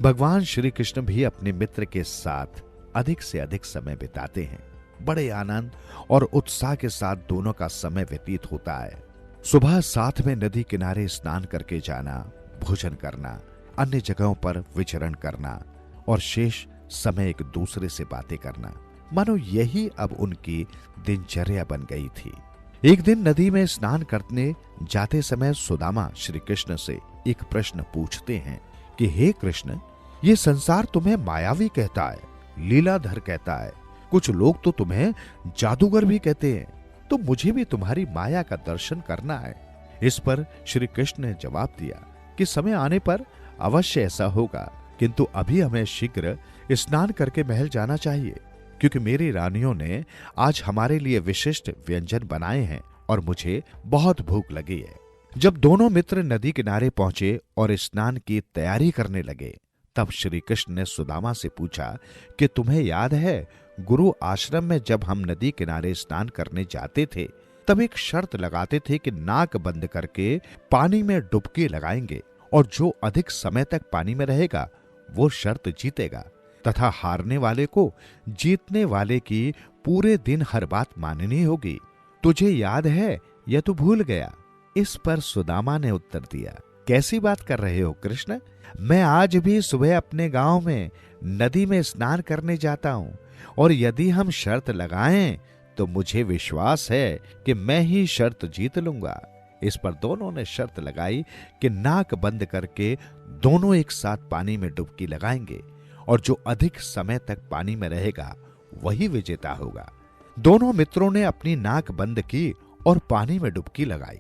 भगवान श्री कृष्ण भी अपने मित्र के साथ अधिक से अधिक समय बिताते हैं। बड़े आनंद और उत्साह के साथ दोनों का समय व्यतीत होता है। सुबह साथ में नदी किनारे स्नान करके जाना, भोजन करना, अन्य जगहों पर विचरण करना और शेष समय एक दूसरे से बातें करना, मानो यही अब उनकी दिनचर्या बन गई थी। एक दिन नदी में स्नान करने जाते समय सुदामा श्री कृष्ण से एक प्रश्न पूछते हैं कि हे कृष्ण, ये संसार तुम्हें मायावी कहता है, लीलाधर कहता है, कुछ लोग तो तुम्हें जादूगर भी कहते हैं, तो मुझे भी तुम्हारी माया का दर्शन करना है। इस पर श्री कृष्ण ने जवाब दिया कि समय आने पर अवश्य ऐसा होगा, किंतु अभी हमें शीघ्र स्नान करके महल जाना चाहिए, क्योंकि मेरी रानियों ने आज हमारे लिए विशिष्ट व्यंजन बनाए हैं और मुझे बहुत भूख लगी है। जब दोनों मित्र नदी किनारे पहुंचे और स्नान की तैयारी करने लगे, तब श्री कृष्ण ने सुदामा से पूछा कि तुम्हें याद है गुरु आश्रम में जब हम नदी किनारे स्नान करने जाते थे तब एक शर्त लगाते थे कि नाक बंद करके पानी में डुबकी लगाएंगे और जो अधिक समय तक पानी में रहेगा वो शर्त जीतेगा तथा हारने वाले को जीतने वाले की पूरे दिन हर बात माननी होगी। तुझे याद है या तू भूल गया? इस पर सुदामा ने उत्तर दिया, कैसी बात कर रहे हो कृष्ण, मैं आज भी सुबह अपने गांव में नदी में स्नान करने जाता हूं और यदि हम शर्त लगाएं तो मुझे विश्वास है कि मैं ही शर्त जीत लूंगा। इस पर दोनों ने शर्त लगाई कि नाक बंद करके दोनों एक साथ पानी में डुबकी लगाएंगे और जो अधिक समय तक पानी में रहेगा वही विजेता होगा। दोनों मित्रों ने अपनी नाक बंद की और पानी में डुबकी लगाई।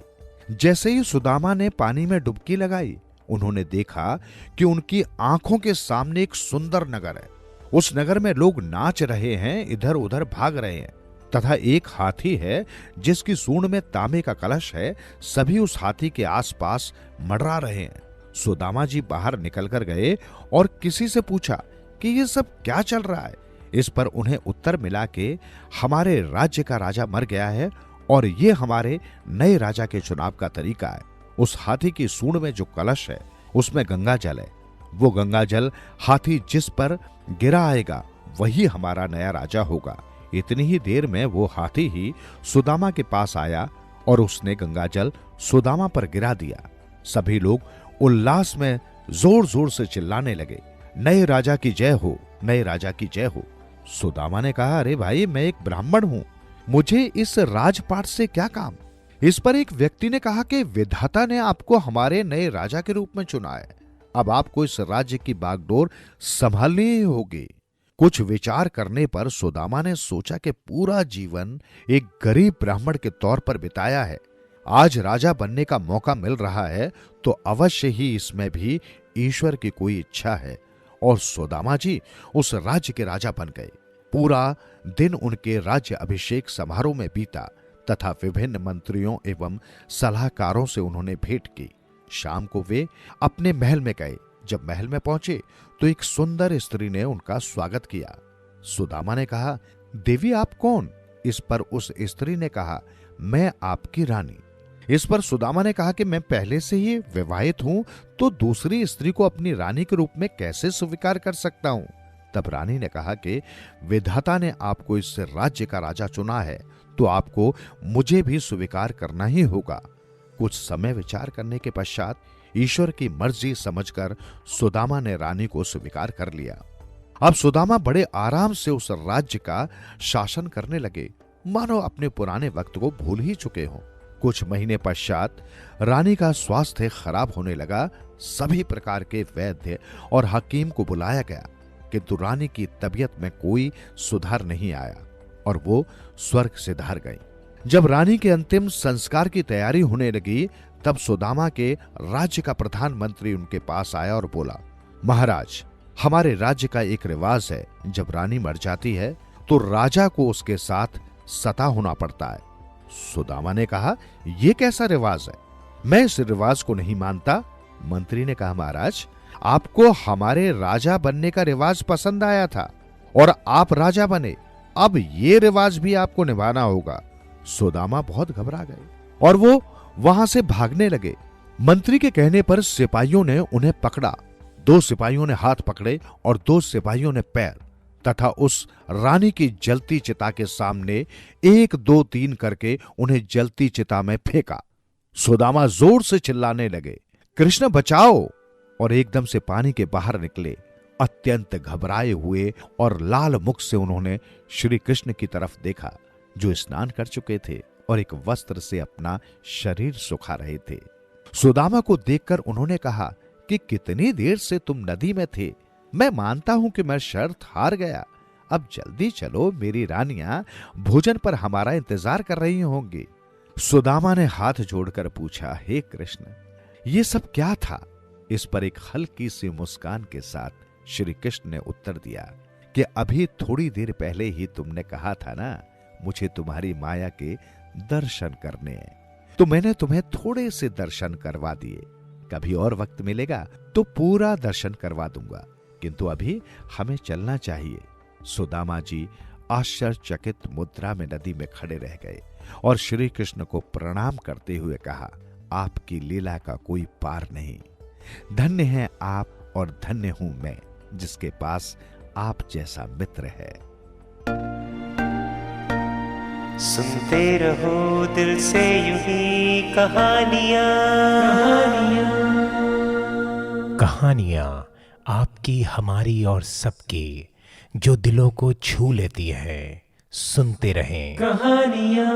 जैसे ही सुदामा ने पानी में डुबकी लगाई, उन्होंने देखा कि उनकी आंखों के सामने एक सुंदर नगर है। उस नगर में लोग नाच रहे हैं, इधर उधर भाग रहे हैं तथा एक हाथी है जिसकी सूंड में तांबे का कलश है। सभी उस हाथी के आसपास मंडरा रहे हैं। सुदामा जी बाहर निकल कर गए और किसी से पूछा कि ये सब क्या चल रहा है। इस पर उन्हें उत्तर मिला कि हमारे राज्य का राजा मर गया है और ये हमारे नए राजा के चुनाव का तरीका है। उस हाथी की सूंड में जो कलश है उसमें गंगा जल है। वो गंगा जल हाथी जिस पर गिरा आएगा वही हमारा नया राजा होगा। इतनी ही देर में वो हाथी ही सुदामा के पास आया और उसने गंगाजल सुदामा पर गिरा दिया। सभी लोग उल्लास में जोर जोर से चिल्लाने लगे, नए राजा की जय हो, नए राजा की जय हो। सुदामा ने कहा, अरे भाई, मैं एक ब्राह्मण हूं, मुझे इस राजपाट से क्या काम। इस पर एक व्यक्ति ने कहा कि विधाता ने आपको हमारे नए राजा के रूप में चुना है, अब आपको इस राज्य की बागडोर संभालनी ही होगी। कुछ विचार करने पर सुदामा ने सोचा कि पूरा जीवन एक गरीब ब्राह्मण के तौर पर बिताया है, आज राजा बनने का मौका मिल रहा है तो अवश्य ही इसमें भी ईश्वर की कोई इच्छा है। और सुदामा जी उस राज्य के राजा बन गए। पूरा दिन उनके राज्य अभिषेक समारोह में बीता तथा विभिन्न मंत्रियों एवं सलाहकारों से उन्होंने भेंट की। शाम को वे अपने महल में गए। जब महल में पहुंचे तो एक सुंदर स्त्री ने उनका स्वागत किया। सुदामा ने कहा, देवी आप कौन? इस पर उस स्त्री ने कहा, मैं आपकी रानी। इस पर सुदामा ने कहा कि मैं पहले से ही विवाहित हूं तो दूसरी स्त्री को अपनी रानी के रूप में कैसे स्वीकार कर सकता हूं। तब रानी ने कहा कि विधाता ने आपको इस राज्य का राजा चुना है तो आपको मुझे भी स्वीकार करना ही होगा। कुछ समय विचार करने के पश्चात ईश्वर की मर्जी समझकर सुदामा ने रानी को स्वीकार कर लिया। अब सुदामा बड़े आराम से उस राज्य का शासन करने लगे, मानो अपने पुराने वक्त को भूल ही चुके हों। कुछ महीने पश्चात रानी का स्वास्थ्य खराब होने लगा। सभी प्रकार के वैद्य और हकीम को बुलाया गया किंतु रानी की तबीयत में कोई सुधार नहीं आया और वो स्वर्ग से धार गई। जब रानी के अंतिम संस्कार की तैयारी होने लगी तब सुदामा के राज्य का प्रधानमंत्री उनके पास आया और बोला, महाराज, हमारे राज्य का एक रिवाज है, जब रानी मर जाती है तो राजा को उसके साथ सता होना पड़ता है। सुदामा ने कहा, यह कैसा रिवाज है? मैं इस रिवाज को नहीं मानता। मंत्री ने कहा, महाराज, आपको हमारे राजा बनने का रिवाज पसंद आया था और आप राजा बने, अब ये रिवाज भी आपको निभाना होगा। सुदामा बहुत घबरा गए और वो वहां से भागने लगे। मंत्री के कहने पर सिपाहियों ने उन्हें पकड़ा। 2 सिपाहियों ने हाथ पकड़े और 2 सिपाहियों ने पैर तथा उस रानी की जलती चिता के सामने 1 2 3 करके उन्हें जलती चिता में फेंका। सुदामा जोर से चिल्लाने लगे, कृष्ण बचाओ! और एकदम से पानी के बाहर निकले। अत्यंत घबराए हुए और लाल मुख से उन्होंने श्री कृष्ण की तरफ देखा जो स्नान कर चुके थे और एक वस्त्र से अपना शरीर सुखा रहे थे। सुदामा को देखकर उन्होंने कहा कि कितनी देर से तुम नदी में थे? मैं मानता हूं कि मैं शर्त हार गया, अब जल्दी चलो, मेरी रानियां भोजन पर हमारा इंतजार कर रही होंगी। सुदामा ने हाथ जोड़कर पूछा, हे कृष्ण, ये सब क्या था? इस पर एक हल्की सी मुस्कान के साथ श्री कृष्ण ने उत्तर दिया कि अभी थोड़ी देर पहले ही तुमने कहा था ना, मुझे तुम्हारी माया के दर्शन करने हैं, तो मैंने तुम्हें थोड़े से दर्शन करवा दिए। कभी और वक्त मिलेगा तो पूरा दर्शन करवा दूंगा, किंतु अभी हमें चलना चाहिए। सुदामा जी आश्चर्यचकित मुद्रा में नदी में खड़े रह गए और श्री कृष्ण को प्रणाम करते हुए कहा, आपकी लीला का कोई पार नहीं। धन्य है आप और धन्य हूं मैं, जिसके पास आप जैसा मित्र है।
सुनते रहो दिल से यूं ही कहानियां आपकी, हमारी और सबकी, जो दिलों को छू लेती है। सुनते रहें कहानियां।